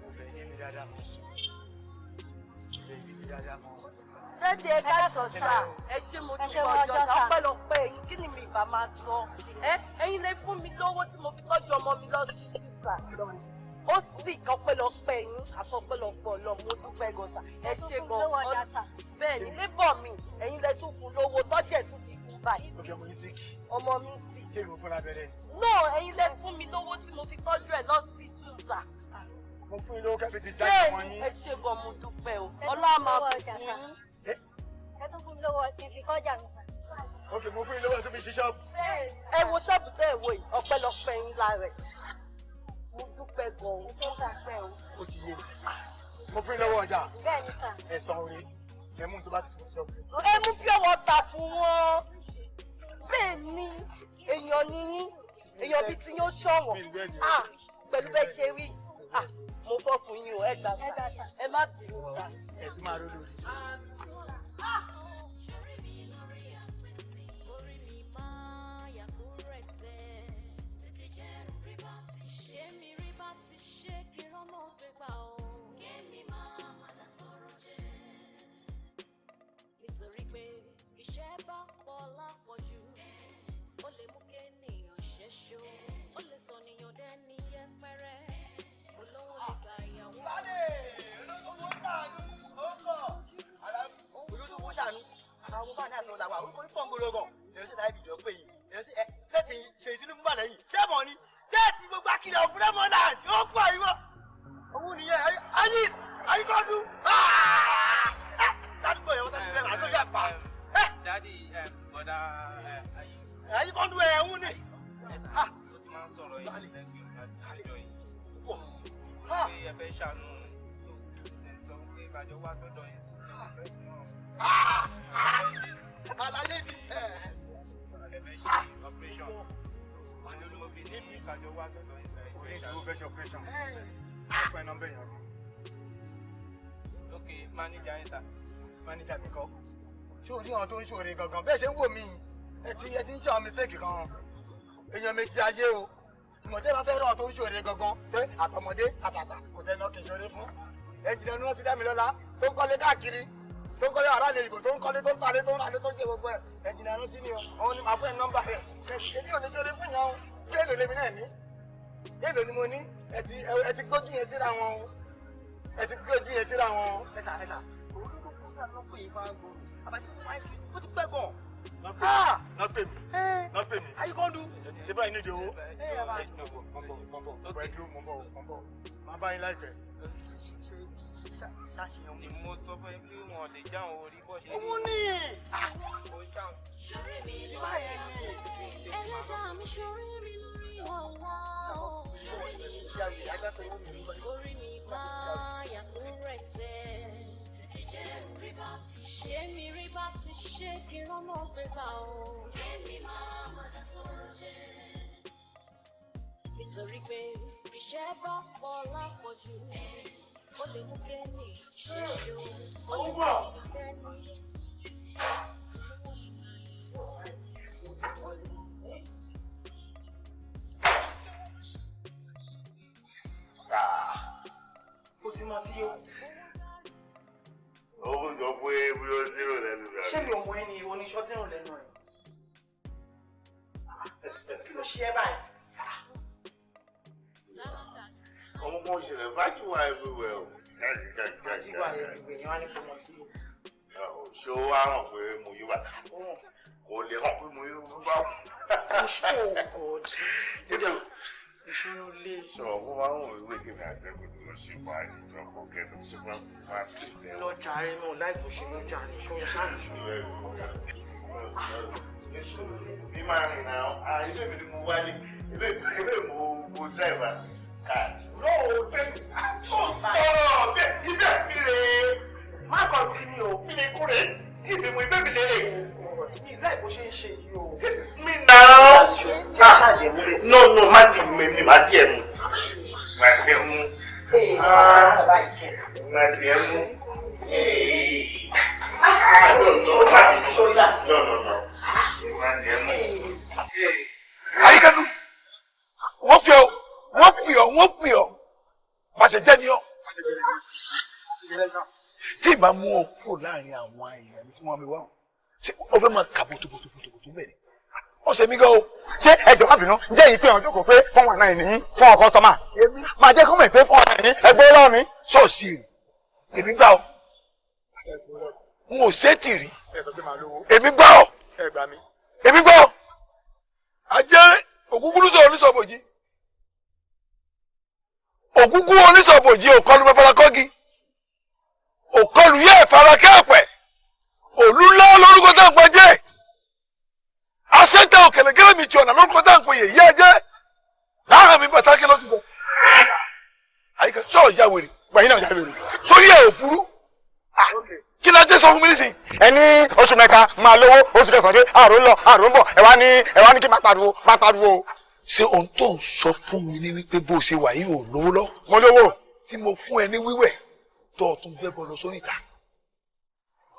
ọbẹ̀ yé mi dáadáa mọ́ ọbẹ̀ yé mi dáadáa mọ́. Dédé ká sọ sá ẹ ṣe mo ti ọjọ́ sá ọpẹ́lọpẹ́ yín kí ni mi ìbá máa sọ ẹ̀yin lè fún mi lówó tí mo fi tọ́jú ọmọ mi lọ sí sísà ó sì ọpẹ́lọpẹ́ yín àfọpẹ́lọpẹ́ lọ mo dúpẹ́ gan sá ẹ ṣe gan bẹ́ẹ̀ ni lébọ̀ mi ẹ̀yin lè tún fún lówó tọ́jẹ̀ tún fi kú báyìí ọmọ mi sì. ṣé ìwọ fúnra bẹ̀rẹ̀. no ẹ̀yin lè fún mi lówó tí mo fi tọ́jú ẹ̀ lọ́sibítù sá. mo fún yín lówó kẹfì ti jáde wọn yín. ẹ ṣe gan mo dúpẹ́ o ọlọ́run máa bù fún yín. ẹ tún fún mi lọ́wọ́ kí n fi kọjá mi sá. ok mo fún yín lówó tó fi ṣí ṣọ́ọ̀bù. ẹ wo ṣọ́ọ̀bù tẹ́ ẹ wò yìí ọpẹ́lọpẹ́ yín lára ẹ̀ mo dúpẹ́ gan-an tó ń dàpẹ́ o. ó ti yé mi mo fún yín lọ́wọ́ ọjà. bẹ́ẹ̀ ni sà. ẹ san oore ẹ mú tó bá ti fi ṣọ́ọ̀bù. ẹ mú pure water fún wọn bẹ́ẹ̀ ni èèyàn ni yín èèyàn bíi ti yín ó ṣọ̀wọ́n pẹ̀lú bẹ́ẹ̀ ṣe rí mo fọ́ fún yín o ẹ gbà sá ẹ má bínú sá. ẹ tún máa ró lórí sí i. àwọn bá náà lọ làwà orúkọ ní pọ́ńgòlógàn èèyàn ṣe láì bìjọ pé yìí èèyàn ṣe ṣẹ́ẹ̀tì ṣe ìdílùmú bà lẹ́yìn ṣẹ́ẹ̀mọ̀ ni ṣẹ́ẹ̀tì gbogbo akílẹ̀ òfurẹ́ mọ́nàdì ó pọ̀ ìwọ òun nìyẹn ayíkọ́dú ládùúgbò yẹn wọ́n tẹ́lẹ̀ fẹ́ màá ló yà pa. dádì ọ̀dà ayíkọ́dú ẹ̀ òun ni. ó ti máa ń sọ̀rọ̀ yìí lẹ́gbẹ̀ẹ́ àjọ yìí pé ẹ fẹ́ ṣàánú sọ pé kájọ wá sọ́dọ̀ yẹn. àlàyé ni operation mo fi ní kájọ wá sọ́dọ̀ yẹn. orí ìdúró fẹ́ ṣe operation fún ẹ nọ́mbà yẹn. ok manager yẹn ta. manager mi kọ́ ṣé o rí àwọn tó ń ṣòro gangan bẹ́ẹ̀ ṣe ń wò mí ẹ ti ń ṣe àwọn mistake kan èèyàn méjì ayé o ìmọ̀tẹ́ bá fẹ́ rán àwọn tó ń ṣòro gangan pé àtọmọdé àtàtà kò sẹ́ni ọkì ìṣòro fún ẹnjìnà ni wọ́n ti dá mi lọ́la tó ń kọ́lé káàkiri tó ń kọ́lé aráàlú ìbò tó ń kọ́lé tó ń talé tó ń ralé tó ń ṣe gbogbo ẹ̀ ẹnjìnà ló ti ní o òun ni màá fún ẹ nọ́mbà rẹ̀ èmi ò ní ṣòro fún yàn o kéèlò lèmi náà ní kéèlò ni mo ní ẹ ti gbójú yẹn síra wọn o ẹ ti gbójú yẹn síra wọn o. ẹ̀sà òun ló kó ló pè é máa ń gbòòrò àbájá tó máa ń fi ó ti pẹ́ gan. Not pay me. How you gonna do? Ṣé báyìí ní ìdòwò? Mọ̀ bọ̀. Máa bá yín láìpẹ́. Ṣáṣìyàn mi. Mo sọ fún ẹ pé wọn lè jáwọn orí bọ́ ṣe. Òun ní. Ṣorí mi lórí àpèsè, ẹlẹ́dàá mi ṣorí mi lórí ọ̀la o. Ṣorí mi lórí àpèsè, orí mi máa yàtọ̀ rẹ̀ tẹ̀. Títí jẹ́ rí bá ti ṣe mi rí bá ti ṣe kí rọ́mọ gbé gbà o. Kémi máa mọ̀dá tọrọ jẹ́. Nítorí pé iṣẹ́ bá pọ̀ lápọ̀jù, ó lè mú kẹ́ni ṣíṣó. Ó lè mú kẹ́ni. Ó ti máa tí yóò. Owó jọ pé bí ó zero lẹ́nu rẹ̀. Ṣé mi ò mọ ẹni ìwọ ní ṣọ́tìrùn lẹ́nu rẹ̀? Kí ló ṣe ẹ́ báyìí? Ọmọ kan ṣẹlẹ̀ fájú wa everywhere o. Fájú wa everywhere yẹn wá ní kò mọ̀ sí. Ṣé ó wá hàn pé mo yí bàtà? Kò lè hàn pé mo yí bàtà. Oh God. ìṣúná lé. Sọ wọ́n máa ń wọ ìwé kìnìún àtẹ̀kù tí wọ́n ṣe wá ìjọpọ̀ kẹ́nu ṣe máa ń tẹ̀ wọ́n. Lọ́jà rẹ̀ náà láì bó ṣe lọ́jà ní ṣó ṣáàjì. Bí máa rìn náà, ilé mi ni mo wálé, ilé mo driver car. Lọ́wọ́ tẹ́lẹ̀, sọ̀rọ̀ bẹ́ẹ̀ ibẹ̀ mi rè é. Má kọ̀ bí mi ò kí ni kú rè é, kí ni mo ibẹ̀ mi lè rè é. Mi láì bó ṣe ń ṣe yìí o. This is me now. No, má di mi, má di ẹ̀ mu. Má di ẹ̀ mu. Má di ẹ̀ mu. No. Àyíkánú, wọ́n fi ọ́, pàṣẹ jẹ́ ni ọ́. Tí ìbá mú ọ kúrò láàrin àwọn èèyàn mi tí wọ́n mi wá wọn, ṣé o fẹ́ máa kà bótóbótóbótó bẹ́ẹ̀ ni? Ọ̀sẹ̀ mi gan o. Ṣé ẹjọ́ má bínú, ǹjẹ́ èyí pé ọjọ́ kò pé fún wọn náà ní fún ọkọ sọ́mà? Máa jẹ́ kó mọ̀ pé fún wọn náà ní ẹgbẹ́ lọ́wọ́ mi. Ṣọ́ọ̀ṣì rè, èmi gbà ọ́. N ò sétí rí. Èmi gbà ọ́. Èmi gbà ọ́. Ajẹ́ ògúngún sọ oníṣọ̀bòjì. Ògúngún oníṣọ̀bòjì òkọlù mẹ́fọ́lákọ́gi. Òkọlù yẹ́ ìfarakẹ́ẹ̀pẹ̀. Òlúlá lórúkọ tá à ń pẹ́ jẹ́. Aṣẹ́ńtà òkèlèkèlè mi ti ọ̀nà lórúkọ tá à ń pè yèyí ẹ̀jẹ̀. Láàrín mi pàtàkì lọ́dún bọ̀. Àyíká sọ̀rọ̀ ìyá wèrè. Gbàyìn náà ìyá wèrè. Sórí ẹ̀ ò burú. Kí ló dé sọ fún mi nísìnyí? Ẹni oṣù mẹ́ta máa lówó oṣù kẹsàn-án dé àrùn ń lọ àrùn ń bọ̀ ẹ wá ní kí máa pariwo. Ṣé ohun tó ń sọ fún mi ní wípé bó ṣe wà yìí ò lówó lọ? Mo lówó. Tí mo fún ẹ ní wíwẹ̀ tó o tún gbẹ́bọ lọ sórí ìta.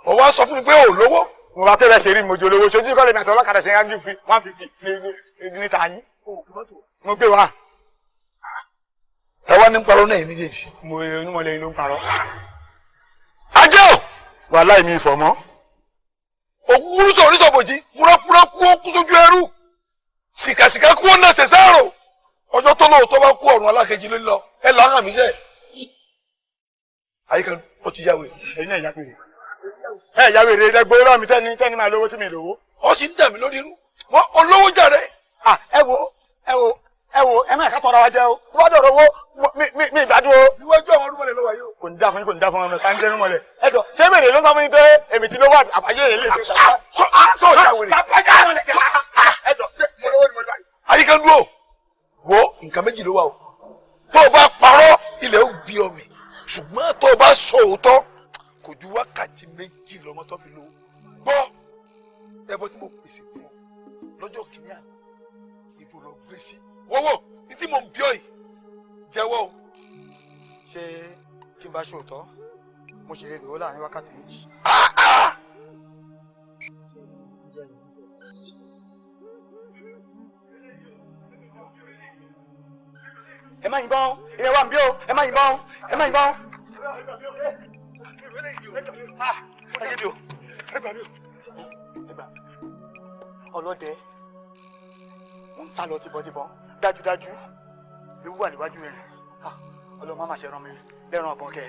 Ó wá sọ fún mi pé ò lówó. Mo bá tẹ́lẹ̀ ṣe rí mo jẹ olówó ṣojú kọ́lé mi àti ọlọ́kadà ṣe ń rájú fi 150 níta yín. Mo gbé wa. Ẹ wá ní parọ́ náà méjèèjì. Mo onímọ̀lẹ́ ló ń parọ́. Ajé o! Wàláhì mi ìfọ̀mọ́. Ògúngún sọ oníṣọ̀bòjì, fúráfúrá kú ó kú sójú ẹrú. Sìkàsìkà kú ó náà ṣẹ̀ṣàrò. Ọjọ́ tó lóòótọ́ bá kú ọ̀run alákejì ló lọ. Ẹ là ń hàn mí sẹ́. Àyíká ó ti yáwé. Ẹ̀yin náà yá wèrè. Ẹ yá wèrè ẹgbẹ́ rọ́ mi tẹ́ni máa lówó tí mi lówó. Ó sì ń dà mí lórí irú. Wọ́n olówó jàre. Ẹ wo ẹ má ká tọrọ wa jẹ o. Tó bá dọ̀rọ̀ owó mi ìgbádùn o. Níwájú àwọn olúmọ̀lẹ̀ lọ́wọ́ yìí o. Kò ní dá fún yín kò ní dá fún ọmọ ká ń jẹ́ rúmọ̀lẹ̀. Ẹ jọ ṣé wèrè ló ń sọ fún yín pé èmi ti lówó àbájẹ́ yẹn lè fi sọ. Sọ ìyá wèrè. Ẹ jọ ṣé mo lówó ni mo ní báyìí. Àyíká dúró. Wo nǹkan méjì ló wà o. Tó o bá parọ́ ilẹ̀ ó bí ọmọ. Ṣùgbọ́n tó o bá sọ òótọ́ kò ju wákàtí méjì lọ́mọ tó fi lówó. Gbọ́ ẹbọ tí mo pèsè fún ọ lọ́jọ́ kìíní àná ìbò lọ gbé sí. Wọ́wọ́ ní tí mo ń bí ọ yìí jẹ́wọ́ o. Ṣé kí n bá ṣòótọ́ mo ṣe lè lò ó láàrin wákàtí méjì. Ẹ má yìnbọn ìyẹn wà ń bí o ẹ má yìnbọn ẹ má yìnbọn. Ọlọ́dẹ ń sá lọ tibọ́tibọ́ dájúdájú ewu wà níwájú rẹ̀ ọlọ́mọ máa ṣe rán mi lẹ́ràn ọ̀bọ̀n kẹ́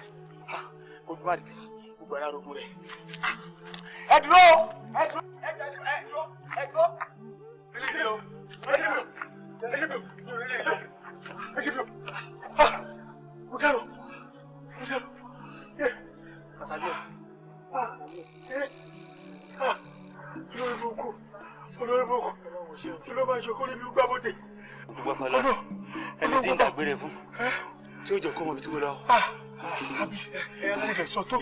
ojú má dìbì gbogbo ara rogun rẹ̀. Ẹ dúró ẹ dúró ẹ dúró ẹ dúró ẹni tí ń dàgbére fún tí ó jẹ kó mọ ibi tí mo lọ. àbí ẹ lè sọ tó.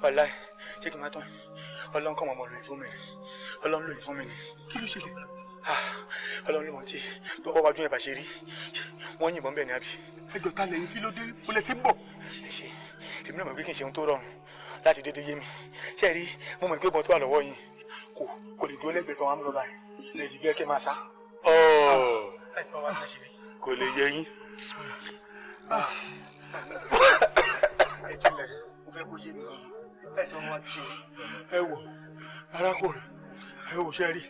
wàláì ṣé kí n máa tán ọlọ́run kọ́ mọ̀ lóyún fún mi ni ọlọ́run lóyún fún mi ni. kí ló ṣẹlẹ̀? ọlọ́run ló mọ̀ tí tọwọ́ wájú yẹn bá ṣe rí wọ́n yìnbọn bẹ́ẹ̀ ni àbí. ẹjọ́ ta lẹ́yìn kí ló dé ó lẹ ti ń bọ̀. èmi náà mọ̀ pé kí n ṣe ohun tó rọrùn láti dédé yé mi ṣé ẹ rí mo mọ̀ pé ìbọn tó wà lọ́wọ́ yín kò lè dúró lẹ́gbẹ̀ẹ́ tó wà ń lọ báyìí lè jí bẹ́ẹ̀ kí n máa sá. kò lè yẹ yín. mo fẹ́ kó yé mi ẹ̀sán wọn ti ẹ wò arákùnrin ẹ wò ṣe rí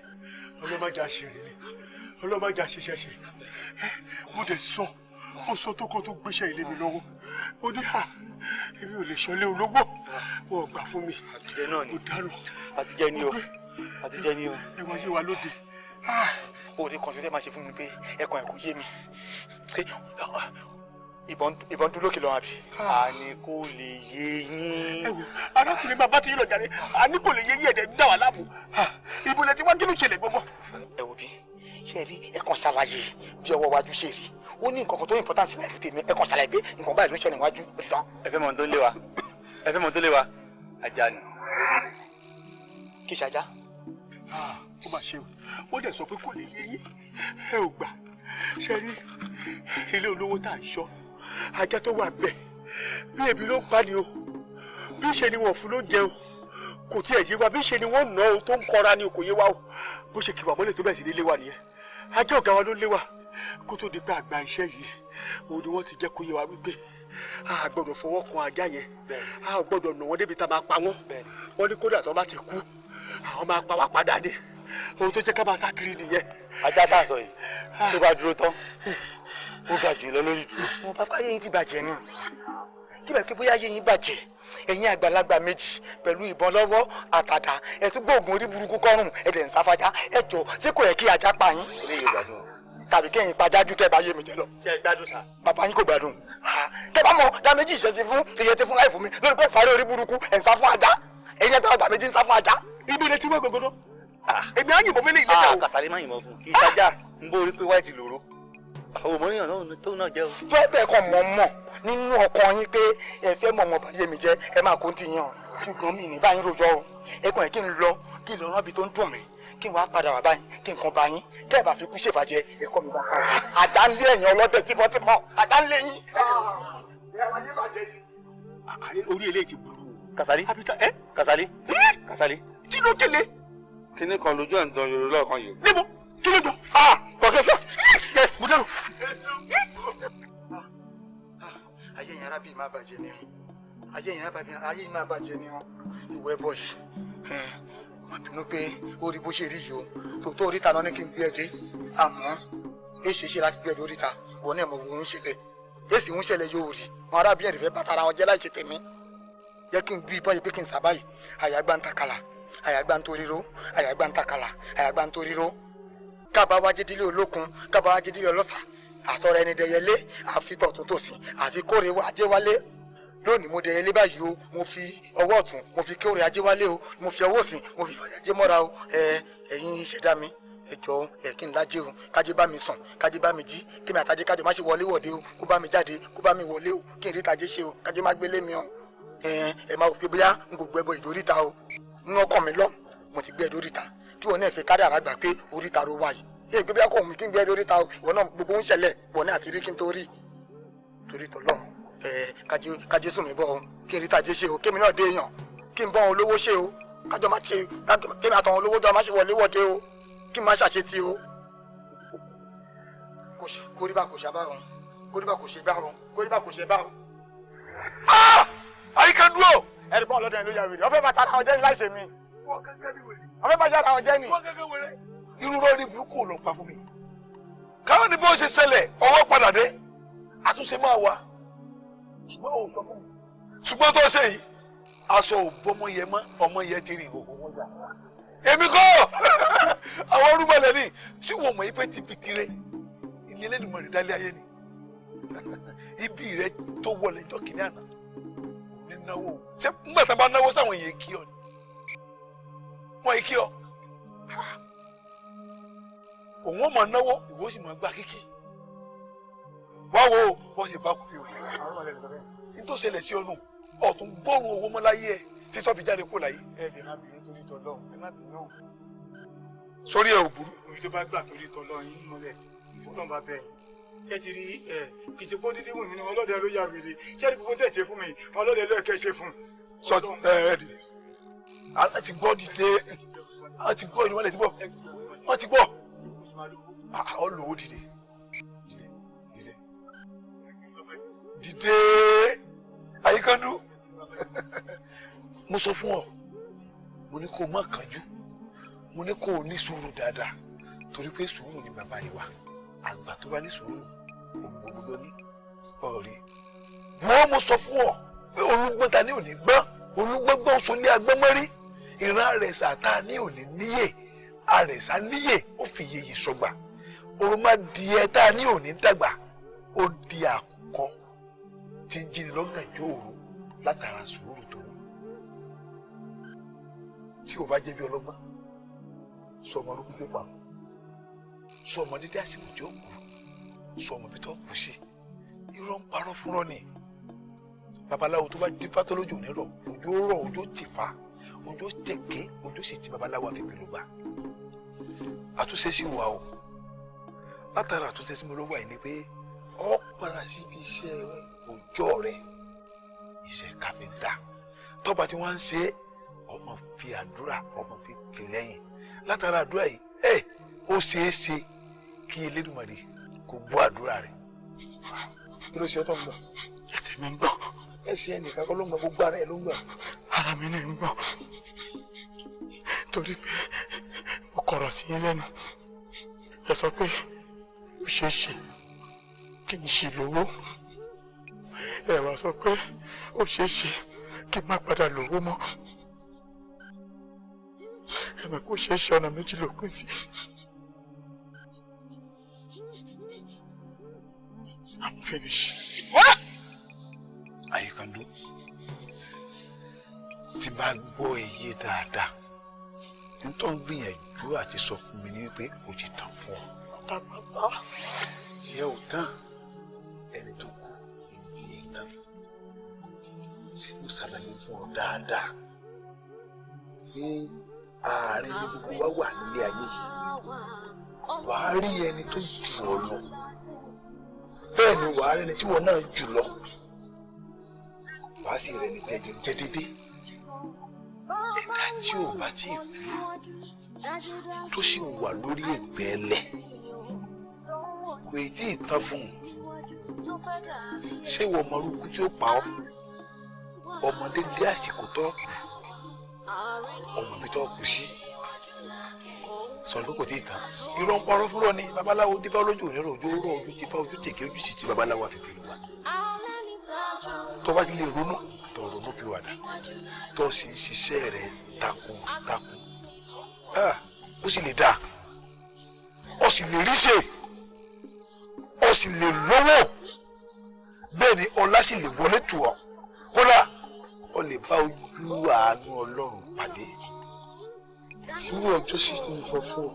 ọlọ́mọdé àṣírí ni ọlọ́mọdé àṣìṣe ṣe mo dẹ̀ sọ ó sọ tó kọ́ tó gbéṣẹ́ ilé mi lọ́wọ́ ó ní èmi ò lè ṣọlé ológbò wọn ò gbà fún mi. àtijọ́ náà ni ó dárò. àtijọ́ ni o àtijọ́ ni o. ẹ̀wọ̀n yé wa lóde. òde kan tó fẹ́ máa ṣe fún mi pé ẹ̀kan ẹ̀kọ́ yé mi pé ìbọn dúró lókè lọ́wọ́ àbí. àní kò lè yé yín. ẹ wo arákùnrin bàbá tí yín lọ jáde àní kò lè yé yín ẹ̀dẹ̀ dá wà láàmú ibo lẹ ti wá kí ló ṣẹlẹ̀ gbọ́gbọ́. ẹ wo bí ṣe rí ẹ̀kan ṣàlàyé bí ọwọ́ wájú ṣe rí ó ní nǹkan kan tó important láì fi tèmi ẹ̀kan ṣàlàyé pé nǹkan báyìí ló ń ṣẹlẹ̀ níwájú ó ti tán. ẹ fẹ́ mọ̀ tó lé wa ẹ fẹ́ mọ̀ tó lé wa ajá ni. kì í ṣajá. ó mà ṣe o wọ́n dẹ̀ sọ pé kò lè yé yín ẹ ò gbà ṣe rí ilé olówó tá à ń ṣọ́ ajá tó wà bẹ́ẹ̀ bí ebi ló ń pa ni o bí ṣe ni wọ́n fún ló jẹun kò tiẹ̀ yé wa bí ṣe ni wọ́n nà ó tó ń kọra ni kò yé wa o bó ṣe kìwà mọ́lẹ̀ tó bẹ̀ sí ní lé wa nìyẹn ajá ọ̀gá wa ló lé wa kó tó di pé àgbà iṣẹ́ yìí òun ni wọ́n ti jẹ́ kó yé wa wípé a gbọ́dọ̀ fọwọ́ kan ajá yẹn a gbọ́dọ̀ nà wọ́n débi tá a máa pa wọ́n wọ́n ní kódà tó bá ti kú àwọn máa pa wá padà ní ohun tó jẹ́ ká máa sá kiri nìyẹn. ajá tá a sọ yìí tó bá dúró tán ó ga jù lọ lórí dúró. mo bá báyé yín ti bàjẹ́ ni kí bẹ́ẹ̀ pé bóyá yé yín bàjẹ́ ẹ̀yin àgbàlagbà méjì pẹ̀lú ìbọn lọ́wọ́ àtàdá ẹ̀ tún gbóògùn orí burúkú kọ́rùn ẹ̀dẹ̀ ń sáfájá ẹ̀ jọ tí kò yẹ kí ajá pa yín. tàbí kẹ́yìn pajájú kẹ́ bá yé mi jẹ́ lọ. ṣe é gbádùn sá. bàbá yín kò gbádùn. kẹ́ bá mọ dá méjì ìṣẹ́ sí fún iye tí fún láì fún mi lórí pé sáré orí burúkú ẹ̀ ń sá fún ajá ẹ̀yin àgbàlagbà méjì ń sá fún ajá. ibi ilé tí wọ́n gbogbo èmi á yìnbọn fẹ́lẹ́ ìlẹ́jà o. Kàsálí máa yìnbọn fún kì í ṣájà ń bó orí pé white lòró àwọn òmòrìyàn náà tó náà jẹ́ o. tó ẹ bẹ́ẹ̀ kàn mọ̀ mọ̀ nínú ọkàn yín pé ẹ fẹ́ mọ̀ ọmọ bàyẹ̀ mi jẹ́ ẹ máa kó ń tiyàn ṣùgbọ́n mi ní báyìí rojọ́ o ẹkùn ẹ̀ kí n lọ rántí tó ń dùn mí kí n wá padà wá báyìí kí n kan bá yín tẹ́ ẹ bá fi kú ṣèfàjẹ́ ẹ̀kọ́ mi bá ká àjà ń lé ẹ̀yìn ọlọ́dẹ tímọ́tímọ́ àjà ń lé yín. orí eléyìí ti burú Kàsálí Kàsálí Kàsálí kí ló kélé. kíní kan lójú ẹ̀ ń dán yorùbá lọ́ọ̀kan yìí. níbo kí ló dùn. kọ̀kẹ́ sọ ẹ mo dẹ́rù. ayé yẹn arábìnrin máa bàjẹ́ ni ayé yẹn arábìnrin máa bàjẹ́ ni ìwẹ́ bọ̀ yìí mo bínú pé ó rí bó ṣe rí yìí o tòótọ́ oríta náà ní kí n gbé ẹ dé àmọ́ èsì ṣe láti gbé ẹ dé oríta wọn náà mọ òun ń ṣẹlẹ̀ èsì ń ṣẹlẹ̀ yóò rí wọn arábìnrin rẹ bàtà ara wọn jẹ́ láì ṣe tèmi jẹ́ kí n bí bọ́yì pé kí n sábàyì àyàgbá ń takàlà àyàgbá ń toríró àyàgbá ń takàlà àyàgbá ń toríró kábà wá jẹ́dílé olókun kábà wá jẹ́dílé ọlọ́sà àsọ̀rọ̀ ẹni dẹyẹlé àfi tọ̀tún tòsì àfi kóre ajé wálé lónìí mo dẹyẹlé báyìí o mo fi ọwọ́ ọ̀tún mo fi kóre ajé wálé o mo fi ọwọ́ òsì mo fi fàdé ajé mọ́ra o ẹ̀yin ṣẹ̀dá mi ẹ jọ̀ọ́ ẹ kí n lájẹ o kájé bá mi sùn kájé bá mi jí kí mi àtàjé kájọ má ṣe wọlé wọ̀de o kó bá mi jáde kó bá mi wọlé o kí n rí tajé ṣe o kájé má gbélé mi o ẹ máa wò pé bóyá n kò gbẹbọ ìdóríta o nínú ọkàn mi lọ mo ti gbé ẹ dóríta kí wọn náà fi kárí àràgbà pé oríta ló wáyé yé gbé bí akọ mi kí n gbé ẹ dóríta o ìwọ náà gbogbo ń ṣẹlẹ̀ wọn náà àti rí kí n tó rí torí tọlọ kájé sùn mí bọ o kí n rí tajé ṣe o kémi náà dé èèyàn kí n bọ àwọn olówó ṣe o kájọ má ṣe kémi àtàwọn olówó jọ má ṣe wọlé wọ̀de o kí n má ṣàṣetì o kórìbà kò ṣe báwọn kórìbà kò ṣe báwọn kórìbà kò ṣe báwọn. àyíká dúró. ẹni bọ́ọ̀ lọ́dọ̀ ẹ̀ ló yà wèrè ọ̀fẹ́ bàtà ara wọn jẹ́ ní láìṣe mi. wọ́n gẹ́gẹ́ bí wèrè. ọ̀fẹ́ bàtà ara wọn jẹ́ ni. wọ́n gẹ́gẹ́ wèrè. irú rọ́ọ̀nì burúkú ló ń pa fún mi. káwọn ní bó ṣe ṣẹlẹ̀ ọwọ́ padà dé àtúnṣe máa wà ṣùgbọ́n ò sọ fún mi. ṣùgbọ́n tó ṣe yìí aṣọ ò bọ́mọ yẹ mọ́ ọmọ yẹ ti rìn òkú wọn jà. èmi kọ́ àwọn orúmọlẹ̀ ni tí wọ́n mọ̀ ipe tìpìtì rẹ̀ ilé ẹlẹ́dùnmọ̀ rẹ̀ dálé ayé ni ibi rẹ̀ tó wọlé jọ kìnìún àná ní náwó ṣé nígbà tí a bá náwó sáwọn èèyàn kí ọ ni wọ́n yìí kí ọ òun ò mọ̀ náwó ìwọ sì mọ̀ gbá kíkì wá wo wọ́n sì bá kúrò ní tó ṣẹlẹ̀ sí ọ̀nù ọ̀tún gbọ́rùn owó mọ́ láyé ẹ̀ tí tó fi jáde kó láyé. ẹ má bínú torí tọlọ́run ẹ má bínú. sórí ẹ ò burú. orí tó bá gbà torí tọlọ́run yín mọ́lẹ̀ ìfọ́nà bá bẹ̀ ṣé ti rí kìtìpó dídí wù mí ní ọlọ́dẹ ló yà wèrè ṣé ẹni gbogbo tẹ̀ ṣe fún mi ọlọ́dẹ ló ẹ̀kẹ́ ṣe fún. sọ ẹ dìde a ti gbọ́ dìde a ti gbọ́ ìwọlẹ̀ ti gbọ́ wọ́n ti gbọ́ ọ lò ó dìde dìde dìde àyíkandu mo sọ fún ọ mo ní kó o má kánjú mo ní kó o ní sùúrù dáadáa torí pé sùúrù ni bàbá yìí wà àgbà tó bá ní sùúrù òun gbogbo ló ní ọ̀rẹ́ wọ́n mo sọ fún ọ olúgbọ́n ta ní òní gbọ́n olúgbọ́ngbọ́n sọlé agbọ́mọ́rí ìran àrẹ̀sà ta ní òní níyè àrẹ̀sà níyè ó fi yeye sọgbà òròmọdìẹ ta ní òní dàgbà ó di àkùkọ tí ń jíni lọ́gànjọ́ òru látara sùúrù tó ní. tí o bá jẹ́ bí ọlọ́gbọ́n sọ ọmọ orúkú pípa sọ ọmọ dídí àsìkò tí ó kù sọ ọmọ bí tó kù sí irọ́ ń parọ́ fúnrọ́ ni babaláwo tó bá dín fátó lójú òní rọ òjò rọ òjò tìfà òjò tẹ̀kẹ́ òjò sì ti babaláwo àfẹ́fẹ́ ló gbà àtúnṣe sí wa o látara àtúnṣe sí mi ló wà yìí ni pé ọ padà síbi iṣẹ́ òòjọ́ rẹ iṣẹ́ kápẹ́ńtà tọ́ba tí wọ́n ń ṣe ọmọ fi àdúrà ọmọ fi kì lẹ́yìn látara àdúrà yìí ó ṣeé ṣe kí Elédùmarè kó gbọ́ àdúrà rẹ kí ló ṣe ọ́ tó ń gbọ́ ẹsẹ̀ mi ń gbọ́ ẹsẹ̀ ẹnìkan kọ́ ló ń gbọ́ gbogbo ara ẹ̀ ló ń gbọ́ ara mi náà ń gbọ́ torí pé mo kọ̀rọ̀ sí yín lẹ́nu ẹ sọ pé ó ṣeé ṣe kí n ṣì lówó ẹ wá sọ pé ó ṣeé ṣe kí n má padà lówó mọ́ ẹ mọ̀ pé ó ṣeé ṣe ọ̀nà méjì ló pín sí. I'm finished. What? I can do. Tí bá gbọ́ iye dáadáa nítorí ń gbìyànjú àti sọ fún mi ní wípé ó ti tàn fún ọ. Tí ẹ ò tán ẹni tó kù ẹni tí ẹ tán ṣé mo ṣàlàyé fún ọ dáadáa pé àárín ní gbogbo wa wà nílé ayé yìí wàá rí ẹni tó jù ọ lọ bẹ́ẹ̀ ni wàá rí ẹni tí wọn náà jù lọ wàá sì rẹ ní tẹ́jọ jẹ́ dédé ẹ̀dá tí ò bá tí ì kú tó sì wà lórí ẹ̀gbẹ́ ẹlẹ̀ kò tí ì tán fún un ṣé ìwọ ọmọ orúkú tí ó pa ọ́ ọmọdé dé àsìkò tó ọmọ mi tó kù sí sọ̀rọ̀ pé kò tí ì tán irọ́ ń parọ́ fúnrọ́ ni babaláwo dífá lójú òní rò ojú rò ojú ti fá ojú tèké ojú sì ti babaláwo àfẹ́fẹ́ ló wà tó bá ti lè ronú tó ronú bí wàdà tó sì ń ṣiṣẹ́ rẹ̀ takuntakun ó sì lè dáa ó sì lè rí ṣe ó sì lè lówó bẹ́ẹ̀ ni ọlá sì lè wọlé tù ọ́ kódà ó lè bá ojú àánú Ọlọ́run pàdé sùúrù ọjọ́ sí tí mo sọ fún ọ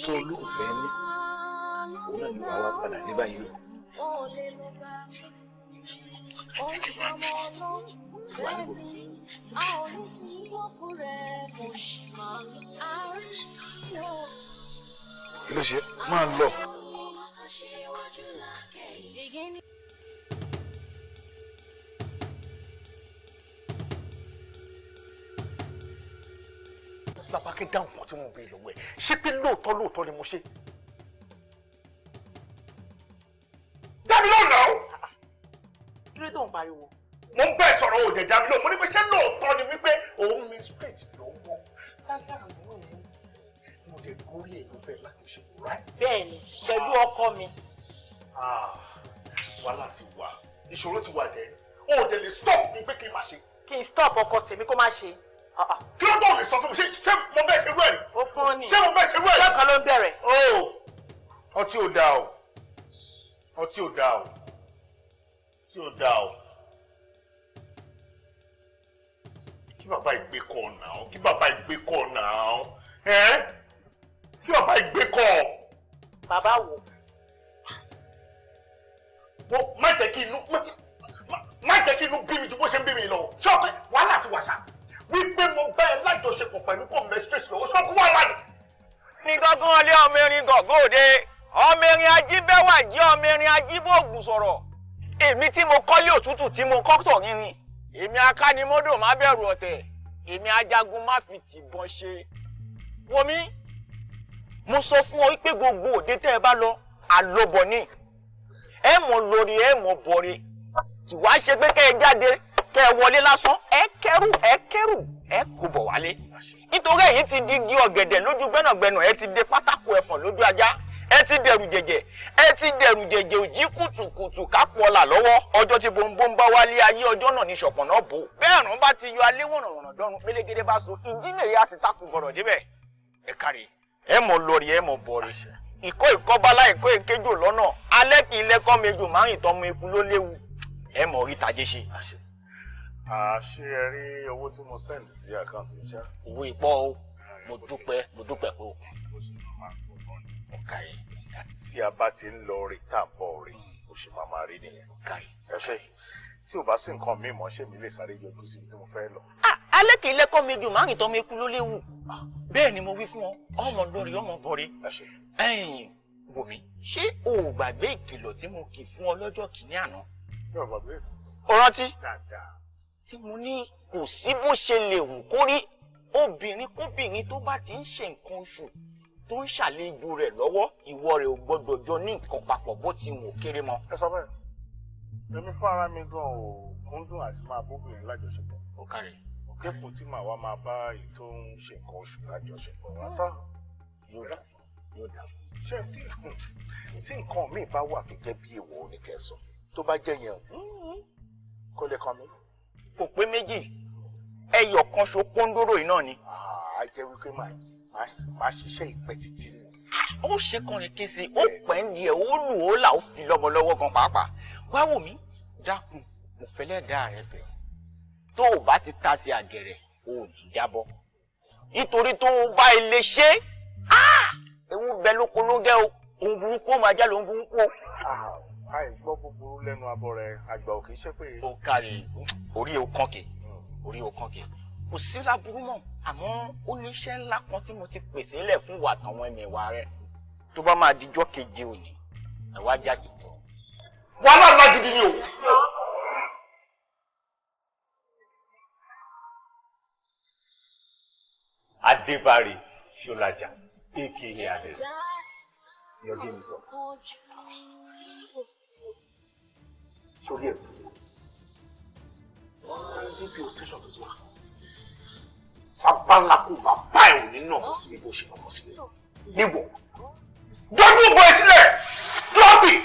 tó olóòfẹ́ ní òun náà ni wàá wá padà ní báyìí o ẹ jẹ́ kí n máa bí wà níbo kí ló ṣe máa lọ. bàbá kí n dáhùn kan tí mo bèèrè lọ́wọ́ ẹ̀ ṣé pé lóòótọ́ ni mo ṣe. dábì lóhùn náà. kí ló tó ń pariwo. mo ń bẹ́ẹ̀ sọ̀rọ̀ òde dábì lóhùn mo ní pé ṣé lóòótọ́ ni wípé òun mi straight lọ́wọ́ lálẹ́ àwọn èèyàn sì mo lè gorí èèyàn bẹ́ẹ̀ lájọṣepọ̀ ráì. bẹ́ẹ̀ni pẹ̀lú ọkọ mi. wàhálà ti wà ìṣòro ti wà dé o ò dé lè stop mi pé kí n má ṣe. kí n stop ọkọ tèmi kó má ṣe. kí ló tó lè sọ fún mi ṣé mo bẹ́ẹ̀ ṣe rú ẹ̀ ni. ó fún ọ ní. ṣé mo bẹ́ẹ̀ ṣe rú ẹ̀ ni. ṣé ọkàn ló ń bẹ̀rẹ̀. ọtí ò dáa o ọtí ò dáa o ọtí ò dáa o. kí bàbá ìgbé kọ náà kí bàbá ìgbé kọ náà kí bàbá ìgbé kọ. bàbá wo. má jẹ́ kí inú bí mi ju bó ṣe ń bí mi lọ ṣọ́ọ̀pẹ́ wàhálà ti wà ṣá wípé mo bá ẹ lájọṣepọ̀ pẹ̀lú kò mẹ́sítírèsì lọ́wọ́ ṣọ́ọ̀pẹ́ wàhálà ni. ní gángan ọlẹ́ ọmọ erin gọ̀gọ́ òde ọmọ erin ajíbẹ́wà jẹ́ ọmọ erin ajíbòògùn sọ̀rọ̀ èmi tí mo kọ́lé òtútù tí mo kọ́ tọ̀ rinrin èmi akánimọ́dò má bẹ̀rù ọ̀tẹ̀ èmi ajagun má fi tìbọn ṣe. wọmi mo sọ fún ọ wípé gbogbo òde tẹ́ ẹ bá lọ àlọ́bọ̀ ni ẹ mọ̀ lórí ẹ mọ̀ bọ̀rẹ̀ kì wá ṣe pé kẹ́ ẹ jáde kẹ́ ẹ wọlé lásán ẹ kẹ́rù ẹ kó bọ̀ wálé nítorí èyí ti di igi ọ̀gẹ̀dẹ̀ lójú gbẹ́nàgbẹ́nà ẹ ti dé pátákó ẹ̀fọ̀n lójú ajá ẹ ti dẹrù jẹjẹ òjì kùtùkùtù kápọ̀ọ́là lọ́wọ́ ọjọ́ tí bòńbòń bá wálé ayé ọjọ́ náà ní ṣọ̀pọ̀nà bò bẹ́ẹ̀ rán bá ti yọ alẹ́ wọ̀nà dọ́run pélégédé bá so ìjímèrè á sì takùn gbọ̀rọ̀ débẹ̀ ẹ kárí ẹ mọ̀ lórí ẹ mọ̀ bọ̀rì ìkọ́ ìkọ́bálá ìkọ́ ìkéjò lọ́nà alẹ́ kì í lẹ́kọ́ méjò márùn tọmọ eku ló léwu ẹ mọ̀ rí tajé ṣe. àṣé ẹ rí owó tí mo send sí àkáǹtì yìí ṣá. owó ìpọ́ o mo dúpẹ́ pé o kárí. tí a bá ti ń lọ rí tààbọ̀ rí o ṣe máa rí nìyẹn. kárí. ẹ ṣe tí o bá sí nǹkan míì mọ́ ṣé mi lè sáré yọjú síbi tí mo fẹ́ lọ. alẹ́ kì í lẹ́kọ́ méjò márùn tọmọ eku ló léwu bẹ́ẹ̀ ni mo wí fún ọ ọmọ lórí ọmọ bọ̀rí. ẹ̀yin wò mí ṣé o ò gbàgbé ìkìlọ̀ tí mo kì fún ọ lọ́jọ́ kìíní àná. yóò gbàgbé. o rántí. dáadáa. tí mo ní kò sí bó ṣe lè wù kó rí obìnrin kóbìnrin tó bá ti ń ṣe nǹkan oṣù tó ń ṣàlejò rẹ̀ lọ́wọ́ ìwọ rẹ̀ ò gbọ́dọ̀ jọ ní nǹkan papọ̀ bó ti wù kéré mọ́. ẹ sọ bẹ́ẹ̀ èmi fún ara mi gan ò kúndùn àti máa bóbìnrin lájọṣepọ̀. ó kárí. òkèpò tí màá wá máa bá èyí tó ń ṣe nǹkan oṣù lájọṣepọ̀ wátá. yóò dà fún. ṣé tí nǹkan míì bá wà gẹ́gẹ́ bí èèwọ̀ oníkẹ́sọ̀ tó bá jẹ́ yẹn kó lè kàn mí. kò pé méjì ẹyọ kan ṣo pọ́ńdóró yìí náà ni. a jẹ́ wípé máa ṣiṣẹ́ ìpẹ́ títí ni. ó ṣe kọrin kése ó pẹ́ ń di ẹ̀ ó lù ó là ó fi lọ́mọ lọ́wọ́ gan pàápàá wá wò mí dákun mo fẹ́ lẹ́dàá rẹ bẹ̀ tó o bá ti ta sí àgẹ̀rẹ̀ o ò ní jábọ́ nítorí tó o bá ilé ṣe ewu bẹ lóko ló gẹ́ o òun burúkú ó máa já lóun burúkú o. àìgbọ́ búburú lẹ́nu abọ́ rẹ̀ àgbà ò kì í ṣe pé. ó kárí orí o kànkè kò sí láburú mọ́ àmọ́ ó ní iṣẹ́ ńlá kan tí mo ti pèsè lẹ̀ fún wa àtàwọn ẹ̀mẹ̀wà rẹ̀ tó bá máa dijọ́ keje òní ẹ̀ wá jáde. wàhálà ńlá gidi ni o. Adébárì Ṣọlájà aka Adès yọjú mi sọ. sórí ẹ̀ fún dpo station tó ti wá bàbá ńlá kó bàbá ẹ̀ ò ní nà bọ́ síbi bó ṣe nà bọ́ sílẹ̀ níwọ̀ dọ́dún bọ́ ẹ sílẹ̀ drop it.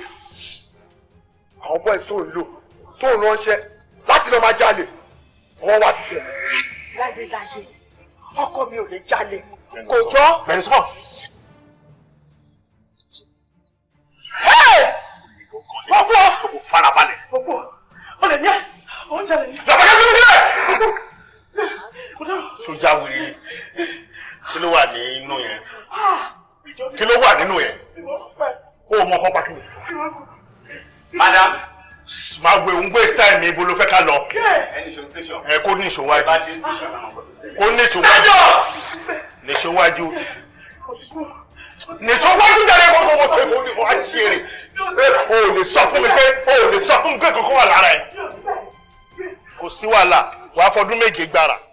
àwọn boys tó ń lò tó ń ránṣẹ́ láti lọ máa jalè wọ́n wá ti tẹ̀. láyéláyé ọkọ mi ò lè jalè kò jọ. bẹ̀rẹ̀ sọ. gbogbo farabalẹ̀. gbogbo ó lè ní ẹ ó ń jalè ní. lọ́pàá kẹ́kẹ́ sílẹ̀. sójà wìrì kí ló wà nínú yẹn kí ló wà nínú yẹn ó mọ kọ́pá kí ni. madam máa gbé òun gbé style mi ibo ló fẹ́ ká lọ. ẹ kó ní ìṣòwájú kó ní ìṣòwájú níṣòwájú níṣòwájú jáde kọ́kọ́ tó kó ní wọ́n á ṣe rè o ò lè sọ fún mi pé kankan wà lára ẹ̀ kò sí wàhálà wàá fọdún méje gbára.